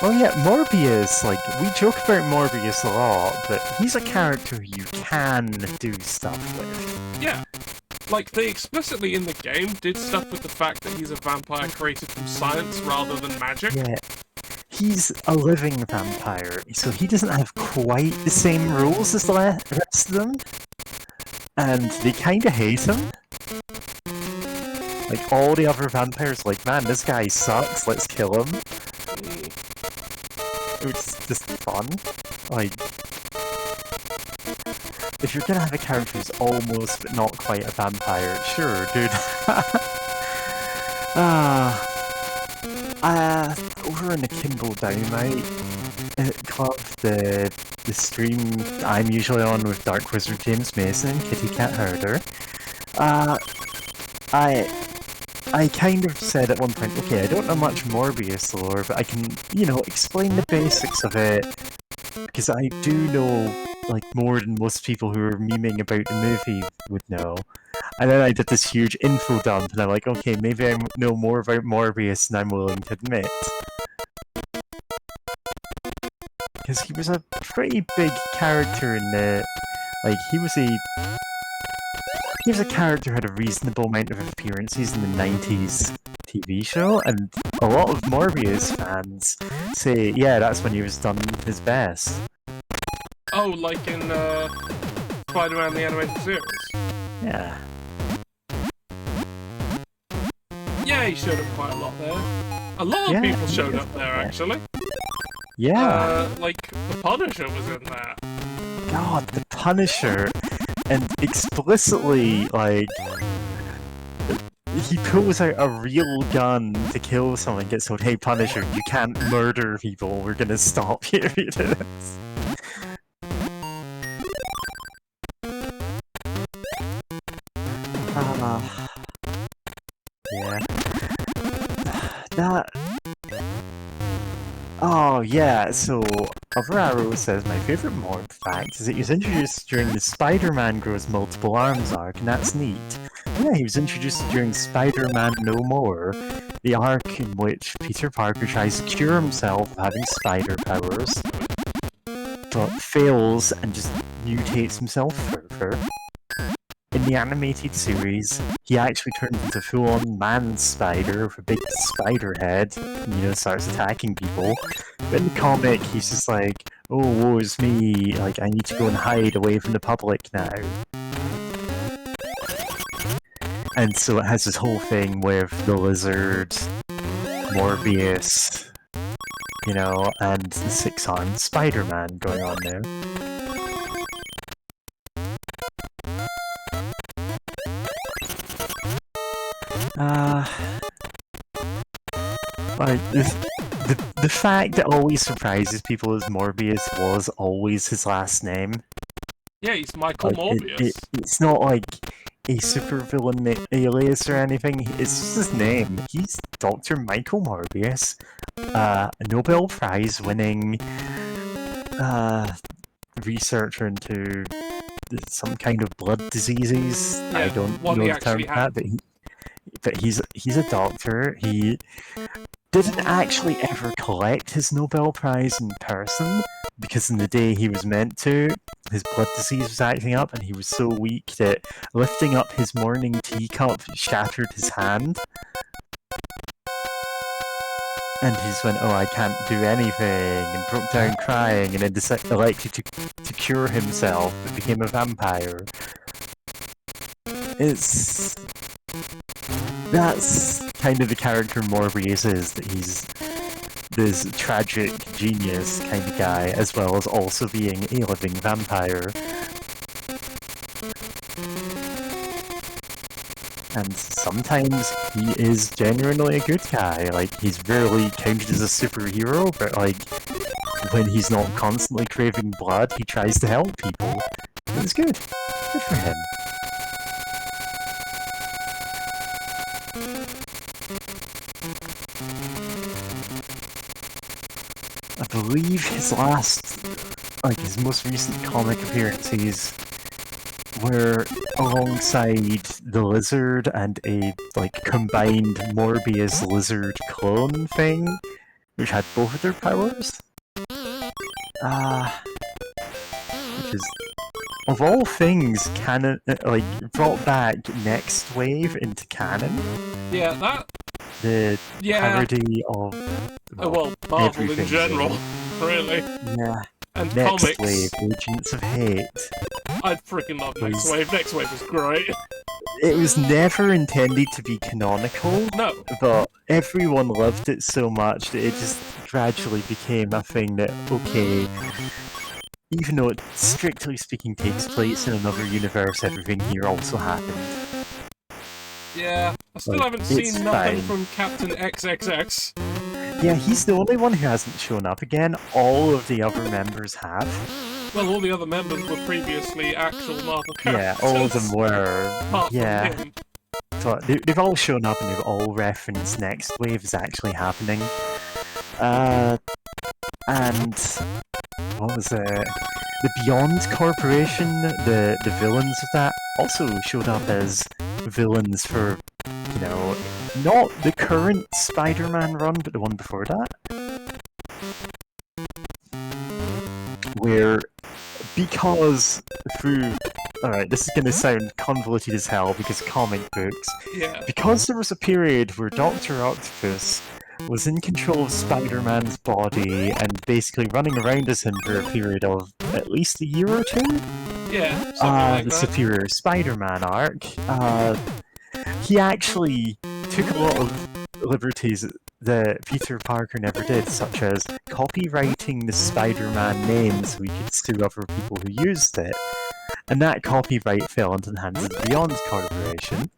Oh yeah, Morbius, like, we joke about Morbius a lot, but he's a character you can do stuff with. Yeah. Like, they explicitly in the game did stuff with the fact that he's a vampire created from science rather than magic. Yeah. He's a living vampire, so he doesn't have quite the same rules as the rest of them. And they kinda hate him. Like, all the other vampires are like, man, this guy sucks, let's kill him. Which is just fun. Like, if you're gonna have a character who's almost but not quite a vampire, sure, dude. Ah, over in the Kindle Dynamite Club, the stream I'm usually on with Dark Wizard James Mason, Kitty Cat Herder. I I kind of said at one point, okay, I don't know much Morbius lore, but I can, explain the basics of it, because I do know, like, more than most people who are memeing about the movie would know. And then I did this huge info dump, and I'm like, okay, maybe I know more about Morbius than I'm willing to admit. Because he was a pretty big character in the... Like, he was a character who had a reasonable amount of appearances in the 90s TV show, and a lot of Morbius fans say, yeah, that's when he was done his best. Oh, like in Spider-Man the Animated Series? Yeah. Yeah, he showed up quite a lot there. A lot of people showed up there, actually. Yeah. Like, the Punisher was in that. God, the Punisher! And explicitly, like, he pulls out a real gun to kill someone, gets told, hey Punisher, you can't murder people, we're gonna stop you. Yeah. That... Oh, yeah, so Alvaro says my favourite Morb fact is that he was introduced during the Spider-Man grows multiple arms arc, and that's neat. Yeah, he was introduced during Spider-Man No More, the arc in which Peter Parker tries to cure himself of having spider powers, but fails and just mutates himself further. In the animated series, he actually turns into full-on man-spider with a big spider head, and, starts attacking people. But in the comic, he's just like, oh, woe is me, like, I need to go and hide away from the public now. And so it has this whole thing with the Lizard, Morbius, and the six-armed Spider-Man going on there. Like, the fact that always surprises people is Morbius was always his last name. Yeah, he's Michael Morbius. It's not like a supervillain alias or anything, it's just his name. He's Dr. Michael Morbius, a Nobel Prize winning researcher into some kind of blood diseases. Yeah, I don't know the term for that, but he's a doctor. He didn't actually ever collect his Nobel Prize in person, because in the day he was meant to, his blood disease was acting up, and he was so weak that lifting up his morning teacup shattered his hand. And he just went, oh, I can't do anything, and broke down crying, and then elected to cure himself, but became a vampire. That's kind of the character Morbius is, that he's this tragic genius kind of guy, as well as also being a living vampire. And sometimes he is genuinely a good guy, like, he's rarely counted as a superhero, but, like, when he's not constantly craving blood, he tries to help people. It's good. Good for him. I believe his most recent comic appearances were alongside the Lizard and a, combined Morbius Lizard clone thing, which had both of their powers. Which is, of all things, canon, brought back Next Wave into canon. Yeah, that... The parody of... Marvel in general, really. Yeah. And Next comics. Wave, Agents of Hate. I'd freaking love Next Wave. Next Wave was great. It was never intended to be canonical. No. But everyone loved it so much that it just gradually became a thing that, okay, even though it strictly speaking takes place in another universe, everything here also happened. Yeah, I still Like, haven't it's seen nothing fine. from Captain XXX. Yeah, he's the only one who hasn't shown up again. All of the other members have. Well, all the other members were previously actual Marvel Yeah, characters. all of them were. Apart Yeah. from him. So they've all shown up and they've all referenced Next Wave is actually happening. And what was it? The Beyond Corporation, the villains of that, also showed up as villains for, you know, not the current Spider-Man run, but the one before that. Where, because through... Alright, this is going to sound convoluted as hell because comic books. Yeah. Because there was a period where Dr. Octopus was in control of Spider-Man's body and basically running around as him for a period of at least a year or two. Yeah, something like The that. Superior Spider-Man arc. He actually took a lot of liberties that Peter Parker never did, such as copywriting the Spider-Man name so he could sue other people who used it. And that copyright fell into the hands of the Beyond Corporation,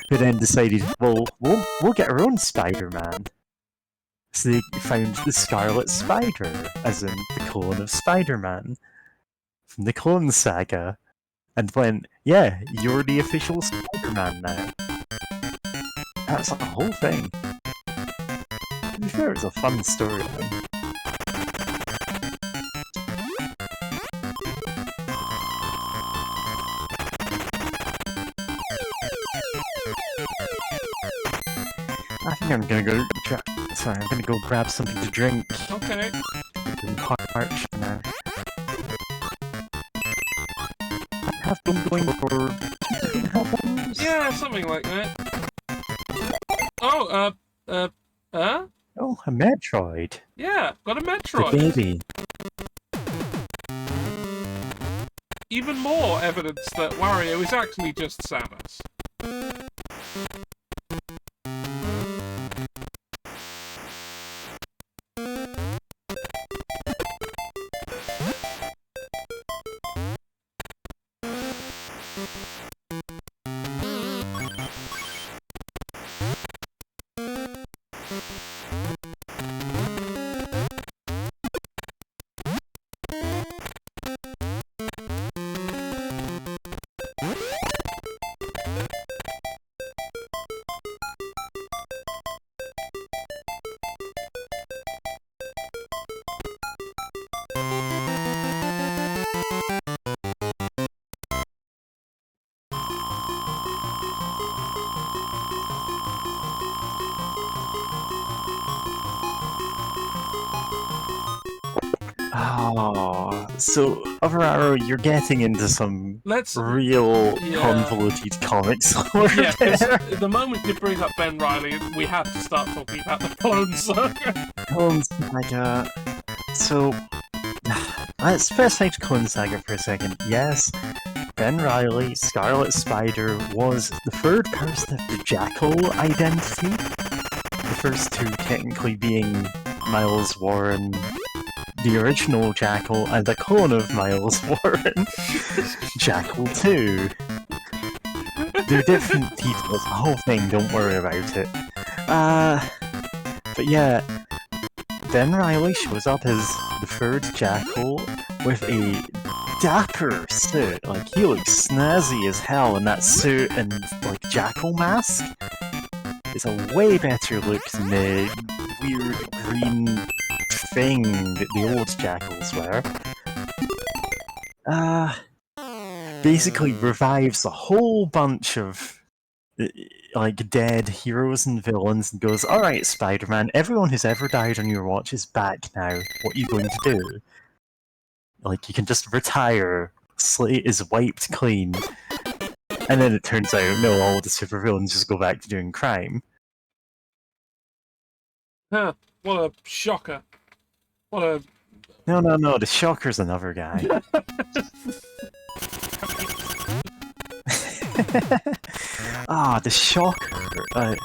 who then decided, well, we'll get our own Spider-Man. So they found the Scarlet Spider, as in the clone of Spider-Man, from the Clone Saga, and went, yeah, you're the official Spider-Man now. That's the whole thing. To be fair, it's a fun storyline. I think I'm gonna go. I'm gonna go grab something to drink. Okay. I'm parched now. Have been going for 2.5 hours. Yeah, something like that. Oh, huh? Oh, a Metroid. Yeah, got a The Metroid. baby. Even more evidence that Wario is actually just Samus. Oh, so Overarrow, you're getting into some real convoluted comics lore. Yeah, because the moment you bring up Ben Reilly, we have to start talking about the Clone Saga. Clone Saga. So, let's specify Clone Saga for a second. Yes, Ben Reilly, Scarlet Spider, was the third person of the Jackal identity. The first two technically being Miles Warren, the original Jackal, and a clone of Miles Warren, Jackal 2. They're different people, it's the whole thing, don't worry about it. But yeah, Ben Reilly shows up as the third Jackal with a dapper suit. Like, he looks snazzy as hell in that suit and, like, Jackal mask. It's a way better look than the weird green thing that the old Jackals were. Basically revives a whole bunch of like dead heroes and villains and goes, alright Spider-Man, everyone who's ever died on your watch is back now. What are you going to do? Like, you can just retire, Slate is wiped clean. And then it turns out, no, all the supervillains just go back to doing crime. Huh, what a shocker. What a... No, the Shocker's another guy. The Shocker.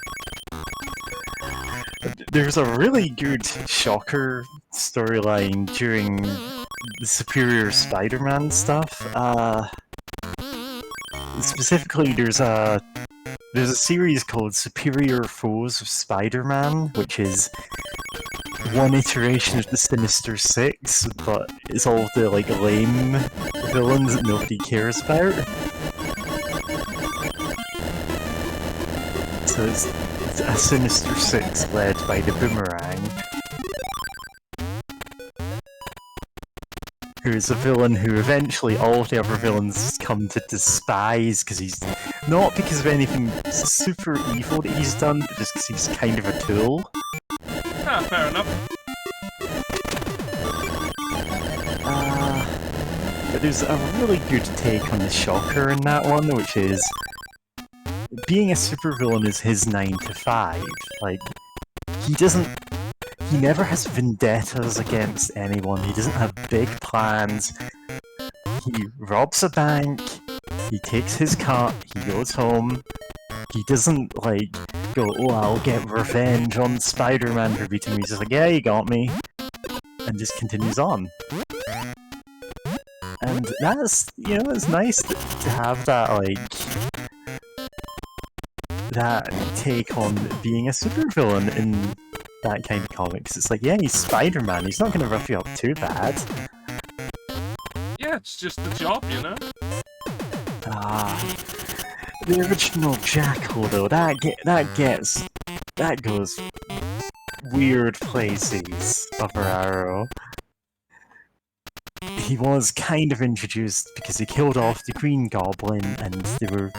There's a really good Shocker storyline during the Superior Spider-Man stuff. Specifically, there's a there's a series called Superior Foes of Spider-Man, which is one iteration of the Sinister Six, but it's all the like lame villains that nobody cares about. So it's a Sinister Six led by the Boomerang, who is a villain who eventually all the other villains come to despise because he's not because of anything super evil that he's done, but just because he's kind of a tool. Ah, fair enough. But there's a really good take on the Shocker in that one, which is being a supervillain is his 9 to 5. Like, he never has vendettas against anyone, he doesn't have big plans. He robs a bank, he takes his cut, he goes home. He doesn't, like, go, oh, I'll get revenge on Spider-Man for beating me. He's just like, yeah, you got me. And just continues on. And that's, you know, it's nice to have that, like, that take on being a supervillain in that kind of comics. It's like, yeah, he's Spider-Man, he's not gonna rough you up too bad. Yeah, it's just the job, you know? The original Jackal, though, that goes weird places, Upper Arrow. He was kind of introduced because he killed off the Green Goblin, and they were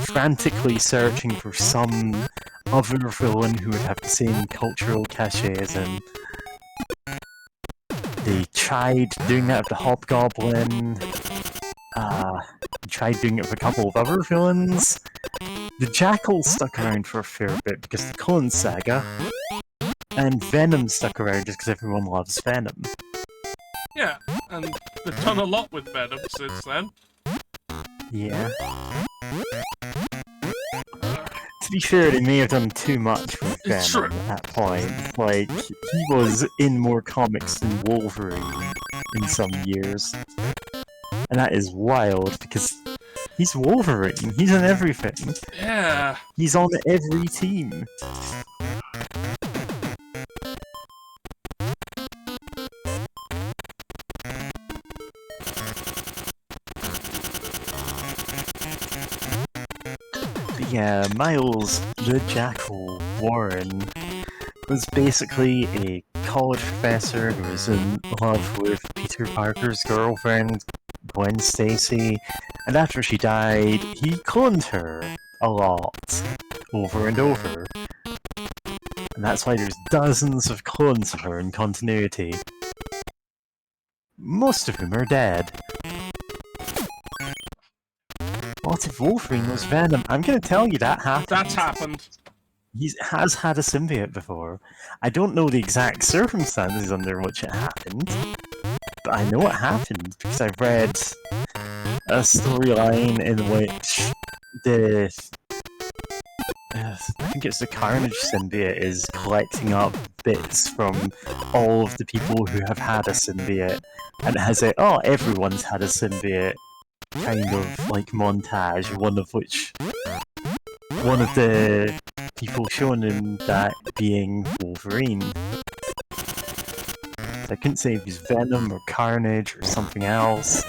frantically searching for some other villain who would have the same cultural cachet as him. They tried doing that with the Hobgoblin. Tried doing it with a couple of other villains. The Jackal stuck around for a fair bit because of the Clone Saga, and Venom stuck around just because everyone loves Venom. Yeah, and they've done a lot with Venom since then. Yeah. To be fair, they may have done too much with It's Venom true. at that point. Like, he was in more comics than Wolverine in some years. And that is wild, because he's Wolverine, he's in everything. Yeah. He's on every team. But yeah, Miles the Jackal Warren was basically a college professor who was in love with Peter Parker's girlfriend, Gwen Stacy, and after she died, he cloned her a lot, over and over. And that's why there's dozens of clones of her in continuity. Most of whom are dead. What if Wolverine was Venom? I'm gonna tell you that happened. That's happened. He has had a symbiote before. I don't know the exact circumstances under which it happened, but I know it happened because I've read a storyline in which the I think it's the Carnage symbiote is collecting up bits from all of the people who have had a symbiote, and it has a oh everyone's had a symbiote kind of like montage, one of the people shown in that being Wolverine. I couldn't say if he's Venom or Carnage or something else.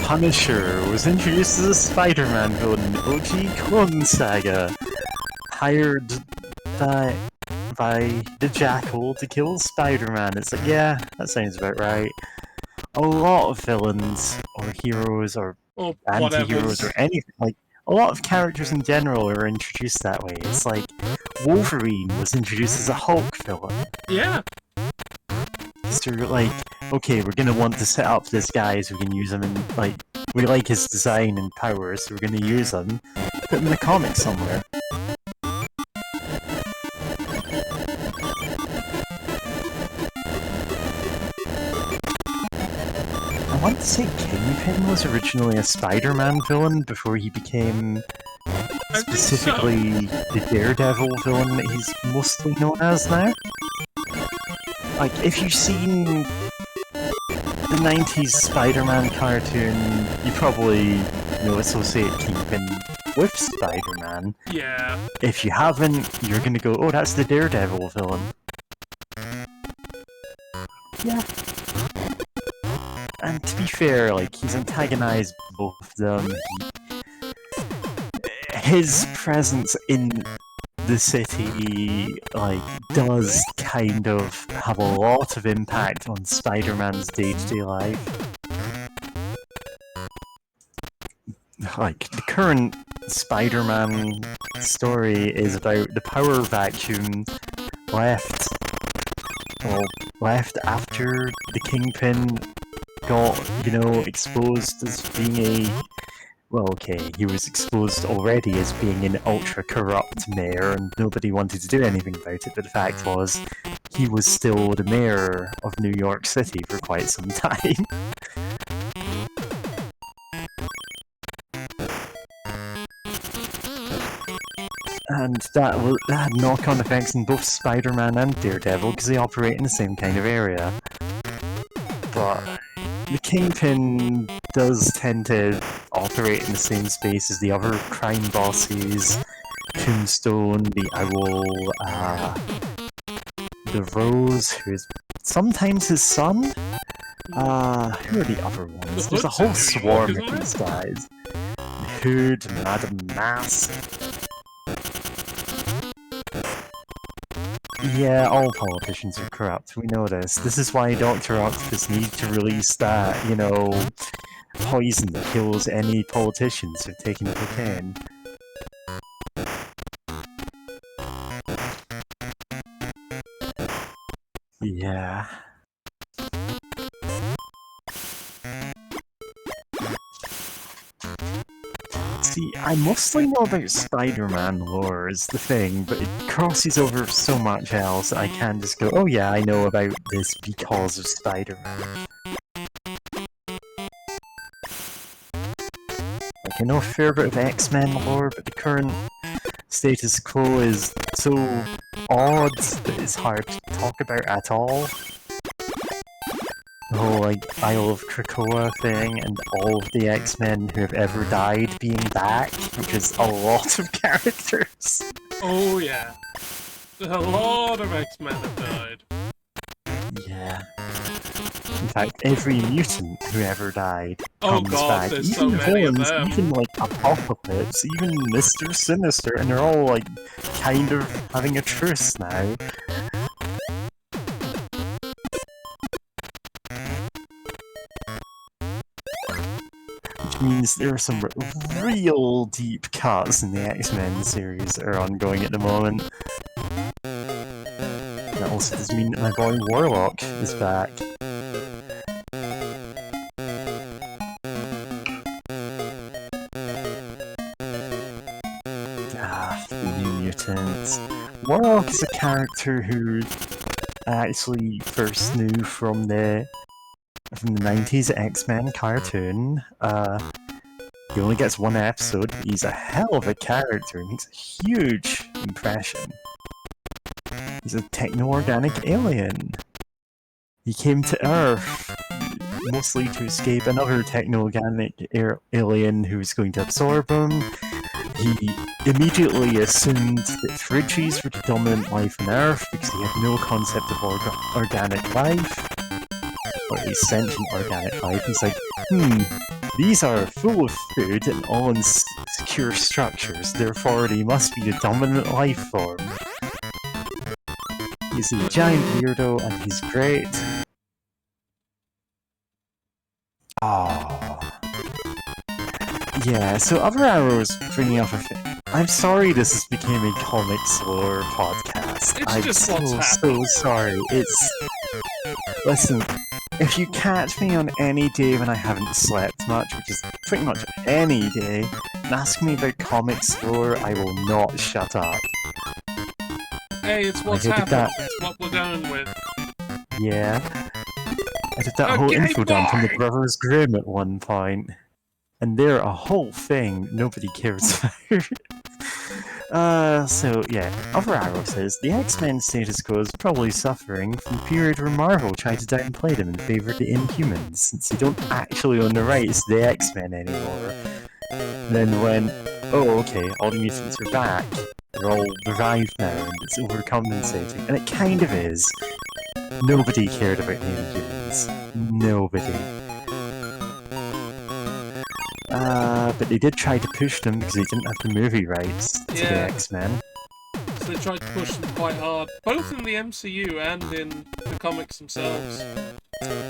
Punisher was introduced as a Spider-Man villain in OG Clone Saga, hired by the Jackal to kill Spider-Man. It's like, yeah, that sounds about right. A lot of villains, or heroes, or anti-heroes, or anything, like, a lot of characters in general are introduced that way. It's like, Wolverine was introduced as a Hulk villain. Yeah. So you're like, okay, we're gonna want to set up this guy so we can use him in, like, we like his design and powers, so we're gonna use him, put him in the comics somewhere. I want to say Kingpin was originally a Spider-Man villain before he became specifically the Daredevil villain that he's mostly known as now. like, if you've seen the 90s Spider-Man cartoon, you probably associate Kingpin with Spider-Man. Yeah. If you haven't, you're gonna go, oh, that's the Daredevil villain. Yeah. And to be fair, like, he's antagonized both of them. His presence in the city, like, does kind of have a lot of impact on Spider-Man's day-to-day life. Like, the current Spider-Man story is about the power vacuum left after the Kingpin got, exposed as being a... Well, okay, he was exposed already as being an ultra-corrupt mayor, and nobody wanted to do anything about it, but the fact was, he was still the mayor of New York City for quite some time. And that had knock-on effects in both Spider-Man and Daredevil, because they operate in the same kind of area. But the Kingpin does tend to operate in the same space as the other crime bosses. Tombstone, the Owl, the Rose, who is sometimes his son? Who are the other ones? There's a whole swarm of these guys. Hood, Madam Mask. Yeah, all politicians are corrupt, we know this. This is why Dr. Octopus needs to release that, poison that kills any politicians who've taken cocaine. Yeah. See, I mostly know about Spider-Man lore is the thing, but it crosses over so much else I can just go, oh yeah, I know about this because of Spider-Man. Like, I know a fair bit of X-Men lore, but the current status quo is so odd that it's hard to talk about at all. The whole, like, Isle of Krakoa thing, and all of the X-Men who have ever died being back, which is a lot of characters. Oh yeah. A lot of X-Men have died. Yeah. In fact, every mutant who ever died comes back. There's Even so many of villains, them. even like Apocalypse, even Mr. Sinister, and they're all like kind of having a truce now. Which means there are some real deep cuts in the X-Men series that are ongoing at the moment. That also does mean that my boy Warlock is back. The New Mutants. Warlock is a character who I actually first knew from the 90s X-Men cartoon. He only gets one episode, but he's a hell of a character and makes a huge impression. He's a techno-organic alien. He came to Earth mostly to escape another techno-organic alien who was going to absorb him. He immediately assumed that fridges were the dominant life on Earth because he had no concept of organic life. Or at least sentient organic life. He's like, these are full of food and all in secure structures, therefore they must be the dominant life form. He's a giant weirdo and he's great. Oh. Yeah, so Other Arrows bringing up a thing. I'm sorry this has become a comics lore podcast. It's I'm just what's so sorry. Listen, if you catch me on any day when I haven't slept much, which is pretty much any day, and ask me about comics lore, I will not shut up. Hey, it's what's happened. It's what we're going with. Yeah. I did that whole info dump on the Brothers Grimm at one point. And they're a whole thing nobody cares about. So yeah, Other Arrow says the X-Men status quo is probably suffering from the period where Marvel tried to downplay them in favor of the Inhumans, since they don't actually own the rights to the X-Men anymore. Then when, oh okay, all the mutants are back, they're all revived now, and it's overcompensating, and it kind of is. Nobody cared about the Inhumans. Nobody. But they did try to push them because they didn't have the movie rights to the Yeah. X-Men. So they tried to push them quite hard, both in the MCU and in the comics themselves.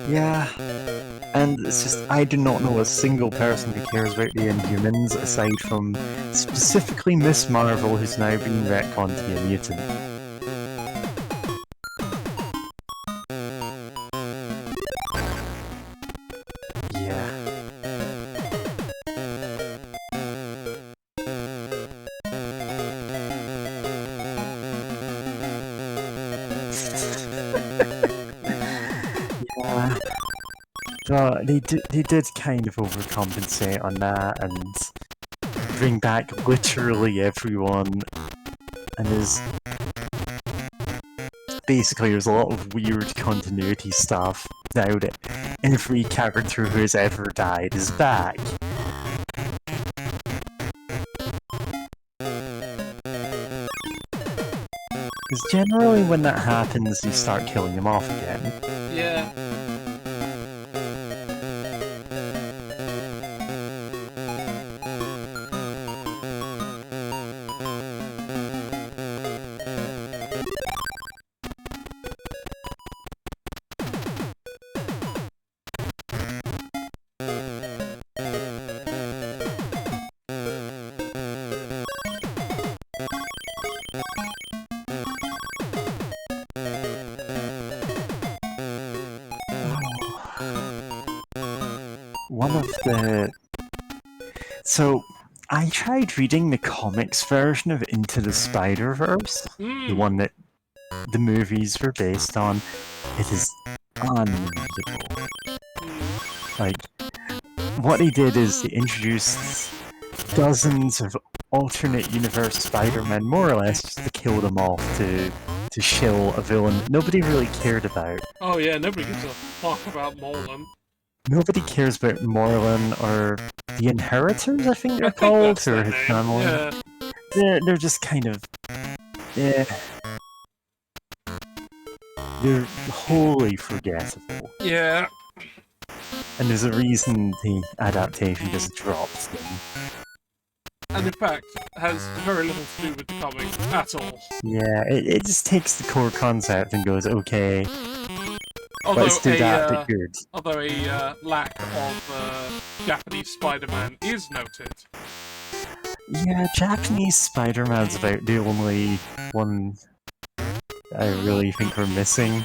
Yeah, and it's just, I do not know a single person who cares about the Inhumans aside from specifically Miss Marvel, who's now been retconned to be a mutant. Yeah. Yeah. But they did kind of overcompensate on that and bring back literally everyone, and basically there's a lot of weird continuity stuff now that every character who has ever died is back. Because generally when that happens, you start killing them off again. Yeah. One of the... So, I tried reading the comics version of Into the Spider-Verse, the one that the movies were based on. It is unreadable. Like, what they did is they introduced dozens of alternate universe Spider-Man, more or less, just to kill them off, to shill a villain that nobody really cared about. Oh yeah, nobody gives a fuck about Morlun. Nobody cares about Morlun or the Inheritors, I think they're I think called, that's or their his name. family. Yeah. They're just kind of... yeah. They're wholly forgettable. Yeah. And there's a reason the adaptation just dropped them. And in fact, has very little to do with the comic at all. Yeah, it just takes the core concept and goes, okay, Although let's do that, but good. Although a lack of Japanese Spider-Man is noted. Yeah, Japanese Spider-Man's about the only one I really think we're missing.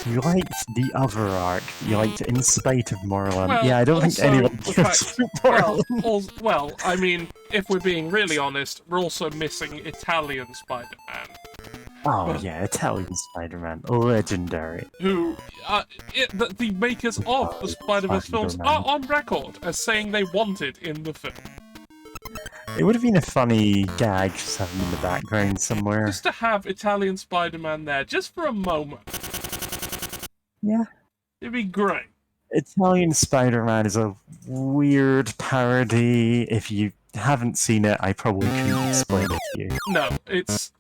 You liked the other arc, you liked In Spite of Morlun. Well, yeah, I don't think also anyone the cares fact- about Morlun. well, I mean, if we're being really honest, we're also missing Italian Spider-Man. Oh yeah, Italian Spider-Man, legendary. Who, the makers of the Spider-Verse films are on record as saying they wanted in the film. It would have been a funny gag just having in the background somewhere. Just to have Italian Spider-Man there, just for a moment. Yeah. It'd be great. Italian Spider-Man is a weird parody. If you haven't seen it, I probably couldn't explain it to you. No, it's...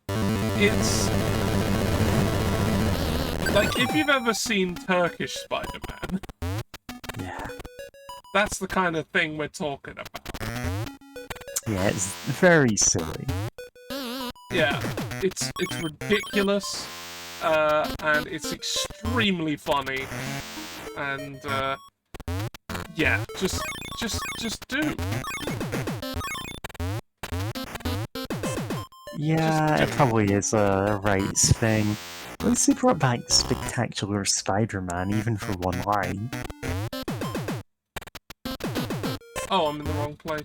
Like, if you've ever seen Turkish Spider-Man... Yeah. That's the kind of thing we're talking about. Yeah, it's very silly. Yeah, it's ridiculous, and it's extremely funny, and yeah, just do. Yeah, it probably is a rights thing. At least they brought back Spectacular Spider-Man, even for one line. Oh, I'm in the wrong place.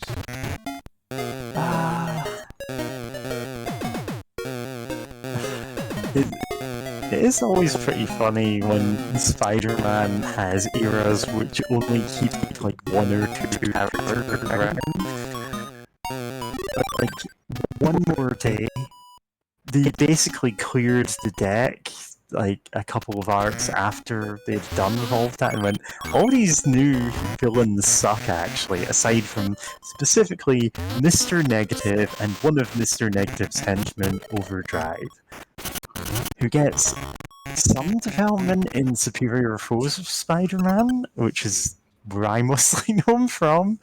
It is always pretty funny when Spider-Man has eras which only keep like one or two characters around. like one more day, they basically cleared the deck like a couple of arcs after they'd done with all of that and went, all these new villains suck actually, aside from specifically Mr. Negative and one of Mr. Negative's henchmen, Overdrive, who gets some development in Superior Foes of Spider-Man, which is where I mostly know him from.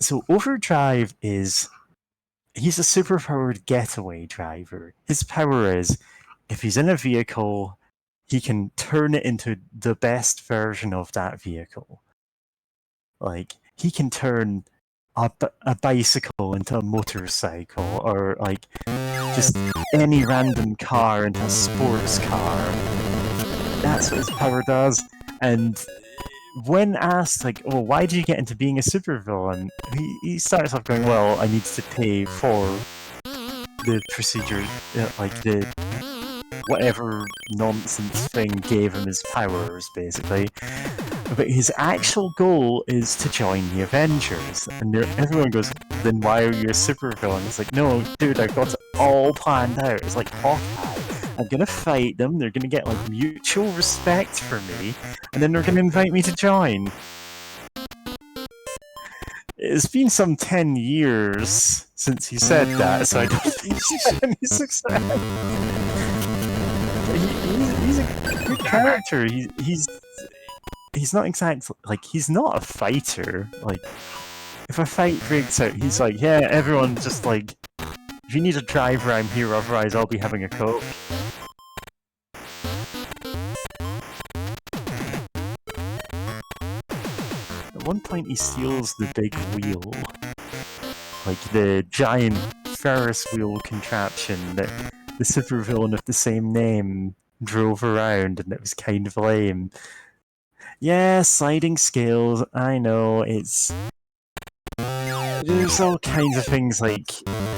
So Overdrive is... he's a superpowered getaway driver. His power is, if he's in a vehicle, he can turn it into the best version of that vehicle. Like, he can turn a bicycle into a motorcycle, or like just any random car into a sports car. That's what his power does. And when asked, like, oh, why did you get into being a supervillain? He starts off going, well, I needed to pay for the procedure, like the whatever nonsense thing gave him his powers, basically. But his actual goal is to join the Avengers. And everyone goes, then why are you a supervillain? It's like, no, dude, I've got it all planned out. It's like Hawkeye. I'm gonna fight them, they're gonna get like mutual respect for me, and then they're gonna invite me to join. It's been some 10 years since he said that, so I don't think he's had any success. He's a good character. He's not exactly like, he's not a fighter. Like, if a fight breaks out, he's like, yeah, everyone just like, if you need a driver, I'm here, otherwise I'll be having a coke. At one point he steals the big wheel. Like the giant Ferris wheel contraption that the supervillain of the same name drove around, and it was kind of lame. Yeah, sliding scales, I know, it's... there's all kinds of things, like,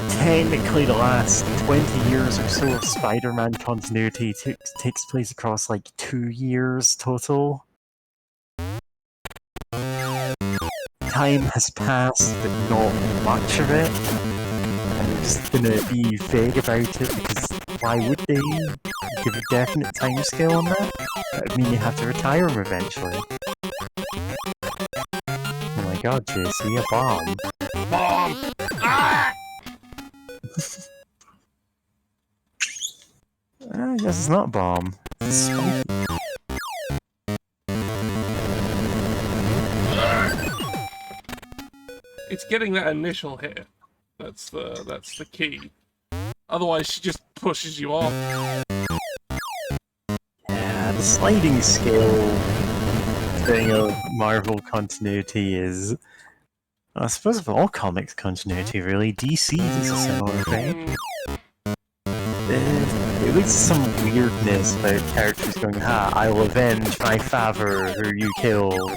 technically the last 20 years or so of Spider-Man continuity takes place across, like, 2 years total. Time has passed, but not much of it. I'm just gonna be vague about it, because why would they give a definite timescale on that? That would mean you have to retire him eventually. Oh my god, JC, a bomb. Bomb! Ah! I guess it's not a bomb. It's spiky. It's getting that initial hit. That's the key. Otherwise, she just pushes you off. Yeah, the sliding scale thing of Marvel continuity is... I suppose of all comics continuity, really. DC does a similar thing. It leads to some weirdness about characters going, ha, I'll avenge my father who you killed.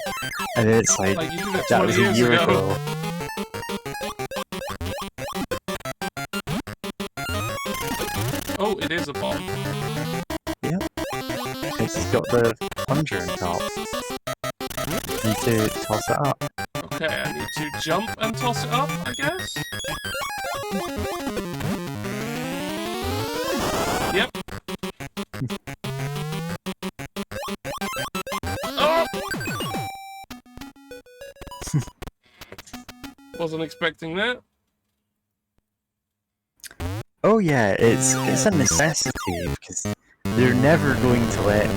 And then it's like you did it that 20 was a years year ago. ago. Oh, it is a bomb. Yeah. It's got the plunger on top. Need to toss it up. Okay, I need to jump and toss it up, I guess? Yep. Oh! Wasn't expecting that. Oh yeah, it's a necessity, because they're never going to let,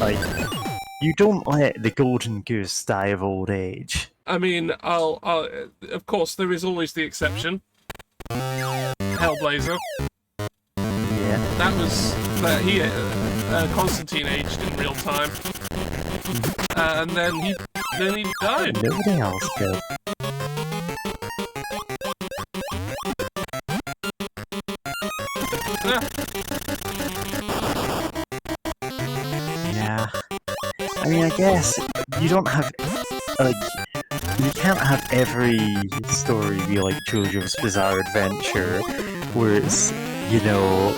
like, you don't let the golden goose die of old age. I mean, of course, there is always the exception. Hellblazer. Yeah. That was Constantine aged in real time, and then he died. Nobody else did. Yeah. I mean, I guess you don't have, like, you can't have every story be like JoJo's Bizarre Adventure, where it's, you know,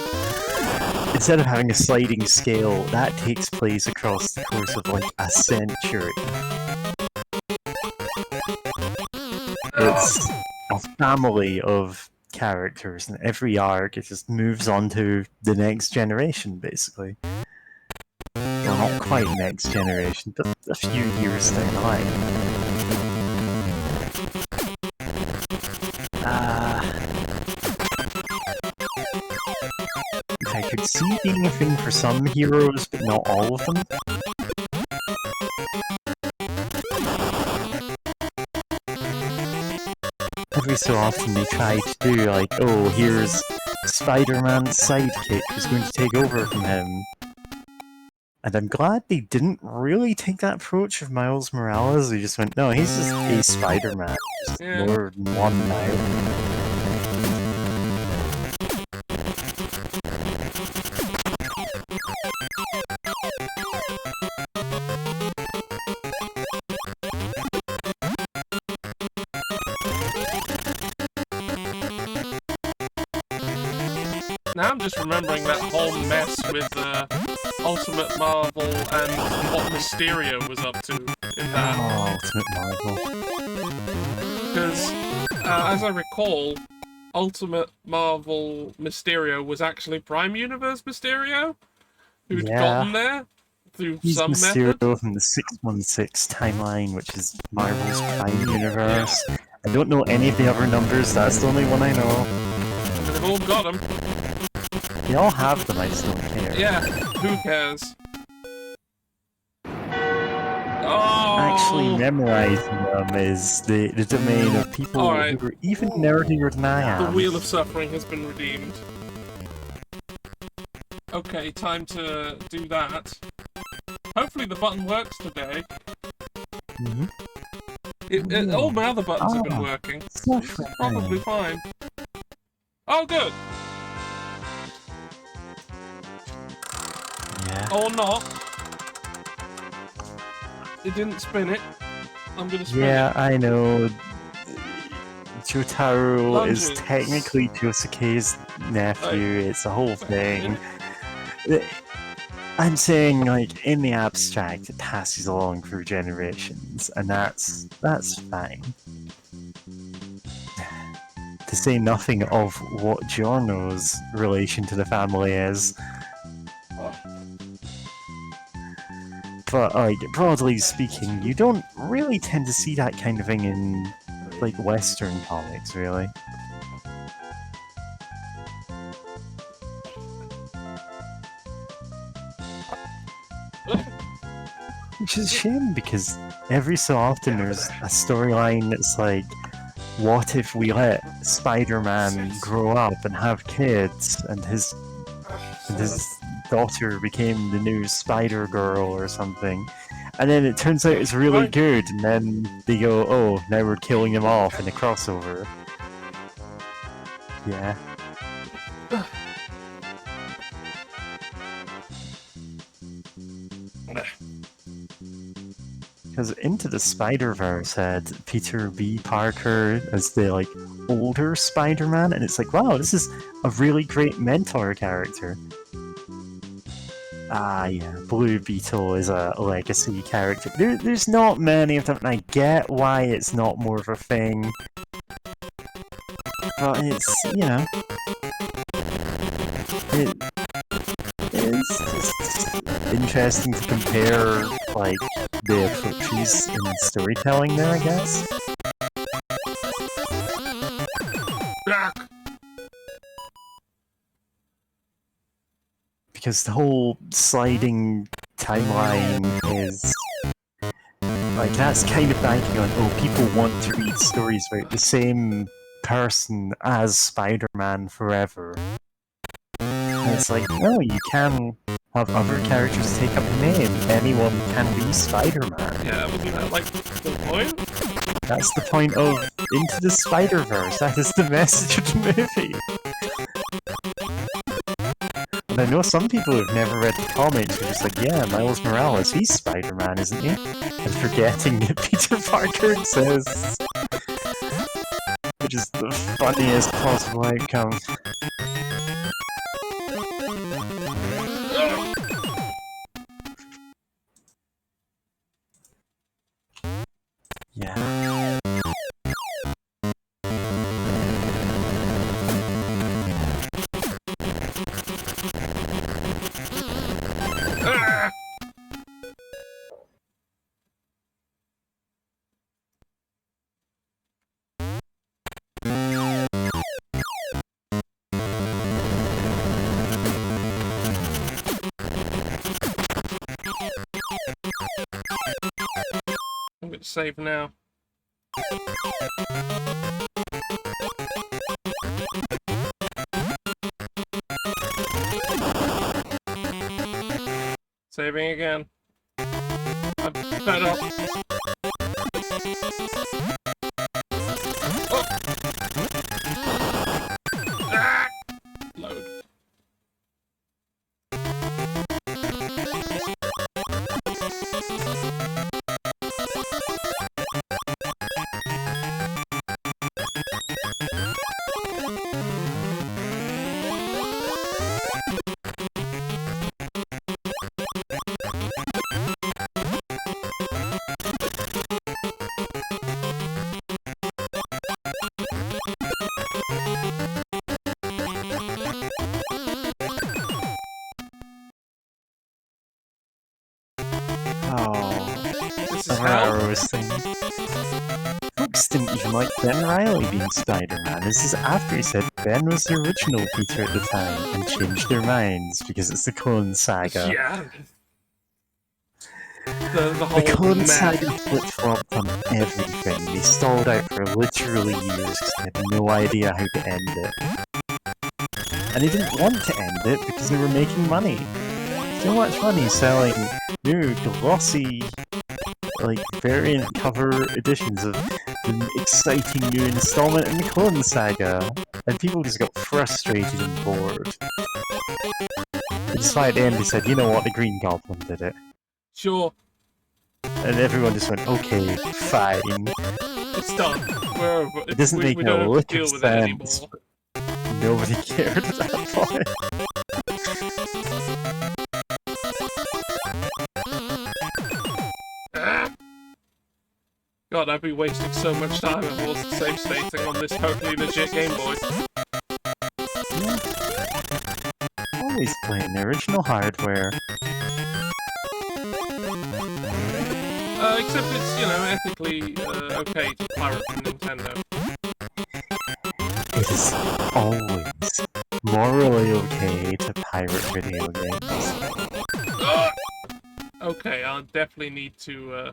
instead of having a sliding scale, that takes place across the course of like a century. It's a family of characters, and every arc it just moves on to the next generation, basically. Well, not quite next generation, but a few years down the line. I could see being a thing for some heroes, but not all of them. Every so often they try to do like, oh, here's Spider-Man's sidekick who's going to take over from him. And I'm glad they didn't really take that approach of Miles Morales. They just went, no, he's just a Spider-Man. Just more than one now. Now I'm just remembering that whole mess with Ultimate Marvel and what Mysterio was up to in that. Oh, Ultimate Marvel. Because, as I recall, Ultimate Marvel Mysterio was actually Prime Universe Mysterio, who'd gotten there through some method. Mysterio from the 616 timeline, which is Marvel's Prime Universe. Yeah. I don't know any of the other numbers, that's the only one I know. They've all got them. They all have them, I just don't care. Yeah, who cares? Oh! Actually, memorizing them is the domain of people who are even nerdier than I am. The Wheel of Suffering has been redeemed. Okay, time to do that. Hopefully the button works today. All my other buttons have been working. It's probably fine. Oh, good! Yeah. Or not. It didn't spin it. I'm gonna spin it. Yeah, I know. Jotaro is technically Josuke's nephew. It's a whole thing. I'm saying, like, in the abstract, it passes along through generations, and that's fine. To say nothing of what Giorno's relation to the family is. But, like, broadly speaking, you don't really tend to see that kind of thing in, like, Western comics, really. Which is a shame, because every so often there's a storyline that's like, what if we let Spider-Man grow up and have kids, and his daughter became the new Spider-Girl or something, and then it turns out it's really good, and then they go, oh, now we're killing them off in a crossover. Yeah. Because Into the Spider-Verse had Peter B. Parker as the, like, older Spider-Man, and it's like, wow, this is a really great mentor character. Ah, yeah, Blue Beetle is a legacy character. There's not many of them, and I get why it's not more of a thing. But it's, you know... It's just interesting to compare, like, the approaches in storytelling there, I guess. Because the whole sliding timeline is... like, that's kind of banking on, oh, people want to read stories about the same person as Spider-Man forever. And it's like, no, you can have other characters take up the name. Anyone can be Spider-Man. Yeah, wasn't that, like, the point? That's the point of Into the Spider-Verse. That is the message of the movie. And I know some people who've never read the comics are just like, yeah, Miles Morales, he's Spider-Man, isn't he? And forgetting that Peter Parker exists. Which is the funniest possible outcome. Yeah. save now. Saving again. I'm fed up. Oh. Ah! Load. This is hell. Folks didn't even like Ben Riley being Spider-Man. This is after he said Ben was the original Peter at the time and changed their minds because it's the Clone Saga. Yeah. The whole The Clone mess. Saga flip-flopped on everything. They stalled out for literally years because they had no idea how to end it. And they didn't want to end it because they were making money. So much money selling new, glossy, like, variant cover editions of the exciting new installment in the Clone Saga. And people just got frustrated and bored. And just at the end they said, you know what, the Green Goblin did it. Sure. And everyone just went, okay, fine. It's done. We're over. It doesn't make we a don't have lick to deal of with it anymore. sense. Nobody cared at that point. Ah! God, I'd be wasting so much time if I wasn't save stating on this totally legit Game Boy. Yeah. Always playing the original hardware. Except it's, you know, ethically okay to pirate from Nintendo. It is always morally okay to pirate video games. Okay, I'll definitely need to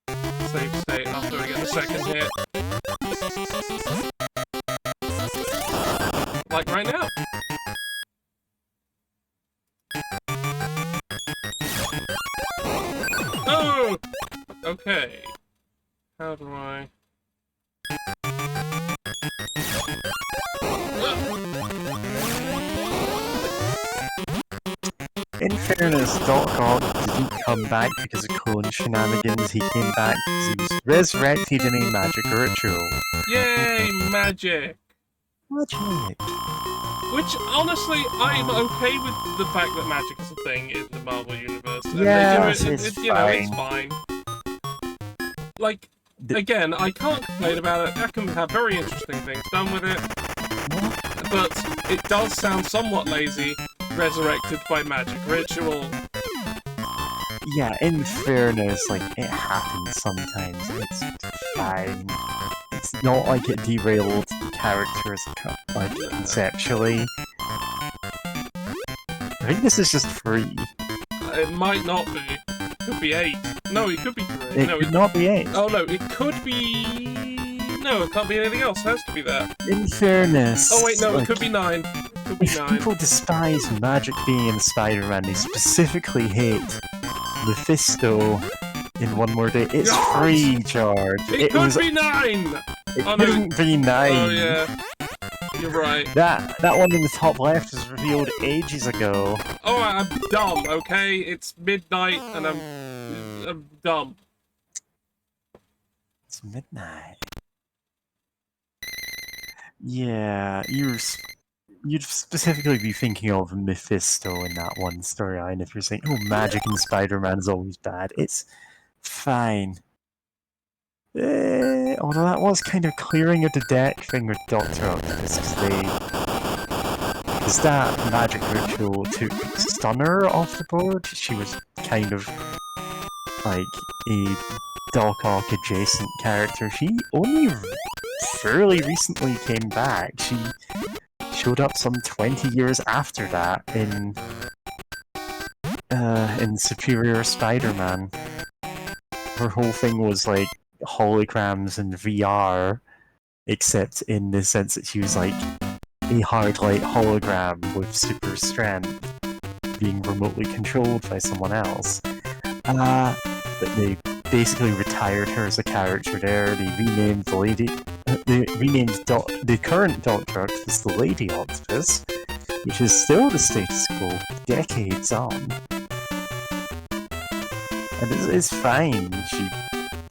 save state after I get the second hit. Like right now. Oh! Okay. How do I... In fairness, Doc Ock didn't come back because of clone shenanigans, he came back because he was resurrected in a magic ritual. Yay, magic! Magic! Which, honestly, I'm okay with the fact that magic is a thing in the Marvel Universe. And Yes, they do it's you know, it's fine. fine. Like, again, I can't complain about it. I can have very interesting things done with it. But it does sound somewhat lazy, resurrected by magic ritual. Yeah, in fairness, like, it happens sometimes, it's fine. It's not like it derailed characters, like, conceptually. I think this is just free. It might not be. It could be 8. No, it could be 3. It could not be 8. Oh no, it could be... No, it can't be anything else. It has to be that. In fairness... Oh wait, no, like, it could be 9. It could be if 9. people despise magic being in Spider-Man, they specifically hate Mephisto in One More Day. It's Yes! free, George. It could be 9! It Oh, no. couldn't be 9. Oh yeah. You're right. That one in the top left was revealed ages ago. Alright, I'm dumb, okay? It's midnight and I'm dumb. It's midnight. Yeah, you'd specifically be thinking of Mephisto in that one storyline if you're saying, oh, magic in Spider-Man is always bad. It's fine. Although that was kind of clearing of the deck thing with Dr. Octopus, because that magic ritual took Stunner off the board. She was kind of like a Doc Ock adjacent character. She only fairly recently came back. She showed up some 20 years after that in Superior Spider-Man. her whole thing was like holograms and VR, except in the sense that she was like a hard light hologram with super strength being remotely controlled by someone else. But they basically retired her as a character there. They renamed the lady. They renamed the current Doctor Octopus the Lady Octopus, which is still the status quo, decades on. And it's fine. She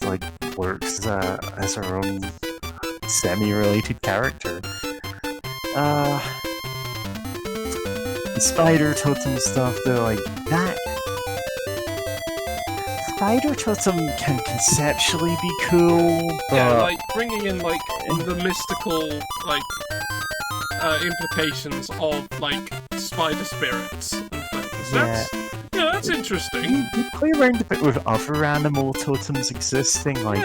like works as her own semi-related character. The spider totem stuff, though, like that. Spider totem can conceptually be cool, but Yeah, like bringing in like the mystical like implications of like spider spirits and things. That's interesting. You play around a bit with other animal totems existing, like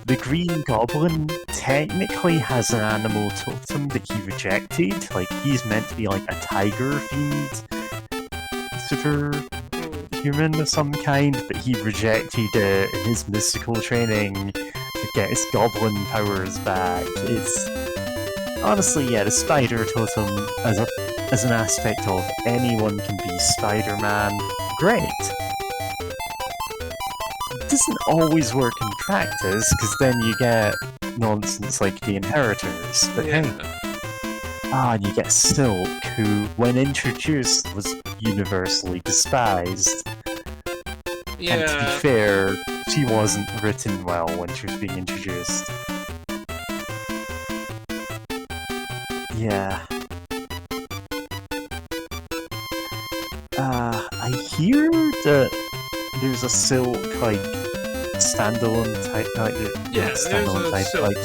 the Green Goblin technically has an animal totem that he rejected. Like he's meant to be like a tiger-themed superhuman of some kind, but he rejected it in his mystical training to get his goblin powers back. It's honestly, yeah, the spider totem as an aspect of anyone can be Spider-Man. Great. It doesn't always work in practice, because then you get nonsense like the Inheritors, but hey. And you get Silk, who, when introduced, was universally despised. Yeah. And to be fair, she wasn't written well when she was being introduced. Yeah. I hear that there's a Silk, like, standalone type, standalone type, like,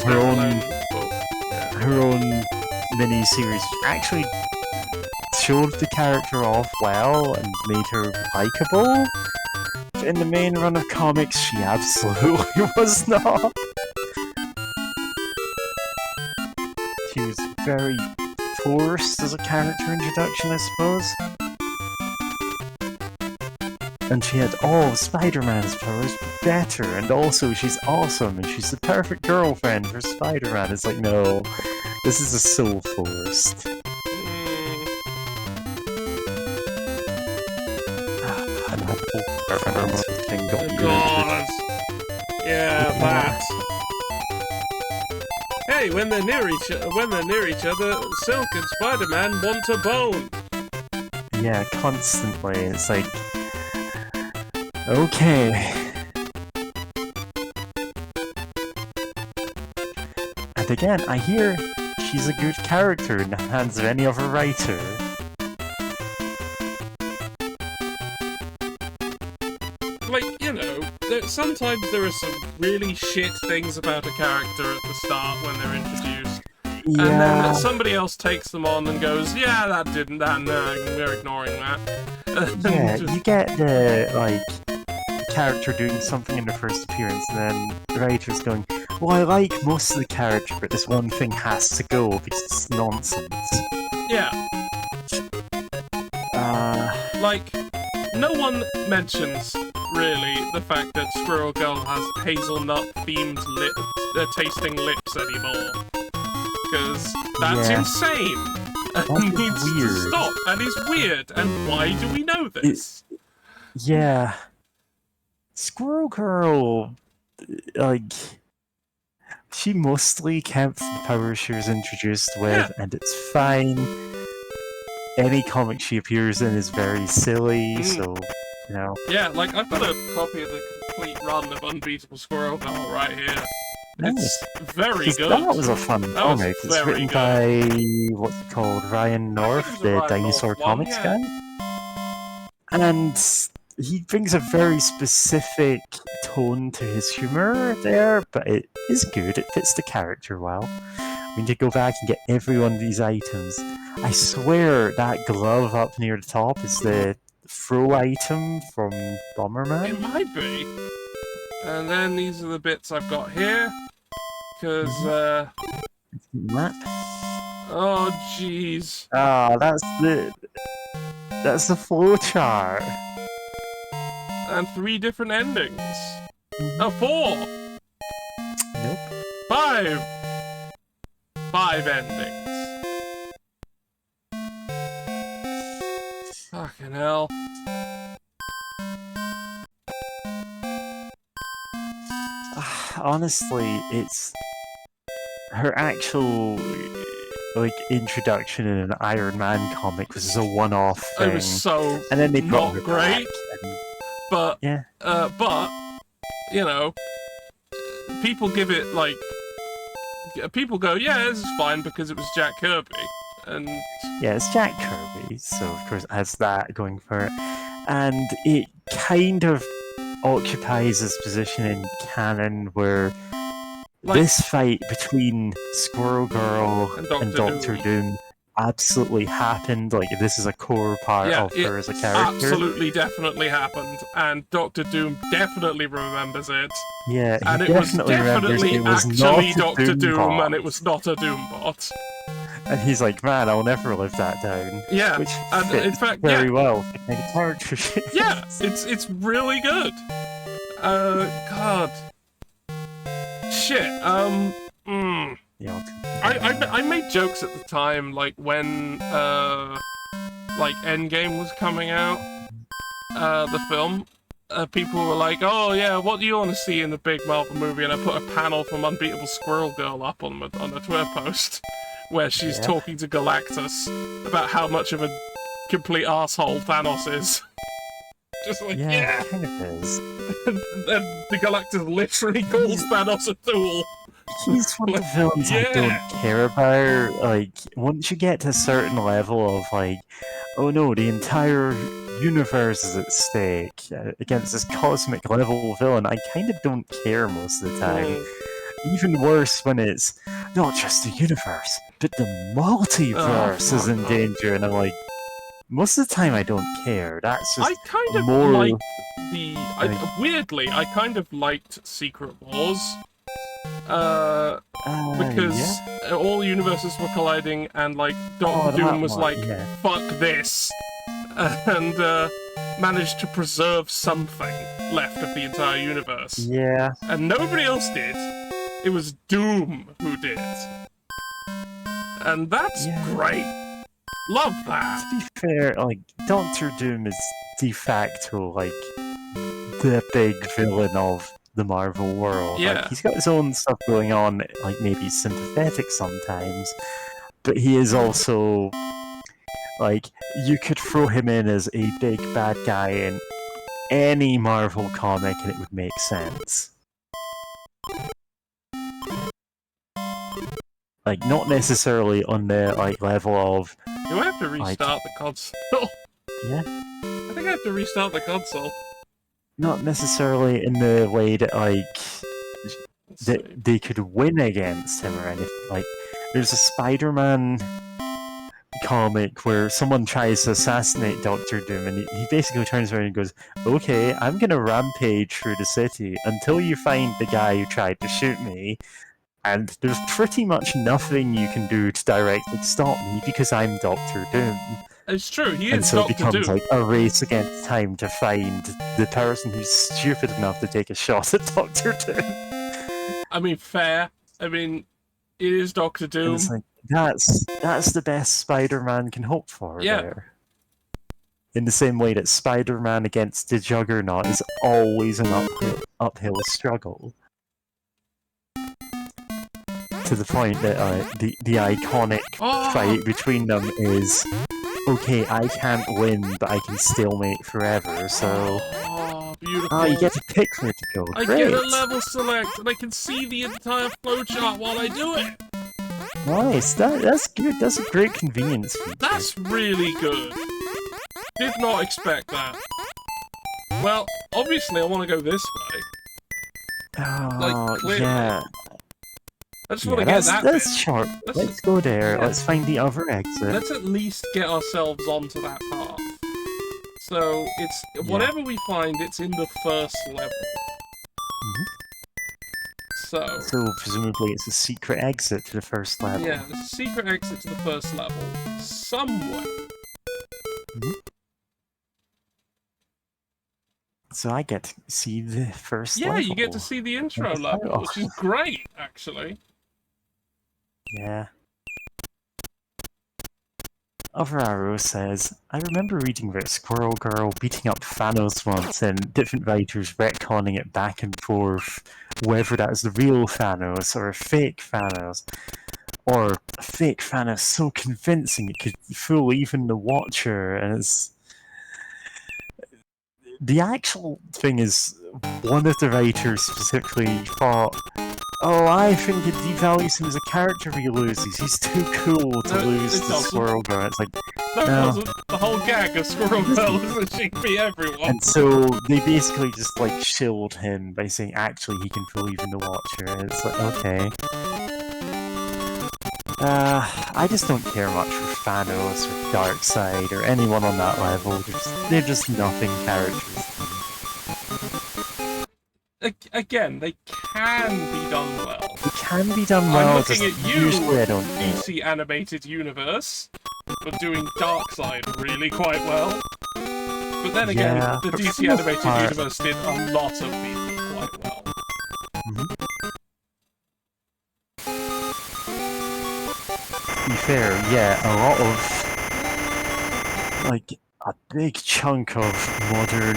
her own mini-series actually showed the character off well and made her likable. But in the main run of comics, she absolutely was not. She was very forced as a character introduction, I suppose. And she had all of Spider-Man's powers, but better, and also she's awesome, and she's the perfect girlfriend for Spider-Man. It's like, no, this is so forced. And that whole thing got Yeah, that. Hey, when they're near each other, Silk and Spider-Man want a bone. Yeah, constantly. It's like, okay. And again, I hear she's a good character in the hands of any other writer. Like, you know, sometimes there are some really shit things about a character at the start when they're introduced. Yeah. And then somebody else takes them on and goes, yeah, that didn't, that, no, we're ignoring that. Yeah, you get the, like, character doing something in the first appearance, and then the writer's going, well, I like most of the character, but this one thing has to go because it's nonsense. Yeah. Like, no one mentions, really, the fact that Squirrel Girl has hazelnut-themed tasting lips anymore. Because that's insane! And needs to stop, and is weird, and why do we know this? Yeah. Squirrel Girl, like, she mostly kept the powers she was introduced with, and it's fine. Any comic she appears in is very silly, so, you know. Yeah, like, I've got a copy of the complete run of Unbeatable Squirrel Girl right here. It's very good. That was a fun comic. It's written by, what's it called, Ryan North, the Dinosaur Comics guy. And he brings a very specific tone to his humor there, but it is good. It fits the character well. We need to go back and get every one of these items. I swear that glove up near the top is the throw item from Bomberman. It might be. And then these are the bits I've got here. Because, Map. oh, jeez. Ah, that's the flowchart. And 3 different endings. Oh, 4! Nope. 5! 5 endings. Fucking hell. Honestly, it's her actual like introduction in an Iron Man comic was a one-off thing. It was so and then they brought not her great, back, and, but yeah, you know, people give it like people go, yeah, this is fine because it was Jack Kirby, and yeah, it's Jack Kirby, so of course it has that going for it, and it kind of occupies this position in canon where like, this fight between Squirrel Girl and Doctor Doom absolutely happened. Like, this is a core part yeah, of her as a character. Absolutely, definitely happened, and Doctor Doom definitely remembers it. Yeah, and he it was definitely definitely it was actually not Doctor Doom Doom, bot. and it was not a Doombot. And he's like, man, I'll never live that down. Yeah, which and fits in fact, very yeah, well for the character. yeah, it's really good. God, shit. Yeah, I made jokes at the time, like when like Endgame was coming out, the film. People were like, "Oh yeah, what do you want to see in the big Marvel movie?" And I put a panel from Unbeatable Squirrel Girl up on a Twitter post, where she's talking to Galactus about how much of a complete asshole Thanos is. Just like, yeah. It kind of is. And the Galactus literally calls Thanos a tool. He's one of the villains I don't care about. Like, once you get to a certain level of, like, oh no, the entire universe is at stake against this cosmic level villain, I kind of don't care most of the time. Even worse when it's not just the universe, but the multiverse is in danger, and I'm like, most of the time I don't care. That's just I kind of more... liked the... weirdly, I kind of liked Secret Wars. Because all universes were colliding, and like Doctor Doom was like, "Fuck this," and managed to preserve something left of the entire universe. Yeah. And nobody else did. It was Doom who did, and that's great. Love that. To be fair, like, Doctor Doom is de facto like the big villain of the Marvel world. Yeah. Like, he's got his own stuff going on, like maybe sympathetic sometimes, but he is also, like, you could throw him in as a big bad guy in any Marvel comic and it would make sense. Like, not necessarily on the, like, level of... Do I have to restart the console? Yeah? I think I have to restart the console. Not necessarily in the way that, like, that they could win against him or anything. Like, there's a Spider-Man comic where someone tries to assassinate Doctor Doom, and he basically turns around and goes, "Okay, I'm gonna rampage through the city until you find the guy who tried to shoot me, and there's pretty much nothing you can do to directly stop me because I'm Doctor Doom." It's true, he is And so Doctor it becomes Doom. like a race against time to find the person who's stupid enough to take a shot at Doctor Doom. I mean, fair. I mean, it is Doctor Doom. And it's like, that's the best Spider-Man can hope for there. In the same way that Spider-Man against the Juggernaut is always an uphill struggle. To the point that the iconic fight between them is, okay, I can't win, but I can stalemate forever, so... Oh, beautiful. Oh, you get to pick where to go. I Great. get a level select, and I can see the entire flowchart while I do it. Nice, that's good. That's a great convenience feature. That's really good. Did not expect that. Well, obviously I want to go this way. Oh, Like, clearly. yeah. I just want to get that That's bit. sharp. Let's go there. Yeah. Let's find the other exit. Let's at least get ourselves onto that path. So, it's... Whatever we find, it's in the first level. So presumably it's a secret exit to the first level. Yeah, there's a secret exit to the first level. Somewhere. So I get to see the first Yeah, level. you get to see the intro That's level, how- which is great, actually. Yeah. Overarrow says, I remember reading about Squirrel Girl beating up Thanos once and different writers retconning it back and forth, whether that was the real Thanos or a fake Thanos. Or a fake Thanos so convincing it could fool even the Watcher, and it's... The actual thing is, one of the writers specifically thought, oh, I think it devalues him as a character if he loses. He's too cool to No, lose it to doesn't. Squirrel Girl. It's like, No, it no. doesn't. The whole gag of Squirrel Girl is that she can be everyone. And so they basically just like shilled him by saying actually he can fool even the Watcher. And it's like, okay. I just don't care much for Thanos or Darkseid or anyone on that level. They're just nothing characters. Again, they can be done well. It can be done well. I'm looking just at you, usually I don't need it. DC Animated Universe, for doing Darkseid really quite well. But then again, Yeah, the but for DC the most Animated part- Universe did a lot of people quite well. To be fair, yeah, a lot of, like, a big chunk of modern,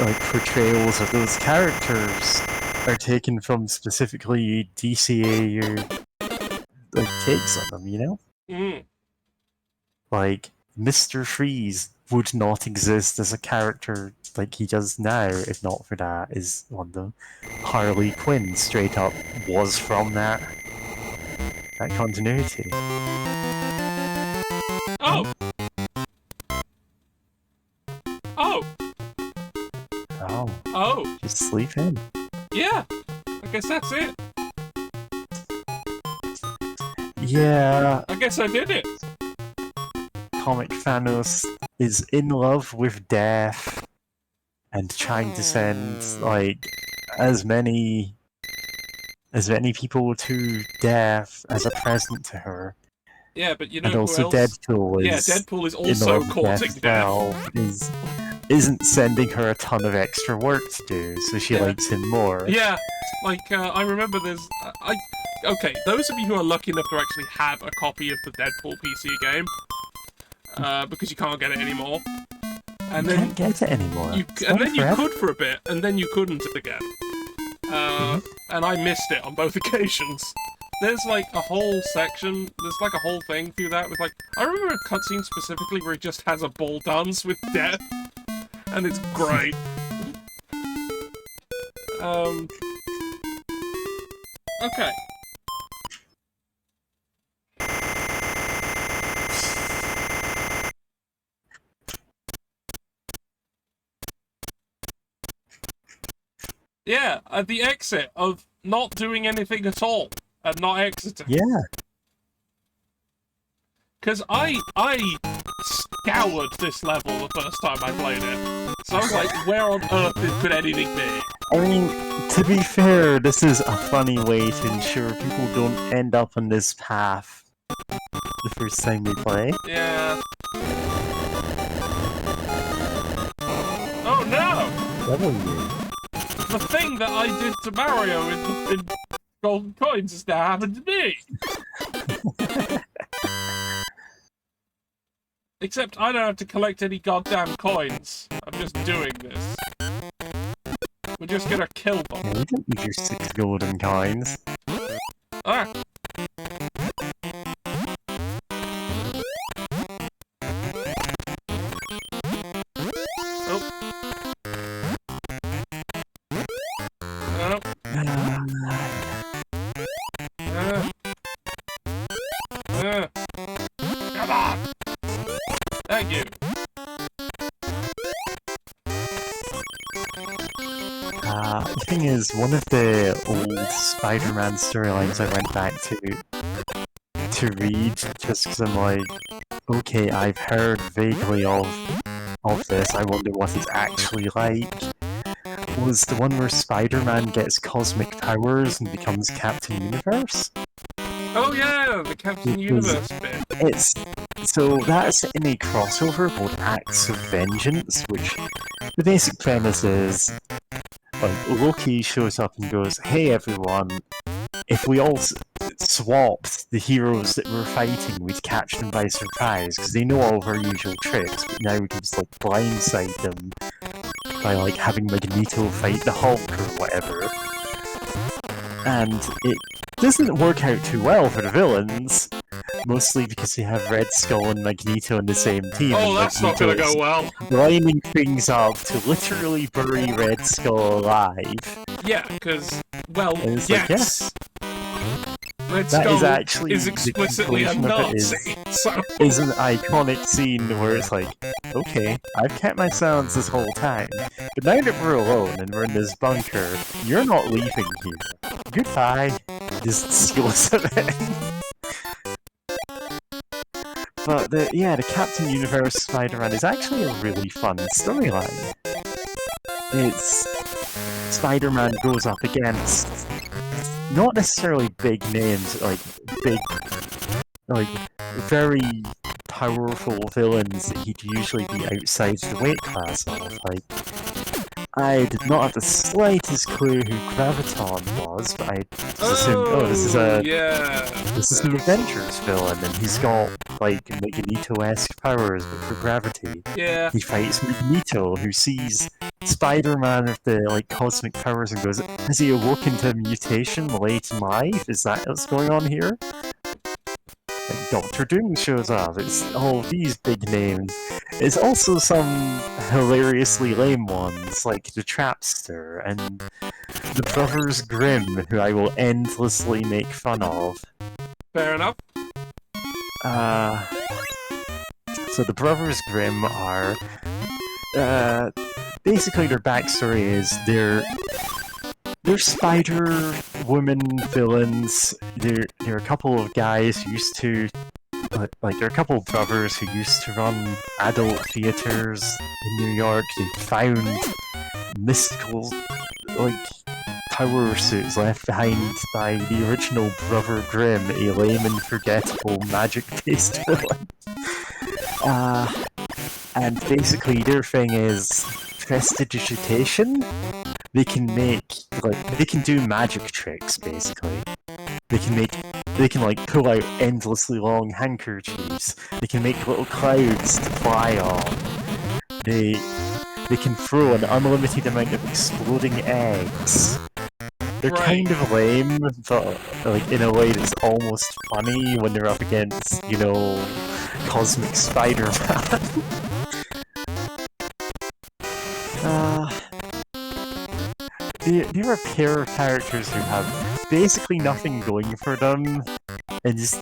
like, portrayals of those characters are taken from specifically DCA or, like, takes on them, you know? Mm. Like, Mr. Freeze would not exist as a character like he does now if not for that, is one of them. Harley Quinn, straight up, was from that continuity. Oh! Oh! Oh, Oh! just sleep in. Yeah! I guess that's it. Yeah, I guess I did it. comic Thanos is in love with death and trying to send like as many people to death as a present to her. Yeah, but you know And who also else? Deadpool Yeah, is Deadpool is in also love with courting death as well, isn't sending her a ton of extra work to do, so she Yeah. likes him more. Yeah, like, I remember there's... Okay, those of you who are lucky enough to actually have a copy of the Deadpool PC game, because you can't get it anymore, and You then can't get it anymore. you It's and gone then you forever. could for a bit, and then you couldn't again. And I missed it on both occasions. There's like a whole section, there's like a whole thing through that with like... I remember a cutscene specifically where he just has a ball dance with death, and it's great. Okay. Yeah, at the exit of not doing anything at all and not exiting. Yeah. Because I scoured this level the first time I played it. So I was like, where on earth could anything be? I mean, to be fair, this is a funny way to ensure people don't end up on this path the first time they play. Yeah. Oh no! W. The thing that I did to Mario in Golden Coins has now happened to me! Except I don't have to collect any goddamn coins. I'm just doing this. We're just gonna kill them. Yeah, you don't need your 6 golden coins. Ah! Come on! Thank you. The thing is, one of the old Spider-Man storylines I went back to read, just because I'm like, okay, I've heard vaguely of this, I wonder what it's actually like, was the one where Spider-Man gets cosmic powers and becomes Captain Universe. Oh yeah, the Captain Universe bit. So that's in a crossover called Acts of Vengeance, which the basic premise is, like, Loki shows up and goes, "Hey everyone, if we all swapped the heroes that we're fighting, we'd catch them by surprise, because they know all of our usual tricks, but now we can just, like, blindside them by, like, having Magneto fight the Hulk or whatever." And it doesn't work out too well for the villains, mostly because they have Red Skull and Magneto in the same team. Oh, that's not gonna go well. Lining things up to literally bury Red Skull alive. Yeah, because, well, And yes. Red that Skull is actually is explicitly a the conclusion of it Nazi. So is an iconic scene where it's like, okay, I've kept my silence this whole time, but now that we're alone and we're in this bunker, you're not leaving here. Goodbye. Just seals it in. But the Captain Universe Spider-Man is actually a really fun storyline. It's Spider-Man goes up against not necessarily big names, like very powerful villains that he'd usually be outside the weight class of. Like, I did not have the slightest clue who Graviton was, but I just assumed, this is an Avengers villain, and he's got, like, Magneto-esque powers, but for gravity. yeah, He fights Magneto, who sees Spider-Man with the, like, cosmic powers and goes, has he awoken to a mutation late in life? Is that what's going on here? Like, Doctor Doom shows up, it's all these big names. It's also some hilariously lame ones, like the Trapster and the Brothers Grimm, who I will endlessly make fun of. fair enough. So the Brothers Grimm are... basically their backstory is they're Spider-Woman villains. They're a couple of guys who used to... Like, they're a couple of brothers who used to run adult theaters in New York. They found mystical, like, power suits left behind by the original Brother Grimm, a lame and forgettable magic-based villain. And basically their thing is prestidigitation. They can do magic tricks, basically. They can like pull out endlessly long handkerchiefs. They can make little clouds to fly on. They can throw an unlimited amount of exploding eggs. They're kind of lame, but like in a way that's almost funny when they're up against, you know, Cosmic Spider-Man. There are a pair of characters who have basically nothing going for them, and just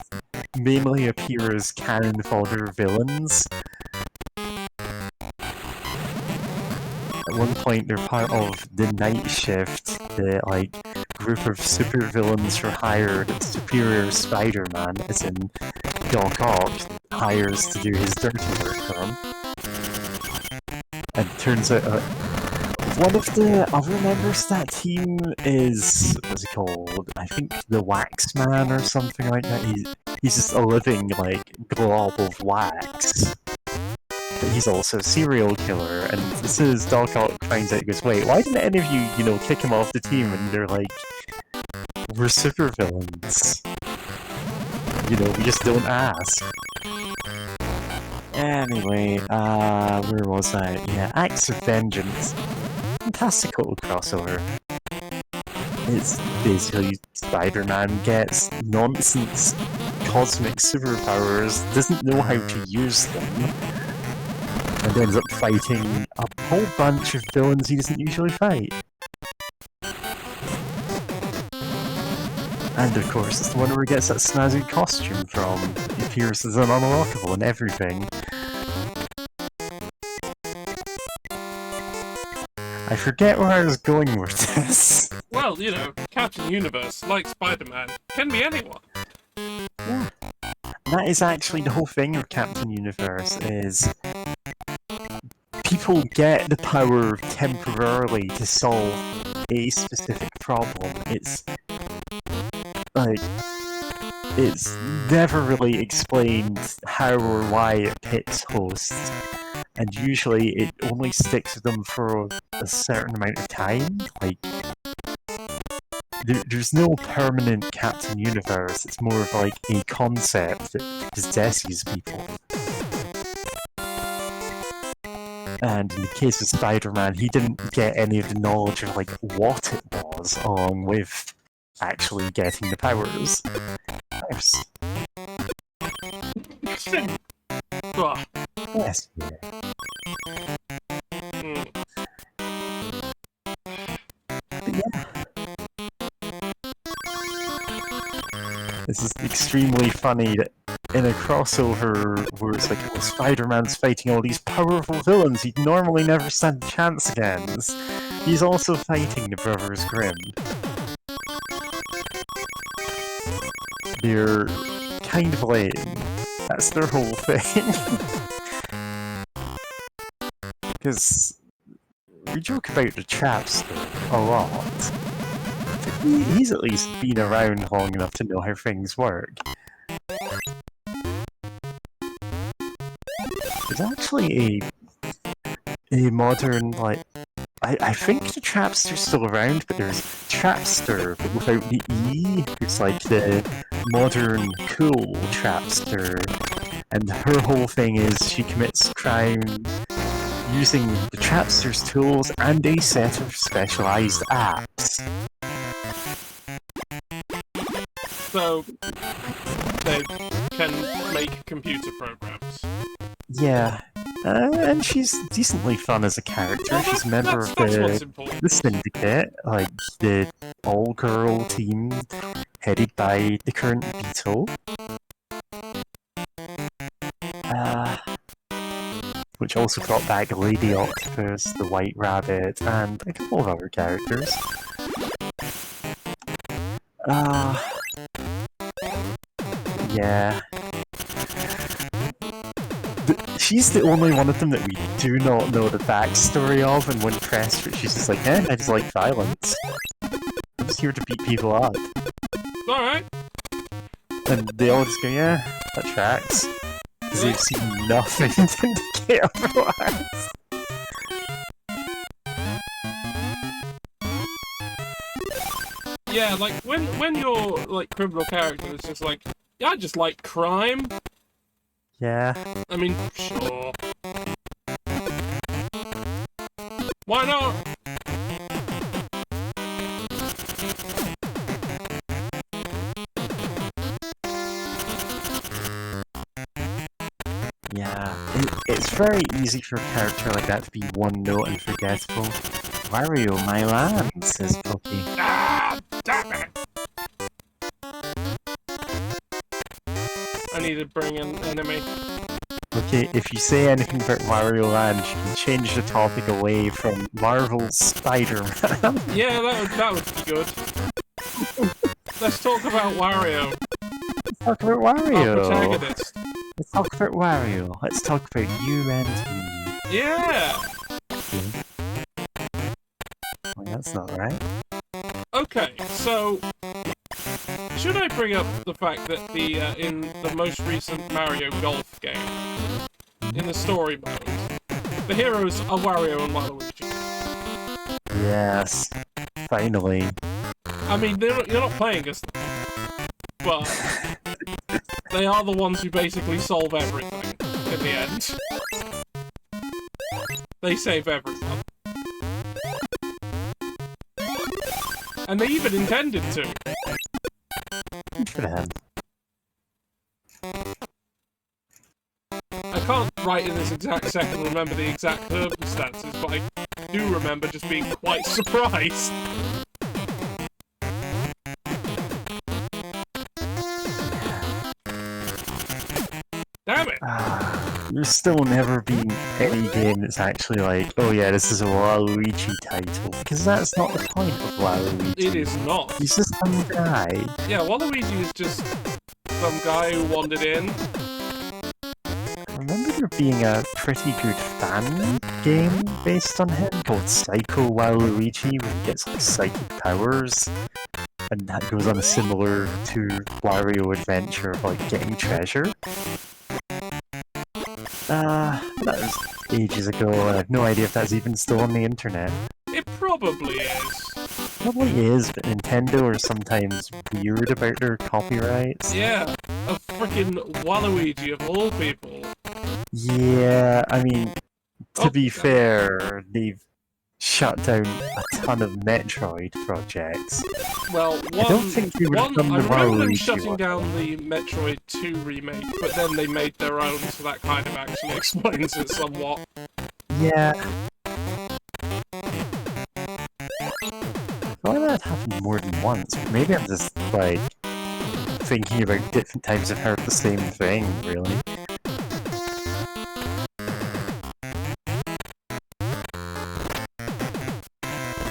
mainly appear as cannon fodder villains. At one point, they're part of the Night Shift, the like group of supervillains for hire that Superior Spider-Man, as in Doc Ock, hires to do his dirty work for him. And it turns out one of the other members of that team is, what's it called? I think the Wax Man or something like that. He's just a living, like, glob of wax. But he's also a serial killer, and as soon as Doc Ock finds out, he goes, wait, why didn't any of you, you know, kick him off the team? And they're like, we're supervillains. You know, we just don't ask. Anyway, where was I? Yeah, Acts of Vengeance. Fantastical crossover. It's basically Spider-Man gets nonsense cosmic superpowers, doesn't know how to use them, and ends up fighting a whole bunch of villains he doesn't usually fight. And of course, it's the one where he gets that snazzy costume from. He appears as an unlockable and everything. I forget where I was going with this. Well, you know, Captain Universe, like Spider-Man, can be anyone. Yeah. That is actually the whole thing of Captain Universe, is people get the power temporarily to solve a specific problem. It's like, it's never really explained how or why it pits hosts. and usually it only sticks with them for a certain amount of time. Like, there's no permanent Captain Universe, it's more of like a concept that possesses people. And in the case of Spider-Man, he didn't get any of the knowledge of like what it was, along with actually getting the powers. Nice. Ugh. Yes. Mm. But yeah. This is extremely funny that in a crossover where it's like, oh, Spider-Man's fighting all these powerful villains he'd normally never stand a chance against, he's also fighting the Brothers Grimm. They're kind of lame. That's their whole thing. Because we joke about the Chapster a lot. He's at least been around long enough to know how things work. There's actually a modern, like, I think the Trapster's still around, but there's Trapster, but without the E. It's like the modern, cool Trapster, and her whole thing is she commits crime using the Trapster's tools and a set of specialized apps. So they can make computer programs. Yeah. And she's decently fun as a character. Well, she's a member of what's important. the Syndicate, like the all-girl team headed by the current Beetle. Which also brought back Lady Octopus, the White Rabbit, and a couple of other characters. Yeah. She's the only one of them that we do not know the backstory of, and when pressed, she's just like, I just like violence. I'm just here to beat people up. Alright. And they all just go, yeah, that tracks. Because they've seen nothing to indicate otherwise. Yeah, like, when your, like, criminal character is just like, yeah, I just like crime. Yeah. I mean, sure. Why not? Yeah. It's very easy for a character like that to be one note and forgettable. Wario, my land, says Pokey. Ah, damn it! I need to bring an enemy. Okay, if you say anything about Wario Land, you can change the topic away from Marvel's Spider-Man. Yeah, that would be good. Let's talk about Wario. Let's talk about Wario. Our protagonist. Let's talk about Wario. Let's talk about you and me. Yeah! Okay. Well, that's not right. Okay, so... should I bring up the fact that in the most recent Mario Golf game, in the story mode, the heroes are Wario and Waluigi? Yes. Finally. I mean, you're not playing as them, but they are the ones who basically solve everything in the end. They save everyone. And they even intended to. Good for them. I can't right in this exact second remember the exact circumstances, but I do remember just being quite surprised. Damn it! There's still never been any game that's actually like, oh yeah, this is a Waluigi title, because that's not the point of Waluigi. It is not. He's just some guy. Yeah, Waluigi is just some guy who wandered in. I remember there being a pretty good fan game based on him called Psycho Waluigi, where he gets like psychic powers, and that goes on a similar to Wario adventure of like getting treasure. That was ages ago, and I have no idea if that's even still on the internet. It probably is. Probably is, but Nintendo are sometimes weird about their copyrights. Yeah, a freaking Waluigi of all people. Yeah, I mean, to Oh, be damn it. fair, they've shut down a ton of Metroid projects. Well, I don't think they would have done I the remember them Waluigi shutting one. down the Metroid 2 remake, but then they made their own, so that kind of actually explains it somewhat. Yeah. I thought that happened more than once, but maybe I'm just, like, thinking about different times I've heard the same thing, really.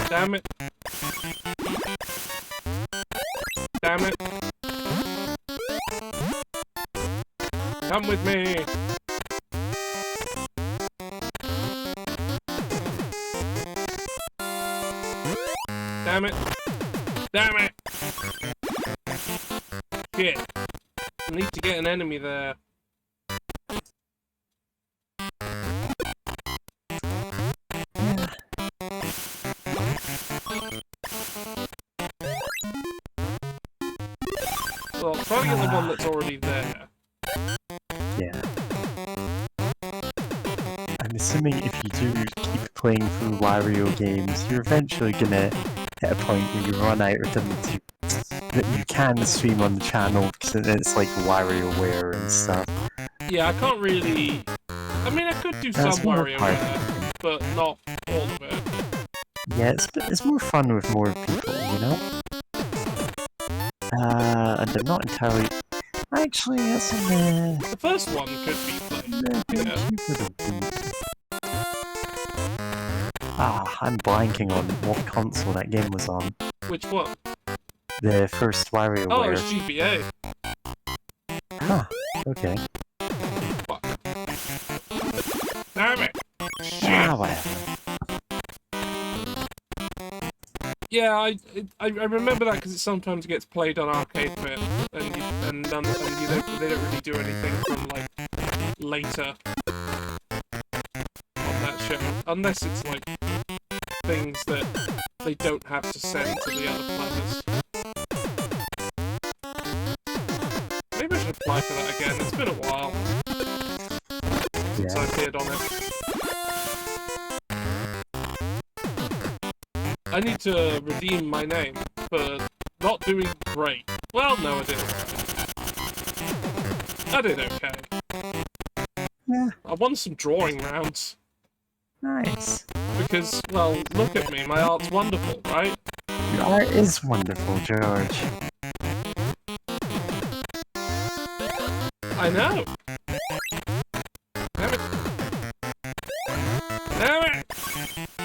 Damn it. Damn it. Come with me. Damn it. Damn it. Shit. I need to get an enemy there. Well, try to get the one that's already there. Yeah. I'm assuming if you do keep playing through Wario games, you're eventually gonna hit a point where you run out of them that you can stream on the channel, because it's like WarioWare and stuff. Yeah, I can't really... I mean, I could do That's some more WarioWare, but not all of it. Yeah, it's more fun with more people, you know? And I'm not entirely... Actually, that's on The first one could be played. I'm blanking on what console that game was on. Which one? The first WarioWare. Oh, it's GBA. Huh, okay. Fuck. Damn it! Ah, whatever. Yeah, I remember that because it sometimes gets played on Arcade Bit, and they don't really do anything from like later on that show, unless it's like things that they don't have to send to the other players. Maybe I should apply for that again. It's been a while since I appeared on it. I need to redeem my name for not doing great. Well, no, I did okay. I did okay. Yeah. I won some drawing rounds. Nice. Because, well, look at me, my art's wonderful, right? Your art is wonderful, George. I know! Damn it! Damn it!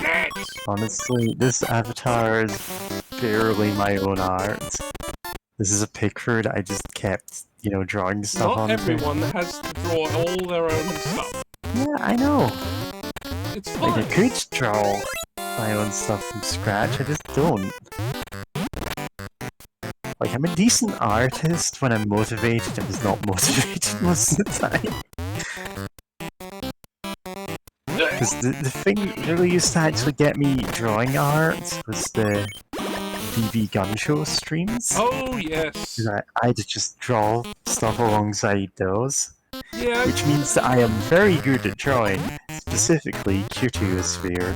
Next! Honestly, this avatar is barely my own art. This is a picture that I just kept, you know, drawing stuff on. Not everyone has to draw all their own stuff. Yeah, I know. It's fine. Like, I could draw my own stuff from scratch, I just don't. Like, I'm a decent artist when I'm motivated. I'm just not motivated most of the time. Because the thing that really used to actually get me drawing art was the BB Gun Show streams. Oh, yes. I'd just draw stuff alongside those. Yeah. Which means that I am very good at drawing, specifically Cutiosphere.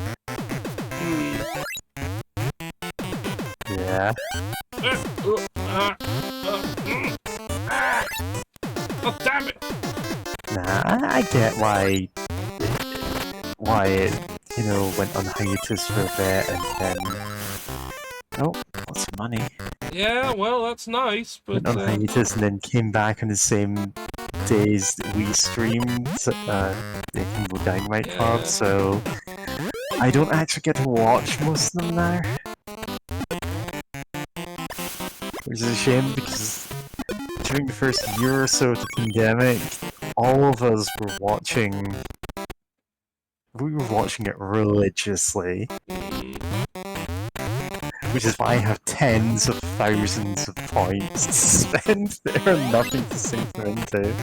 Yeah. Oh, damn it! Nah, I get why it, you know, went on hiatus for a bit and then... Oh, lots of money. Yeah, well, that's nice, but... Went on hiatus and then came back on the same days that we streamed the Kimbo Dynamite Club, so... I don't actually get to watch most of them now. Which is a shame because during the first year or so of the pandemic, all of us were watching... We were watching it religiously. Which is why I have tens of thousands of points to spend there and nothing to sink them into.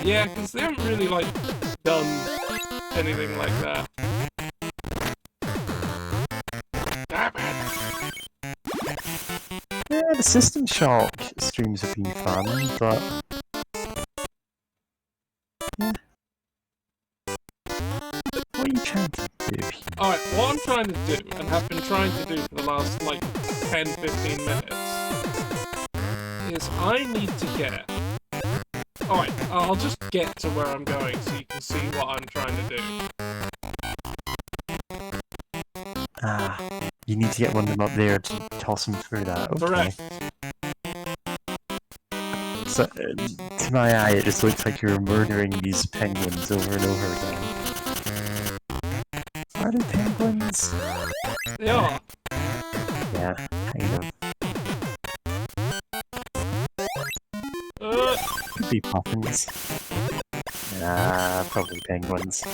Yeah, because they haven't really, like, done anything like that. Damn it! Yeah, the System Shock streams have been fun, but yeah. What are you trying to do here? Alright, what I'm trying to do, and have been trying to do for the last, like, 10-15 minutes, is I need to get... Alright, I'll just get to where I'm going so you can see what I'm trying to do. Ah, you need to get one of them up there to toss them through that. Okay. Correct. So, to my eye, it just looks like you're murdering these penguins over and over again. Are they penguins? They are. Yeah, kind of. Could be puffins. Nah, probably penguins.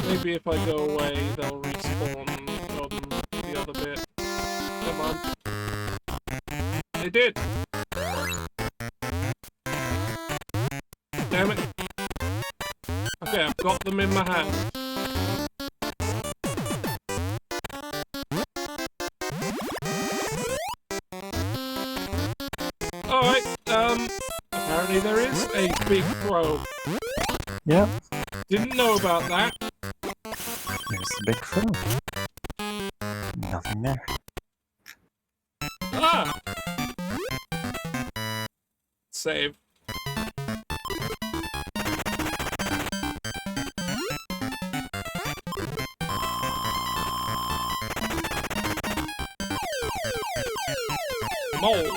Maybe if I go away, they'll respawn on the other bit. Come on. They did! Damn it. Okay, I've got them in my hand. Alright, apparently there is a big throw. Yep. Didn't know about that. There's the big crow. Nothing there. Ah! Save. Mole.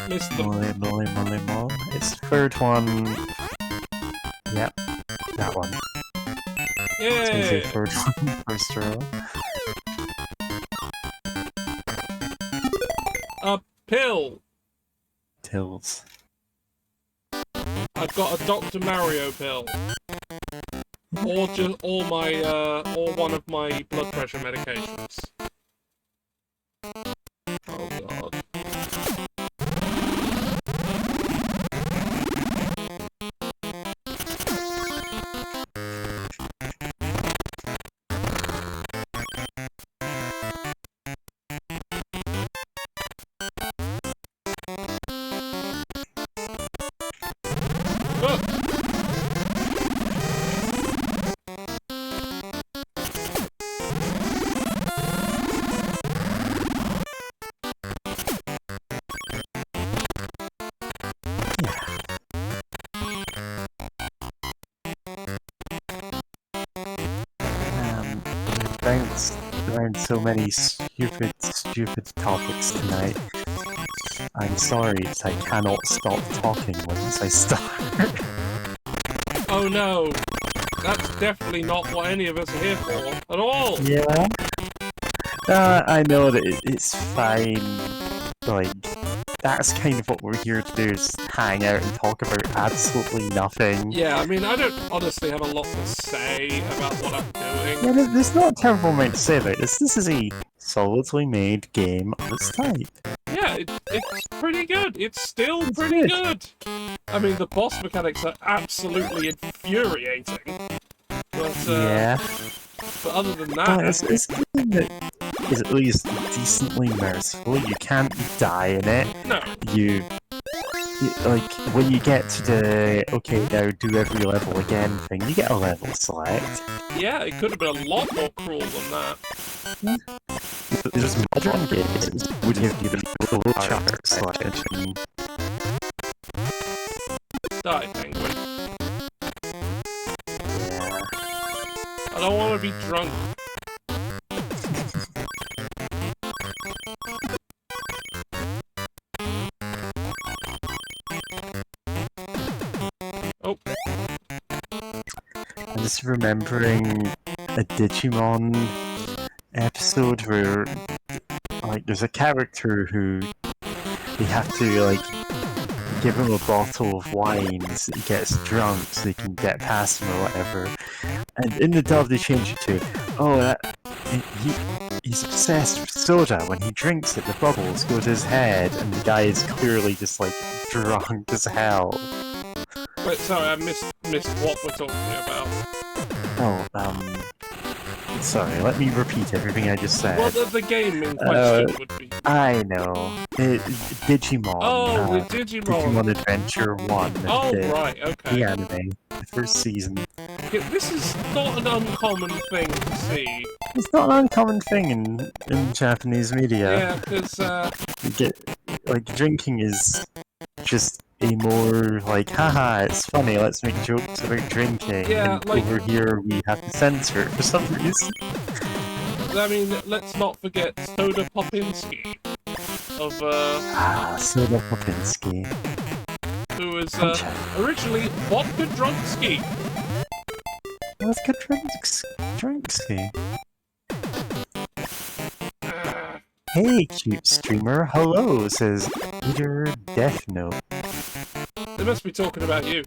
Missed them. Mole. It's the third one. Yep, that one. It's gonna say Yeah. third one, first row. A pill. Tills. I've got a Dr. Mario pill. Or one of my blood pressure medications. Oh god. Oh. We've bounced around so many stupid topics tonight. I'm sorry, I cannot stop talking once I start. Oh no. That's definitely not what any of us are here for at all. Yeah. I know that it's fine. Like, that's kind of what we're here to do, is hang out and talk about absolutely nothing. Yeah, I mean, I don't honestly have a lot to say about what I'm doing. Yeah, there's not a terrible amount to say about this. This is a solidly made game of its type. Yeah, it's pretty good. It's still It's pretty good. good. I mean, the boss mechanics are absolutely infuriating. But, Yeah. but other than But that... it's a game that is at least decently merciful. You can't die in it. No. Like, when you get to the, okay, now do every level again thing, you get a level select. Yeah, it could have been a lot more cruel than that. There's modern games would give you the level chart selection. Die, penguin. Yeah. I don't want to be drunk. Oh. I'm just remembering a Digimon episode where, like, there's a character who they have to, like, give him a bottle of wine so he gets drunk so they can get past him or whatever. And in the dub they change it to, oh, he's obsessed with soda. When he drinks it, the bubbles go to his head, and the guy is clearly just like drunk as hell. Wait, sorry, I missed what we're talking about. Oh, sorry, let me repeat everything I just said. Well, the game in question would be... I know. Digimon. Oh, the Digimon. Digimon Adventure 1. Oh, right, okay. The anime. The first season. Okay, this is not an uncommon thing to see. It's not an uncommon thing in Japanese media. Yeah, because... like, drinking is just a more like, haha, it's funny, let's make jokes about drinking. Yeah, and like... over here we have to censor it for some reason. I mean, let's not forget Soda Popinski of, Soda Popinski. who was, originally Vodka Drunksky. What's good Drinksky? Hey, cute streamer. Hello, says Eater Death Note. They must be talking about you.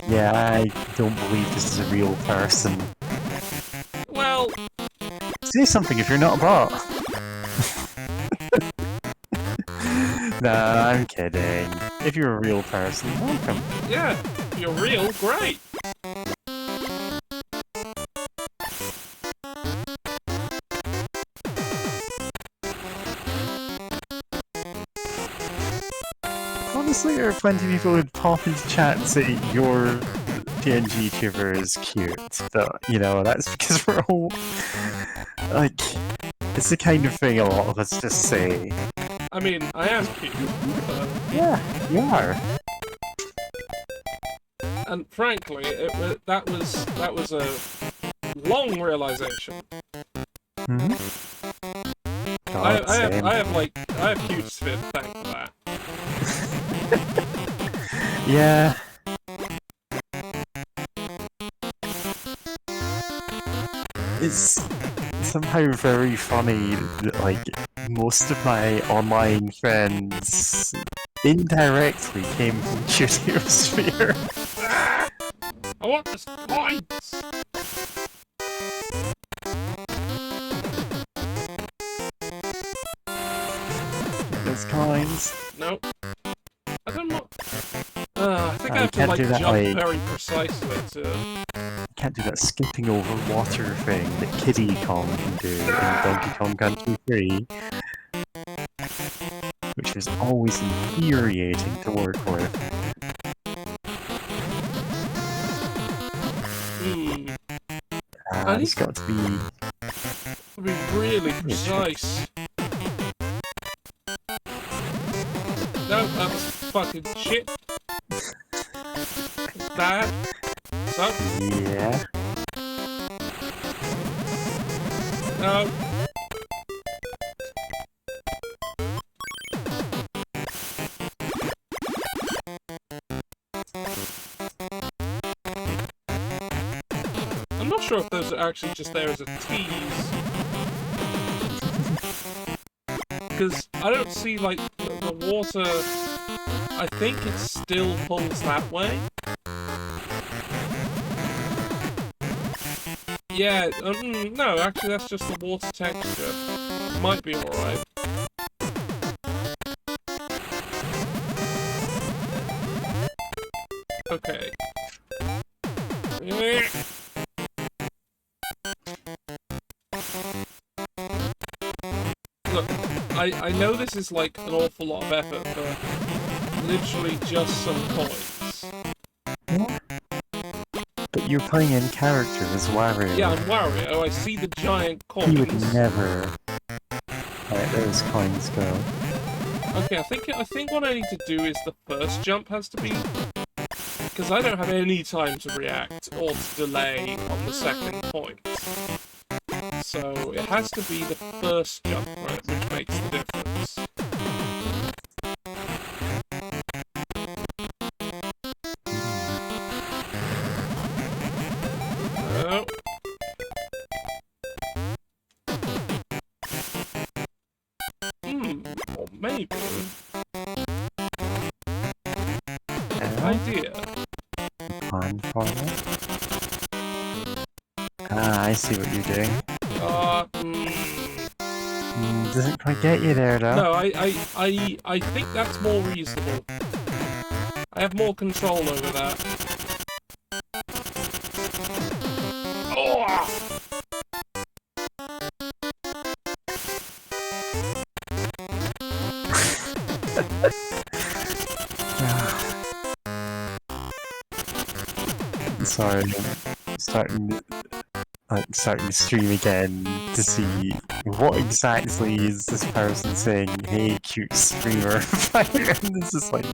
Yeah, I don't believe this is a real person. Well... Say something if you're not a bot. Nah, I'm kidding. If you're a real person, welcome. Yeah, if you're real, great. Honestly, there are plenty of people who'd pop into chat and say your PNG tuber is cute, but, you know, that's because we're all... like, it's the kind of thing a lot of us just say. I mean, I am cute. Yeah, you are. And frankly, that was a long realization. Mm-hmm. I have huge spin, thank for that. Yeah. It's somehow very funny that, like, most of my online friends indirectly came from Curiosphere. I want the coins! Those coins. Nope. I don't know. I think I have to, can't like, do that, jump like... very precisely to... You can't do that skipping over water thing that Kiddy Kong can do in Donkey Kong Country 3. Which is always infuriating to work with. It's got to be really precise. No, that was fucking shit. Bad. So. Yeah. No. I'm not sure if those are actually just there as a tease. Because I don't see, like, the water... I think it still pulls that way. Yeah, no, actually that's just the water texture. Might be alright. Okay. Look, I know this is like an awful lot of effort for literally just some coins. What? But you're playing in character as Wario. Yeah, I'm Wario. I see the giant coins. You would never let those coins go. Okay, I think what I need to do is the first jump has to be... Because I don't have any time to react or to delay on the second point. So it has to be the first jump, right, which makes the difference. Oh. Or maybe... idea. Plan for it. Ah, I see what you're doing. Oh, Doesn't quite get you there, though. No, I think that's more reasonable. I have more control over that. Oh! Sorry, starting to stream again to see what exactly is this person saying. Hey, cute streamer, and this is like,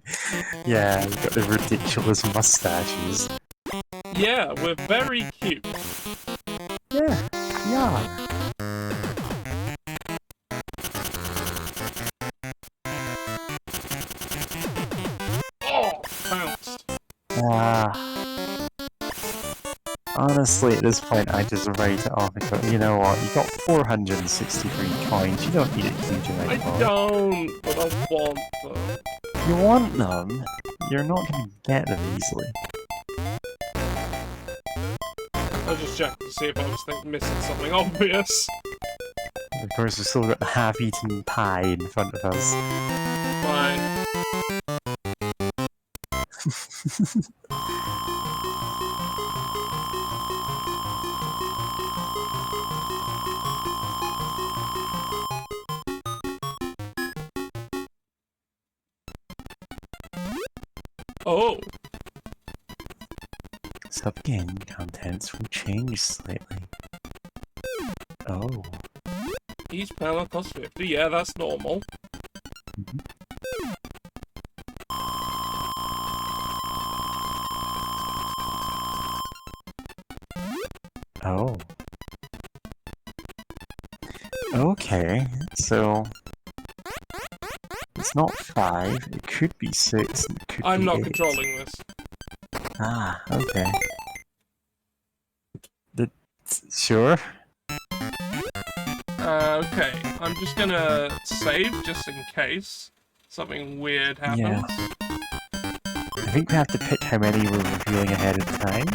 yeah, we've got the ridiculous mustaches. Yeah, we're very cute. Yeah, yeah. Oh, bounced. Honestly, at this point, I just write it off and go, you know what, you got 463 coins, you don't need a huge amount I more. don't, but I want them. You want them? You're not going to get them easily. I was just checking to see if I was missing something obvious. Of course, we've still got the half-eaten pie in front of us. Fine. Oh! Sub-game contents will change slightly. Oh. Each panel costs 50. Yeah, that's normal. Oh. Okay, so... It's not 5, it could be 6, it could I'm be not 8. controlling this. Ah, okay. Sure? Okay, I'm just gonna save just in case something weird happens. Yeah. I think we have to pick how many we're revealing ahead of time.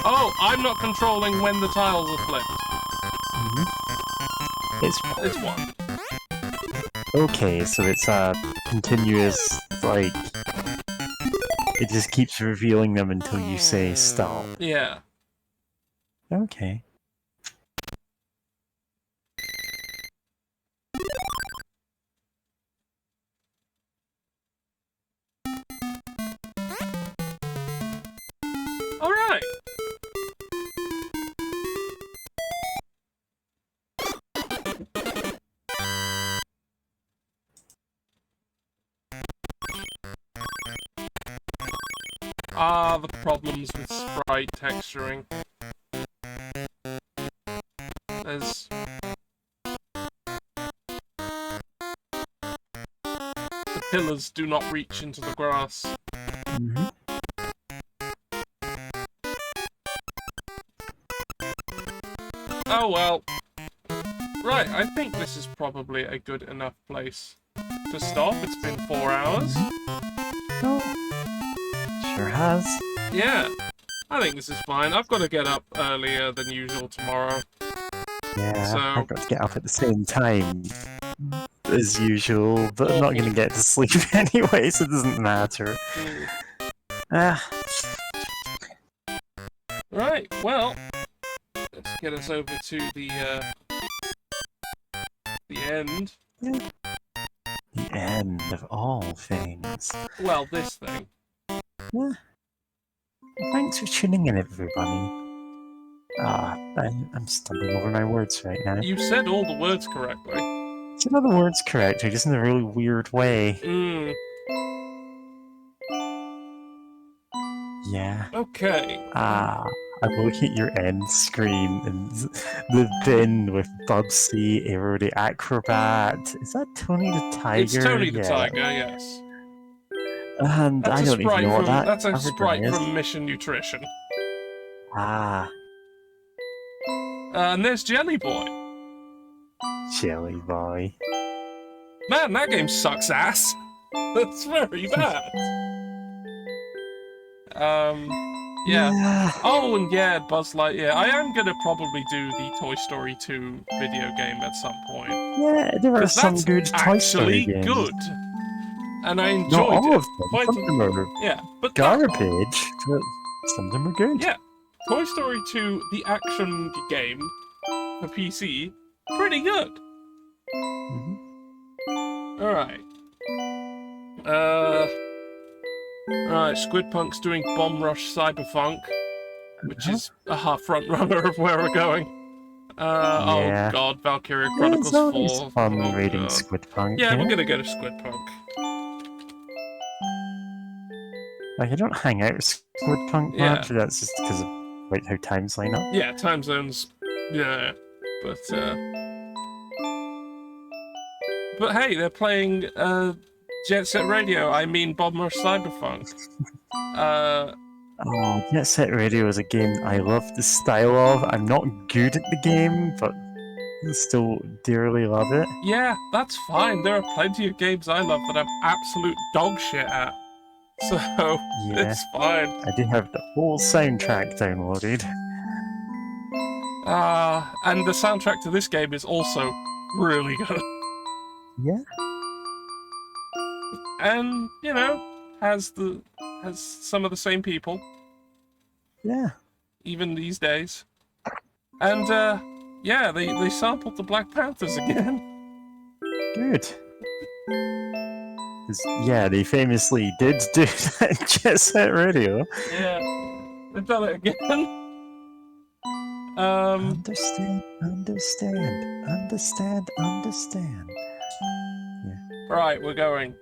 Oh, I'm not controlling when the tiles are flipped. It's It's 1. okay, so it's a continuous, like... It just keeps revealing them until you say stop. Yeah. Okay. Alright. Ah, the problems with sprite texturing. There's... The pillars do not reach into the grass. Oh well. Right, I think this is probably a good enough place to stop. It's been 4 hours. Sure has. Yeah, I think this is fine. I've got to get up earlier than usual tomorrow. Yeah, So... I've got to get up at the same time as usual, but I'm not going to get to sleep anyway, so it doesn't matter. Right, well, let's get us over to the end. The end of all things. Well, this thing. Yeah. Thanks for tuning in, everybody. I'm stumbling over my words right now. You said all the words correctly. Said all the words correctly, just in a really weird way. Yeah. Okay. I'm looking at your end screen, and the bin with Bubsy, Aero the Acrobat. Is that Tony the Tiger? It's Tony the Tiger, yes. And That's I don't even know what that That's a other sprite guy is. from Mission Nutrition. And there's Jelly Boy. Jelly Boy. Man, that game sucks ass. That's very bad. Yeah. Yeah. Oh, and yeah, Buzz Lightyear. I am gonna probably do the Toy Story 2 video game at some point. Yeah, there are Because some that's good Toy Story actually games. good. And I Not enjoyed all it. of them. Quite Some of them are yeah, but that one. garbage, but some of them are good. Yeah. Toy Story 2, the action game for PC, pretty good. Mhm. Alright. Right, Squidpunk's doing Bomb Rush Cyberpunk, which Huh? is a front runner of where we're going. Oh Yeah. god, Valkyria Yeah, it's Chronicles always 4. fun Oh reading god. Squidpunk, Yeah, you we're know? gonna go to Squidpunk. Like, I don't hang out with Squidpunk Yeah. much, that's just because of like how times line up. Yeah, time zones. Yeah. But hey, they're playing Jet Set Radio, I mean Bomb Rush Cyberpunk. Oh, Jet Set Radio is a game I love the style of. I'm not good at the game, but still dearly love it. Yeah, that's fine. There are plenty of games I love that I'm absolute dog shit at. So, Yeah, it's fine. I do have the whole soundtrack downloaded. And the soundtrack to this game is also really good. Yeah, And, you know, has some of the same people, yeah, even these days. And, yeah, they sampled the Black Panthers again. good. 'Cause, yeah, they famously did do that Jet Set Radio. Yeah, they've done it again. Understand, understand, understand, understand. Right, we're going.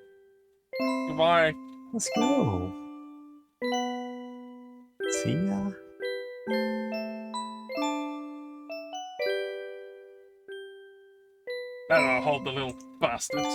Goodbye. Let's go. See ya. And I'll hold the little bastards.